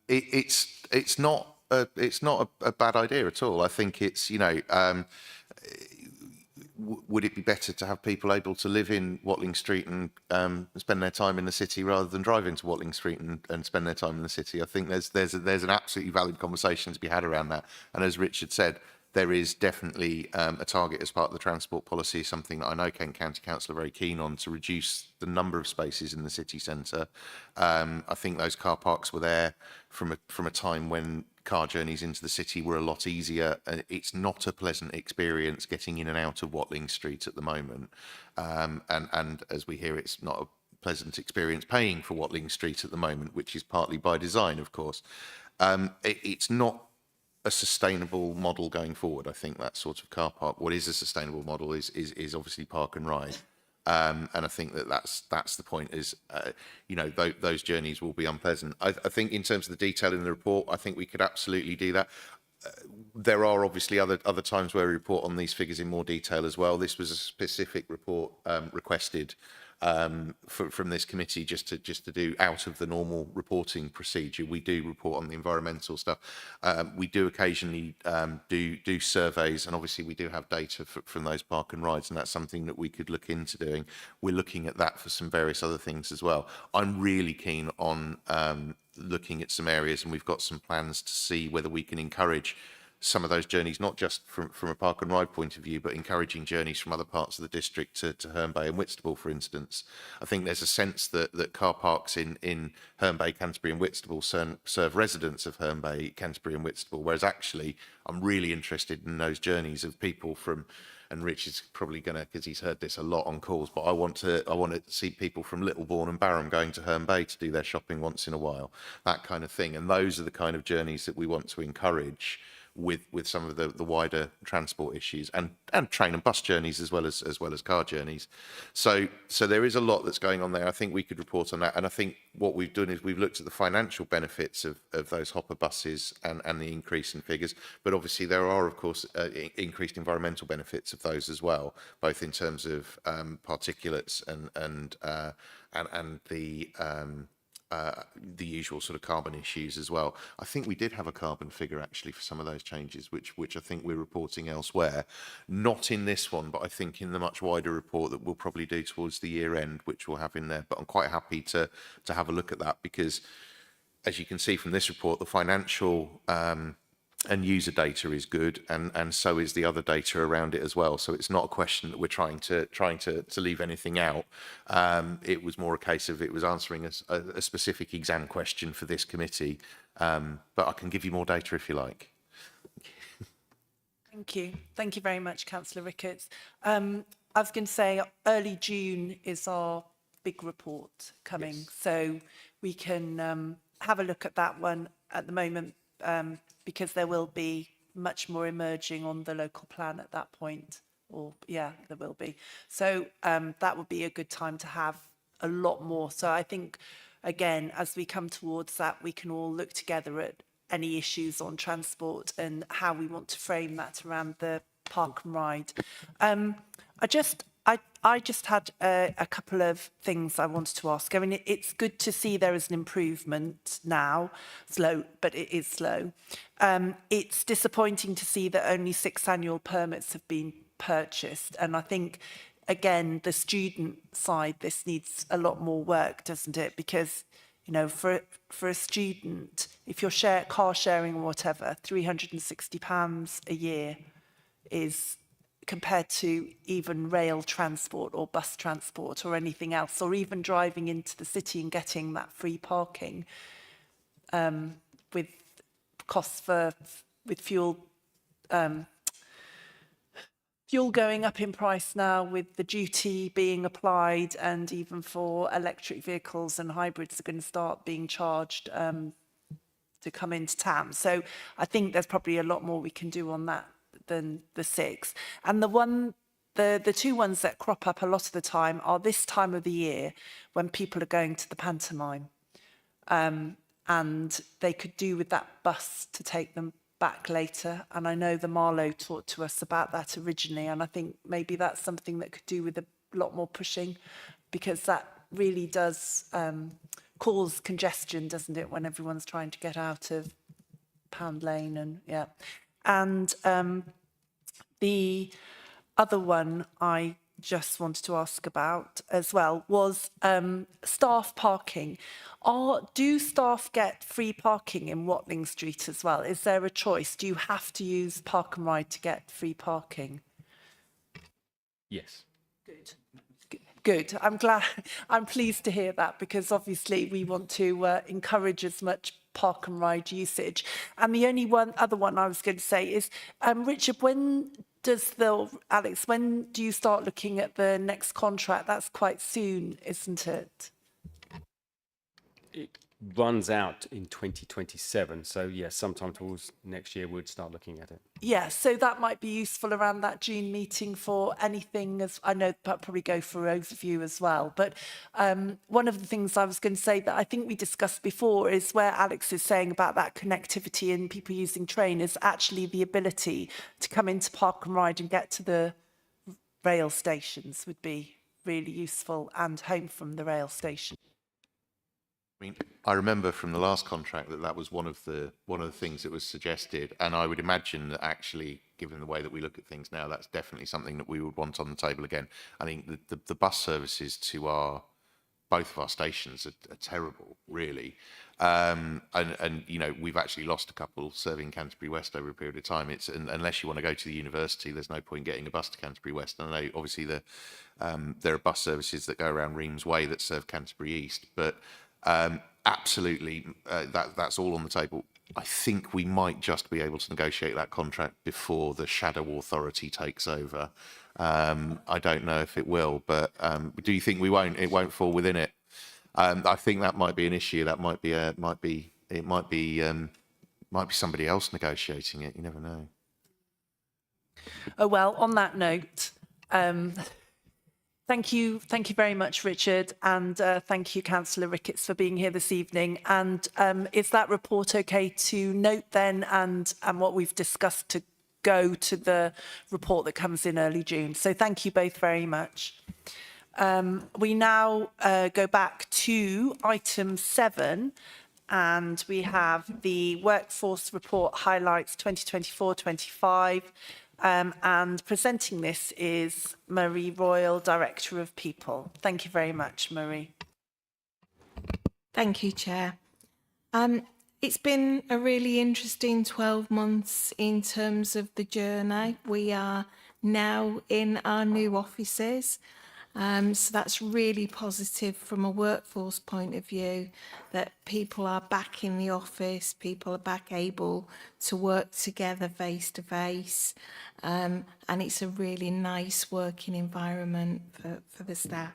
It's not a bad idea at all. I think it's, you know, would it be better to have people able to live in Watling Street and spend their time in the city rather than drive into Watling Street and spend their time in the city? I think there's an absolutely valid conversation to be had around that. And as Richard said, there is definitely a target as part of the transport policy, something that I know Kent County Council are very keen on, to reduce the number of spaces in the city centre. I think those car parks were there from a time when car journeys into the city were a lot easier. It's not a pleasant experience getting in and out of Watling Street at the moment. And as we hear, it's not a pleasant experience paying for Watling Street at the moment, which is partly by design, of course. It's not a sustainable model going forward. I think that sort of car park, what is a sustainable model is obviously park and ride. And I think that that's the point is, you know, those journeys will be unpleasant. I think in terms of the detail in the report, I think we could absolutely do that. There are obviously other times where we report on these figures in more detail as well. This was a specific report requested from this committee just to do out of the normal reporting procedure. We do report on the environmental stuff. We do occasionally do surveys, and obviously we do have data from those park and rides, and that's something that we could look into doing. We're looking at that for some various other things as well. I'm really keen on looking at some areas, and we've got some plans to see whether we can encourage some of those journeys, not just from a park and ride point of view, but encouraging journeys from other parts of the district to Herne Bay and Whitstable, for instance. I think there's a sense that car parks in Herne Bay, Canterbury and Whitstable serve residents of Herne Bay, Canterbury and Whitstable, whereas actually I'm really interested in those journeys of people from, and Rich is probably going to, because he's heard this a lot on calls, but I want to see people from Littlebourne and Barham going to Herne Bay to do their shopping once in a while, that kind of thing. And those are the kind of journeys that we want to encourage with some of the wider transport issues, and train and bus journeys as well as car journeys. So there is a lot that's going on there. I think we could report on that, and I think what we've done is we've looked at the financial benefits of those hopper buses and the increase in figures, but obviously there are of course increased environmental benefits of those as well, both in terms of particulates and the usual sort of carbon issues as well. I think we did have a carbon figure actually for some of those changes, which I think we're reporting elsewhere, not in this one, but I think in the much wider report that we'll probably do towards the year end, which we'll have in there. But I'm quite happy to have a look at that, because as you can see from this report, the financial and user data is good, and so is the other data around it as well. So it's not a question that we're trying to leave anything out. It was more a case of it was answering a specific exam question for this committee. But I can give you more data if you like. Thank you. Thank you very much, Councillor Ricketts. I was going to say early June is our big report coming, yes. So we can have a look at that one at the moment, because there will be much more emerging on the local plan at that point, or yeah, there will be. So that would be a good time to have a lot more. So I think, again, as we come towards that, we can all look together at any issues on transport and how we want to frame that around the park and ride. I just had a couple of things I wanted to ask. I mean, it's good to see there is an improvement now, slow, but it is slow. It's disappointing to see that only 6 annual permits have been purchased. And I think, again, the student side, this needs a lot more work, doesn't it? Because, you know, for a student, if you're car sharing or whatever, £360 a year is, compared to even rail transport or bus transport or anything else, or even driving into the city and getting that free parking, with costs with fuel going up in price now, with the duty being applied, and even for electric vehicles and hybrids are going to start being charged to come into town. So I think there's probably a lot more we can do on that than the 6. And the 2 ones that crop up a lot of the time are this time of the year when people are going to the pantomime, and they could do with that bus to take them back later. And I know the Marlow talked to us about that originally, and I think maybe that's something that could do with a lot more pushing, because that really does cause congestion, doesn't it, when everyone's trying to get out of Pound Lane. And yeah. And the other one I just wanted to ask about as well was staff parking. Do staff get free parking in Watling Street as well? Is there a choice? Do you have to use Park and Ride to get free parking? Yes. Good. Good. I'm pleased to hear that, because obviously we want to encourage as much park and ride usage. And the only other one I was going to say is, Richard, Alex, when do you start looking at the next contract? That's quite soon, isn't it? runs out in 2027. So yeah, sometime towards next year, we'd start looking at it. Yeah, so that might be useful around that June meeting for anything, as I know probably go for overview as well. But one of the things I was going to say that I think we discussed before is where Alex is saying about that connectivity and people using train is actually the ability to come into Park and Ride and get to the rail stations would be really useful, and home from the rail station. I mean, I remember from the last contract that was one of the things that was suggested, and I would imagine that actually, given the way that we look at things now, that's definitely something that we would want on the table again. I think the bus services to both of our stations are terrible, really, and you know, we've actually lost a couple serving Canterbury West over a period of time. Unless you want to go to the university, there's no point getting a bus to Canterbury West. And I know obviously there are bus services that go around Reims Way that serve Canterbury East, but absolutely, that's all on the table. I think we might just be able to negotiate that contract before the shadow authority takes over. I don't know if it will, but do you think we won't? It won't fall within it. I think that might be an issue. That might be somebody else negotiating it. You never know. Oh, well, on that note, thank you very much, Richard, and thank you, Councillor Ricketts, for being here this evening. And is that report okay to note then, and what we've discussed to go to the report that comes in early June? So thank you both very much. We now go back to item 7, and we have the Workforce Report Highlights 2024-25. And presenting this is Marie Royal, Director of People. Thank you very much, Marie. Thank you, Chair. It's been a really interesting 12 months in terms of the journey. We are now in our new offices. So that's really positive from a workforce point of view, that people are back in the office, people are back able to work together face to face, and it's a really nice working environment for the staff.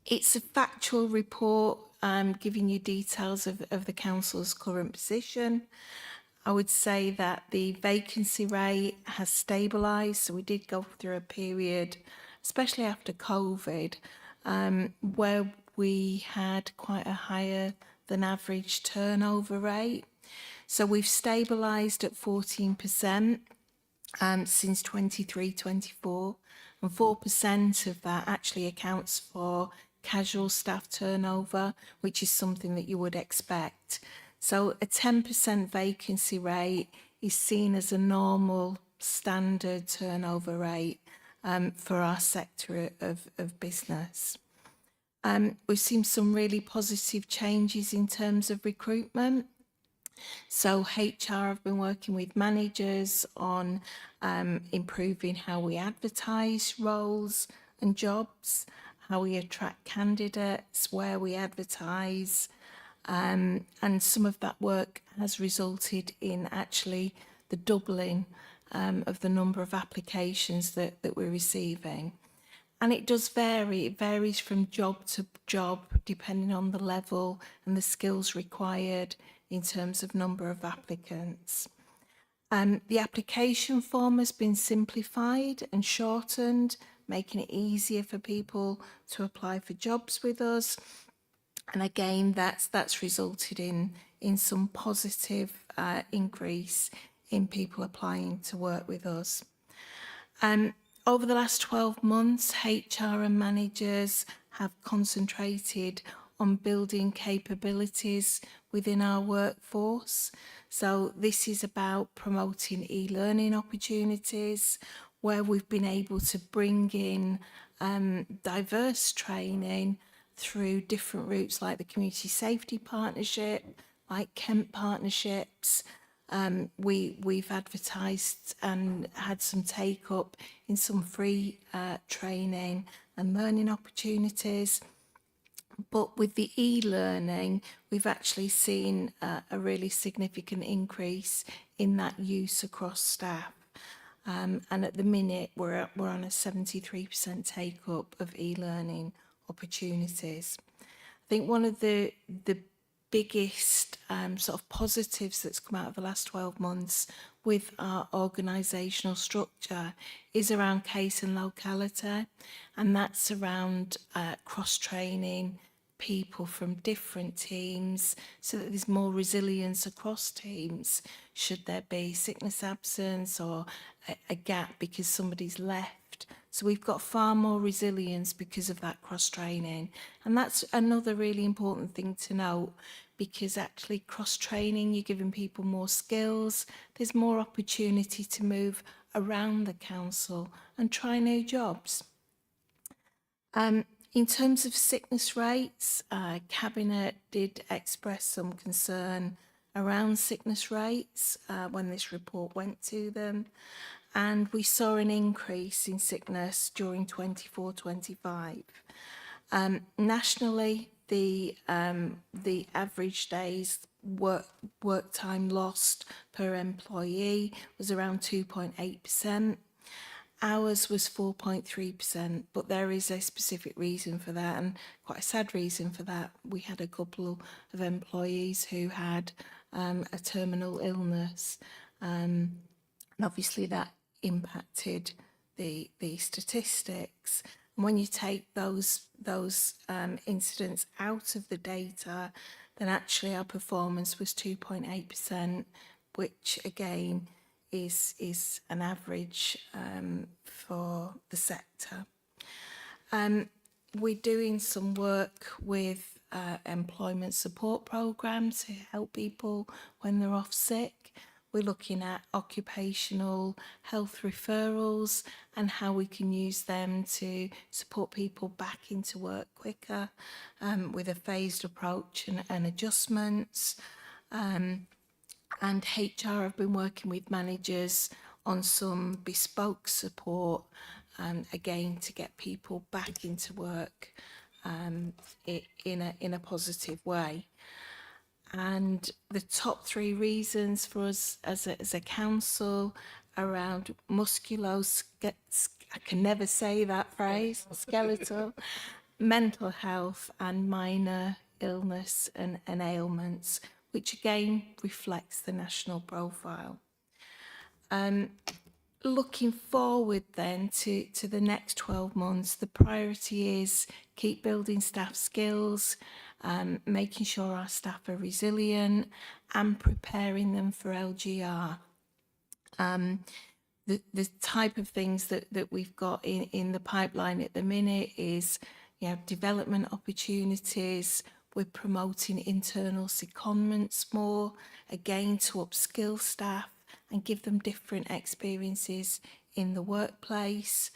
It's a factual report giving you details of the council's current position. I would say that the vacancy rate has stabilised. So we did go through a period, especially after COVID, where we had quite a higher than average turnover rate. So we've stabilised at 14% since 23-24, and 4% of that actually accounts for casual staff turnover, which is something that you would expect. So a 10% vacancy rate is seen as a normal standard turnover rate for our sector of business. We've seen some really positive changes in terms of recruitment. So HR have been working with managers on improving how we advertise roles and jobs, how we attract candidates, where we advertise, and some of that work has resulted in actually the doubling of the number of applications that we're receiving. And it does vary. It varies from job to job, depending on the level and the skills required in terms of number of applicants. The application form has been simplified and shortened, making it easier for people to apply for jobs with us. And again, that's resulted in some positive increase in people applying to work with us. Over the last 12 months, HR and managers have concentrated on building capabilities within our workforce. So this is about promoting e-learning opportunities, where we've been able to bring in diverse training through different routes like the Community Safety Partnership, like Kent Partnerships. We've advertised and had some take up in some free training and learning opportunities. But with the e-learning, we've actually seen a really significant increase in that use across staff. And at the minute, we're on a 73% take up of e-learning opportunities. think one of the biggest sort of positives that's come out of the last 12 months with our organisational structure is around case and locality, and that's around cross-training people from different teams so that there's more resilience across teams should there be sickness absence or a gap because somebody's left. So we've got far more resilience because of that cross-training. And that's another really important thing to note, because actually cross-training, you're giving people more skills, there's more opportunity to move around the council and try new jobs. In terms of sickness rates, Cabinet did express some concern around sickness rates when this report went to them, and we saw an increase in sickness during 24-25. Nationally, the average days work time lost per employee was around 2.8%. Ours was 4.3%, but there is a specific reason for that, and quite a sad reason for that. We had a couple of employees who had a terminal illness, and obviously that impacted the statistics. And when you take those incidents out of the data, then actually our performance was 2.8%, which again is an average for the sector. We're doing some work with employment support programs to help people when they're off sick. We're looking at occupational health referrals and how we can use them to support people back into work quicker with a phased approach and adjustments. And HR have been working with managers on some bespoke support, again, to get people back into work in a positive way. And the top 3 reasons for us as a council around I can never say that phrase, skeletal, mental health and minor illness and ailments, which again reflects the national profile. Looking forward then to the next 12 months, the priority is keep building staff skills, making sure our staff are resilient and preparing them for LGR. The type of things that we've got in the pipeline at the minute is development opportunities. We're promoting internal secondments more, again, to upskill staff and give them different experiences in the workplace.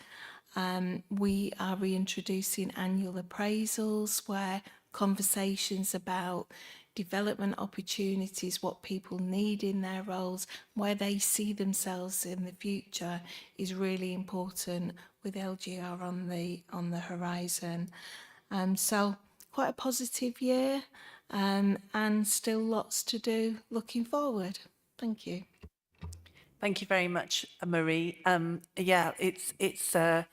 We are reintroducing annual appraisals where conversations about development opportunities, what people need in their roles, where they see themselves in the future is really important with LGR on the horizon. So quite a positive year and still lots to do looking forward. Thank you. Thank you very much, Marie. Yeah, it's a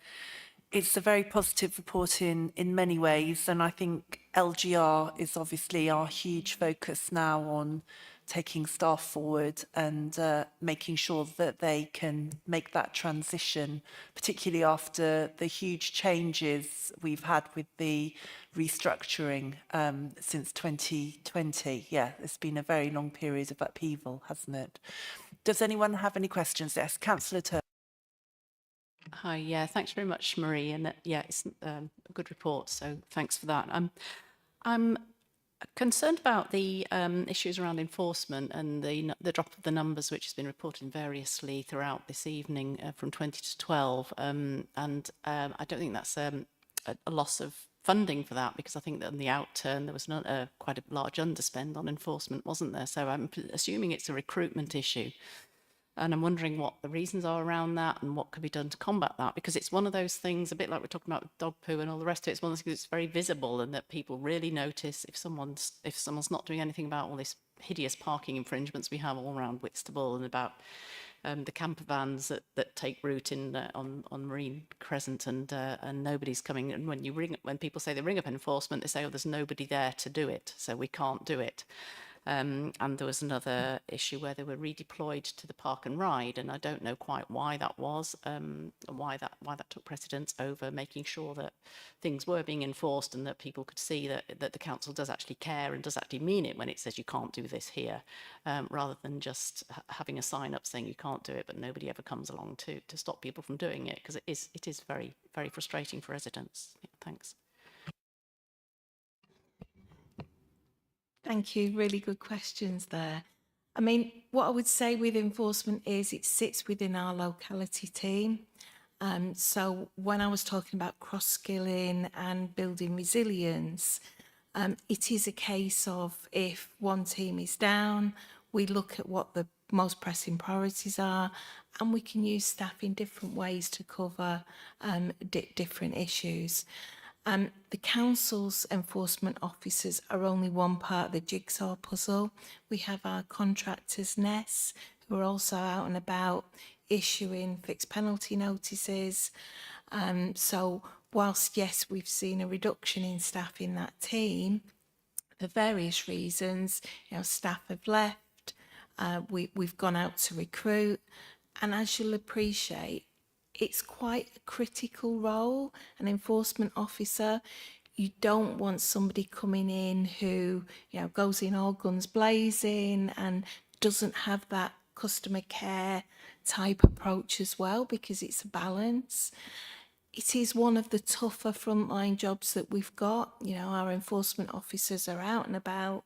very positive report in many ways, and I think LGR is obviously our huge focus now on taking staff forward and making sure that they can make that transition, particularly after the huge changes we've had with the restructuring since 2020. Yeah, it's been a very long period of upheaval, hasn't it? Does anyone have any questions? Yes, Councillor Turner. Hi, yeah, thanks very much, Marie. And yeah, it's a good report, so thanks for that. I'm concerned about the issues around enforcement and the drop of the numbers, which has been reported variously throughout this evening from 20 to 12. And I don't think that's a loss of funding for that, because I think that in the outturn there was quite a large underspend on enforcement, wasn't there? So I'm assuming it's a recruitment issue. And I'm wondering what the reasons are around that and what could be done to combat that, because it's one of those things, a bit like we're talking about dog poo and all the rest of it, it's one of those things that's very visible and that people really notice if someone's not doing anything about all this hideous parking infringements we have all around Whitstable and about the camper vans that take route in on Marine Crescent, and nobody's coming. And when people say they ring up enforcement, they say, oh, there's nobody there to do it, so we can't do it. And there was another issue where they were redeployed to the park and ride, and I don't know quite why that was, why that took precedence over making sure that things were being enforced and that people could see that the council does actually care and does actually mean it when it says you can't do this here, rather than just having a sign up saying you can't do it, but nobody ever comes along to stop people from doing it, because it is very, very frustrating for residents. Yeah, thanks. Thank you. Really good questions there. I mean, what I would say with enforcement is it sits within our locality team. So when I was talking about cross-skilling and building resilience, it is a case of if one team is down, we look at what the most pressing priorities are, and we can use staff in different ways to cover different issues. The council's enforcement officers are only one part of the jigsaw puzzle. We have our contractors, NES, who are also out and about issuing fixed penalty notices. So whilst, yes, we've seen a reduction in staff in that team, for various reasons, staff have left, we've gone out to recruit, and as you'll appreciate, it's quite a critical role, an enforcement officer. You don't want somebody coming in who, goes in all guns blazing and doesn't have that customer care type approach as well, because it's a balance. It is one of the tougher frontline jobs that we've got. Our enforcement officers are out and about.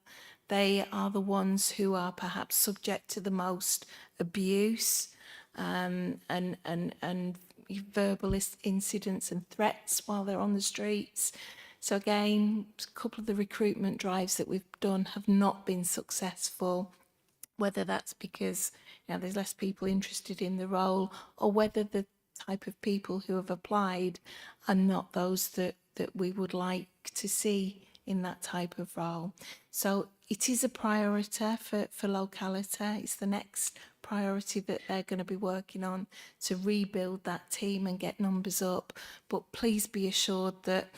They are the ones who are perhaps subject to the most abuse, and verbal incidents and threats while they're on the streets. So again, a couple of the recruitment drives that we've done have not been successful, whether that's because there's less people interested in the role, or whether the type of people who have applied are not those that we would like to see in that type of role. So it is a priority for locality. It's the next priority that they're going to be working on, to rebuild that team and get numbers up. But please be assured that,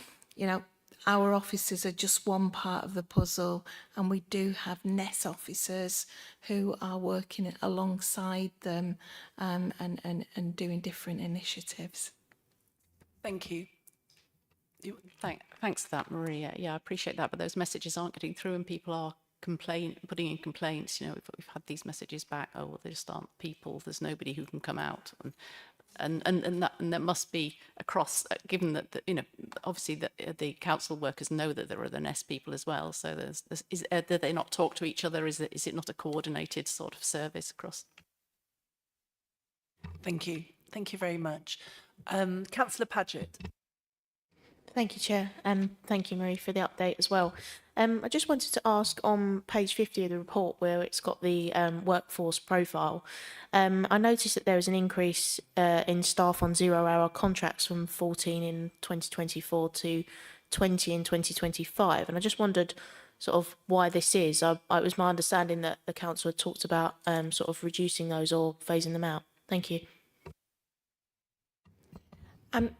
our officers are just one part of the puzzle, and we do have NES officers who are working alongside them and doing different initiatives. Thank you. Thanks for that, Maria. Yeah, I appreciate that, but those messages aren't getting through, and people are putting in complaints. We've had these messages back. Oh, well, there just aren't people. There's nobody who can come out, and that must be across. Given that obviously the council workers know that there are the NES people as well. So do they not talk to each other? Is it not a coordinated sort of service across? Thank you. Thank you very much. Councillor Paget. Thank you, Chair, and thank you, Marie, for the update as well. I just wanted to ask on page 50 of the report, where it's got the workforce profile. I noticed that there was an increase in staff on 0-hour contracts from 14 in 2024 to 20 in 2025, and I just wondered sort of why this is. It was my understanding that the council had talked about sort of reducing those or phasing them out. Thank you.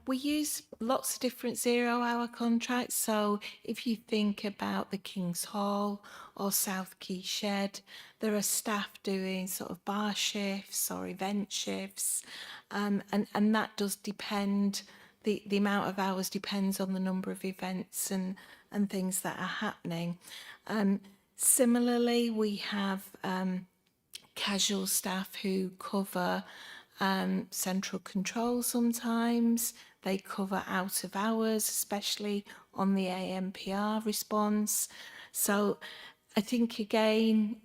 We use lots of different 0-hour contracts. So if you think about the King's Hall or South Quay Shed, there are staff doing sort of bar shifts or event shifts. And that does depend, the amount of hours depends on the number of events and things that are happening. Similarly, we have casual staff who cover central control sometimes. They cover out of hours, especially on the AMPR response. So I think, again,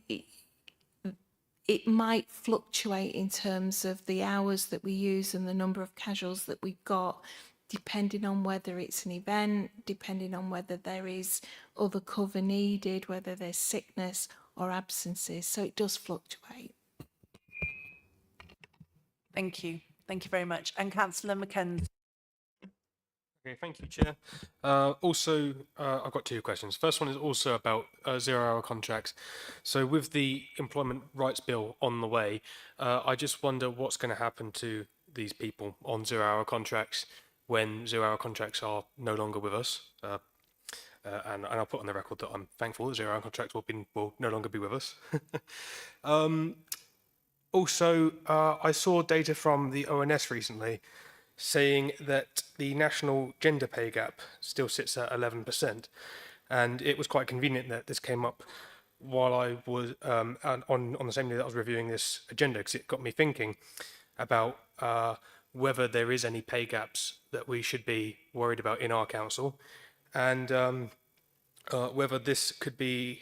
it might fluctuate in terms of the hours that we use and the number of casuals that we've got, depending on whether it's an event, depending on whether there is other cover needed, whether there's sickness or absences. So it does fluctuate. Thank you. Thank you very much. And Councillor Mackenzie. Okay, thank you, Chair. I've got two questions. First one is also about zero-hour contracts. So with the Employment Rights Bill on the way, I just wonder what's going to happen to these people on zero-hour contracts when zero-hour contracts are no longer with us. And I'll put on the record that I'm thankful that zero-hour contracts will no longer be with us. I saw data from the ONS recently saying that the national gender pay gap still sits at 11%. And it was quite convenient that this came up while I was on the same day that I was reviewing this agenda, because it got me thinking about whether there is any pay gaps that we should be worried about in our council, and whether this could be,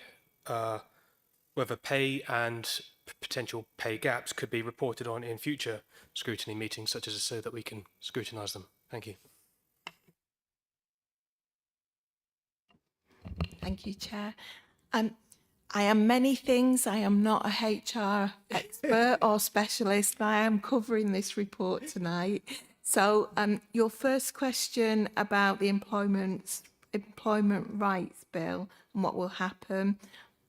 whether pay and potential pay gaps could be reported on in future scrutiny meetings, such as this, so that we can scrutinise them. Thank you. Thank you, Chair. I am many things. I am not a HR expert or specialist. I am covering this report tonight. So your first question about the Employment Rights Bill and what will happen,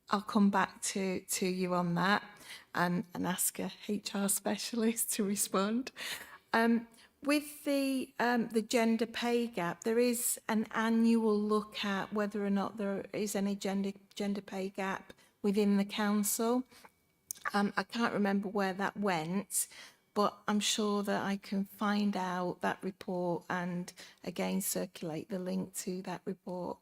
I'll come back to you on that and ask a HR specialist to respond. With the gender pay gap, there is an annual look at whether or not there is any gender pay gap within the council. I can't remember where that went, but I'm sure that I can find out that report and again circulate the link to that report.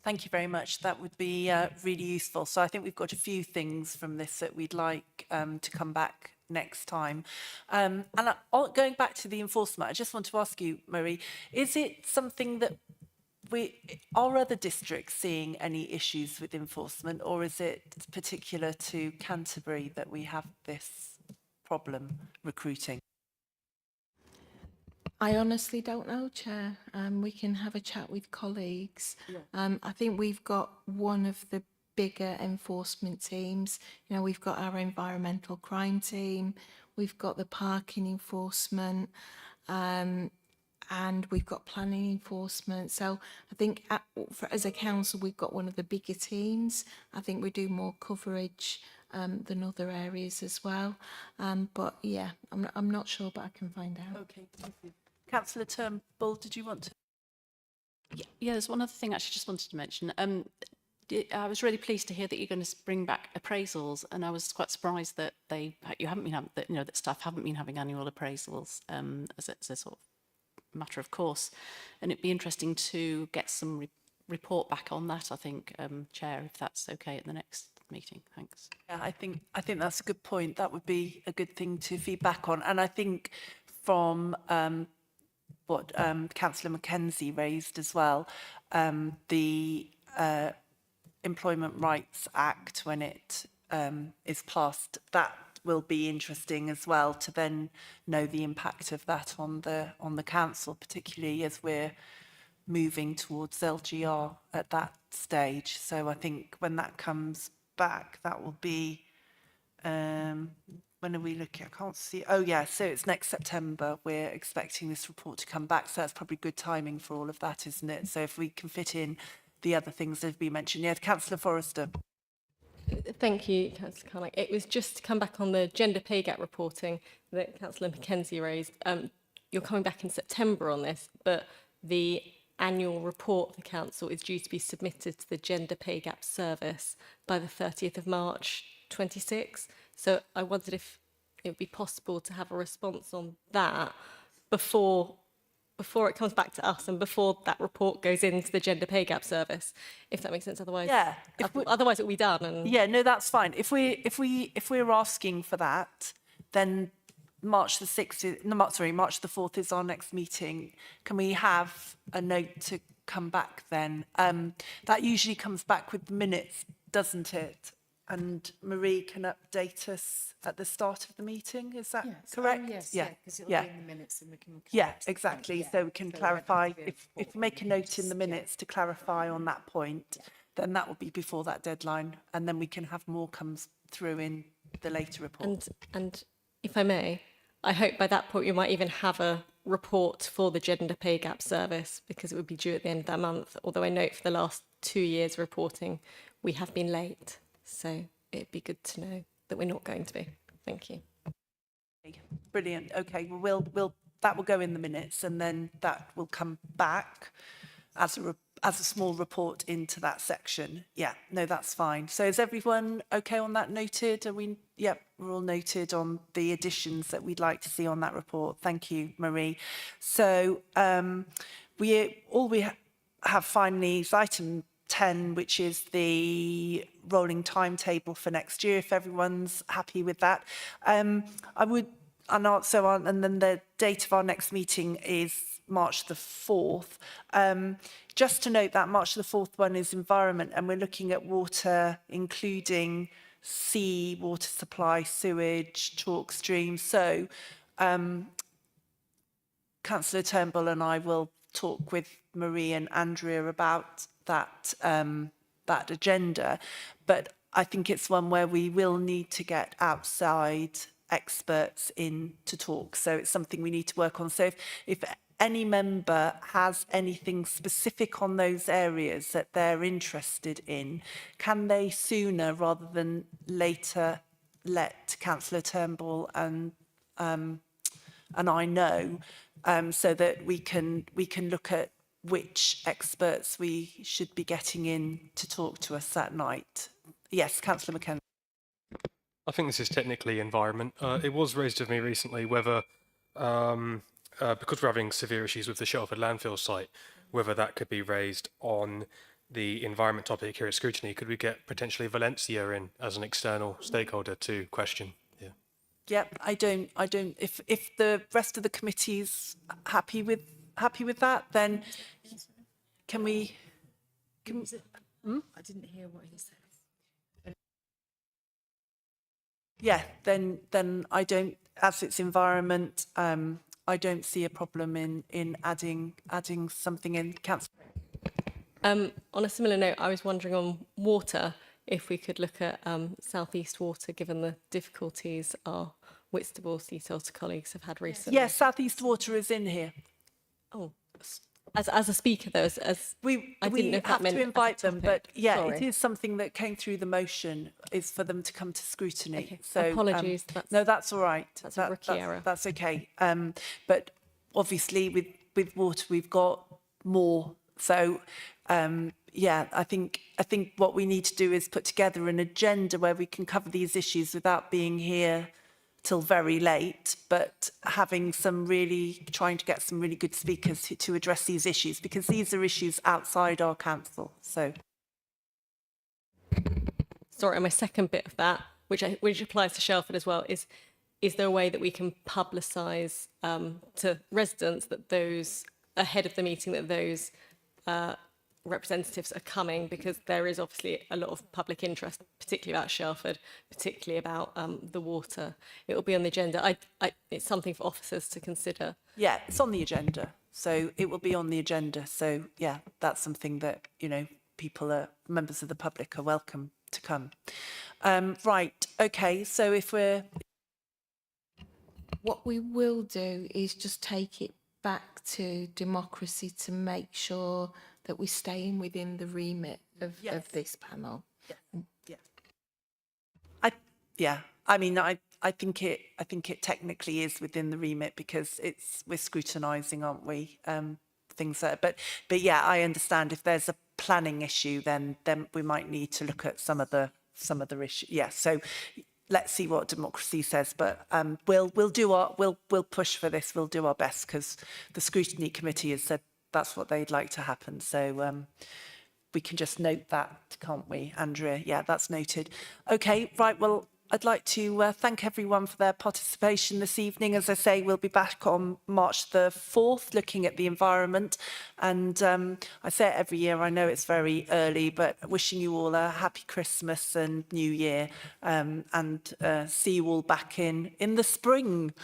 Thank you very much. That would be really useful. So I think we've got a few things from this that we'd like to come back next time. Going back to the enforcement, I just want to ask you, Marie, is it something that are other districts seeing any issues with enforcement, or is it particular to Canterbury that we have this problem recruiting? I honestly don't know, Chair. We can have a chat with colleagues. Yeah. I think we've got one of the bigger enforcement teams. You know, we've got our environmental crime team, we've got the parking enforcement, and we've got planning enforcement. So I think as a council, we've got one of the bigger teams. I think we do more coverage than other areas as well. But yeah, I'm not sure, but I can find out. Okay, thank you. Councillor Turnbull, did you want to? Yeah, there's one other thing I actually just wanted to mention. I was really pleased to hear that you're going to bring back appraisals, and I was quite surprised that you haven't been having, that staff haven't been having annual appraisals as a sort of matter of course. And it'd be interesting to get some report back on that, I think, Chair, if that's okay at the next meeting. Thanks. Yeah, I think that's a good point. That would be a good thing to feed back on. And I think from what Councillor Mackenzie raised as well, the Employment Rights Act, when it is passed, that will be interesting as well to then know the impact of that on the council, particularly as we're moving towards LGR at that stage. So I think when that comes back, that will be when are we looking? I can't see. Oh yeah, so it's next September. We're expecting this report to come back. So that's probably good timing for all of that, isn't it? So if we can fit in the other things that have been mentioned. Yeah, Councillor Forrester. Thank you, Councillor Carmack. It was just to come back on the gender pay gap reporting that Councillor Mackenzie raised. You're coming back in September on this, but the annual report of the council is due to be submitted to the Gender Pay Gap Service by the 30th of March 26. So I wondered if it would be possible to have a response on that before it comes back to us and before that report goes into the Gender Pay Gap Service, if that makes sense. Otherwise, yeah, otherwise it will be done. And yeah, no, that's fine. If we're asking for that, then March the 4th is our next meeting. Can we have a note to come back then? That usually comes back with the minutes, doesn't it? And Marie can update us at the start of the meeting. Is that correct? Yes, yeah, because it'll be in the minutes and we can. Yeah, exactly. So we can clarify. If we make a note in the minutes to clarify on that point, then that will be before that deadline, and then we can have more comes through in the later report. And if I may, I hope by that point you might even have a report for the gender pay gap service because it would be due at the end of that month. Although I note for the last 2 years reporting, we have been late. So it'd be good to know that we're not going to be. Thank you. Brilliant. Okay, well, that will go in the minutes, and then that will come back as a small report into that section. Yeah, no, that's fine. So is everyone okay on that noted? Are we? Yep, we're all noted on the additions that we'd like to see on that report. Thank you, Marie. So we have finally is item 10, which is the rolling timetable for next year, if everyone's happy with that. I would, and then the date of our next meeting is March the 4th. Just to note that March the 4th one is environment, and we're looking at water, including sea, water supply, sewage, chalk streams. So Councillor Turnbull and I will talk with Marie and Andrea about that that agenda, but I think it's one where we will need to get outside experts in to talk. So it's something we need to work on. So if any member has anything specific on those areas that they're interested in, can they sooner rather than later let Councillor Turnbull and I know, so that we can look at which experts we should be getting in to talk to us that night. Yes, Councillor McKenna. I think this is technically environment. It was raised with me recently whether, because we're having severe issues with the Shelford landfill site, whether that could be raised on the environment topic here at Scrutiny. Could we get potentially Valencia in as an external stakeholder to question? Yeah. Yep, I don't. If the rest of the committee's happy with that, then can we? I didn't hear what he said. Yeah, then I don't. As it's environment, I don't see a problem in adding something in. Councillor. On a similar note, I was wondering on water, if we could look at South East Water, given the difficulties our Whitstable Seasalter colleagues have had recently. Yes, South East Water is in here. Oh, as a speaker, though, We I didn't know if that have meant to invite as a them, but topic. yeah, Sorry. it is something that came through the motion, is for them to come to scrutiny. Okay, So apologies, no, that's all right. that's a rookie error. That's okay. But obviously, with water, we've got more. So yeah, I think what we need to do is put together an agenda where we can cover these issues without being here till very late, but trying to get some really good speakers to address these issues, because these are issues outside our council. So, sorry, and my second bit of that, which applies to Shelford as well, is there a way that we can publicise to residents that those ahead of the meeting that those representatives are coming, because there is obviously a lot of public interest, particularly about Shelford, particularly about the water. It will be on the agenda. It's something for officers to consider. yeah, it's on the agenda. So it will be on the agenda. So yeah, that's something that, members of the public are welcome to come. Right, okay, so What we will do is just take it back to democracy to make sure that we stay within the remit of this panel. I think it technically is within the remit, because we're scrutinising, aren't we? Things that, but yeah, I understand if there's a planning issue, then we might need to look at some other issues. Yeah, so let's see what democracy says, but we'll push for this. We'll do our best, because the scrutiny committee has said that's what they'd like to happen. So we can just note that, can't we, Andrea? Yeah, that's noted. Okay, right. Well, I'd like to thank everyone for their participation this evening. As I say, we'll be back on March the 4th looking at the environment. And I say it every year, I know it's very early, but wishing you all a happy Christmas and New Year, and see you all back in the spring.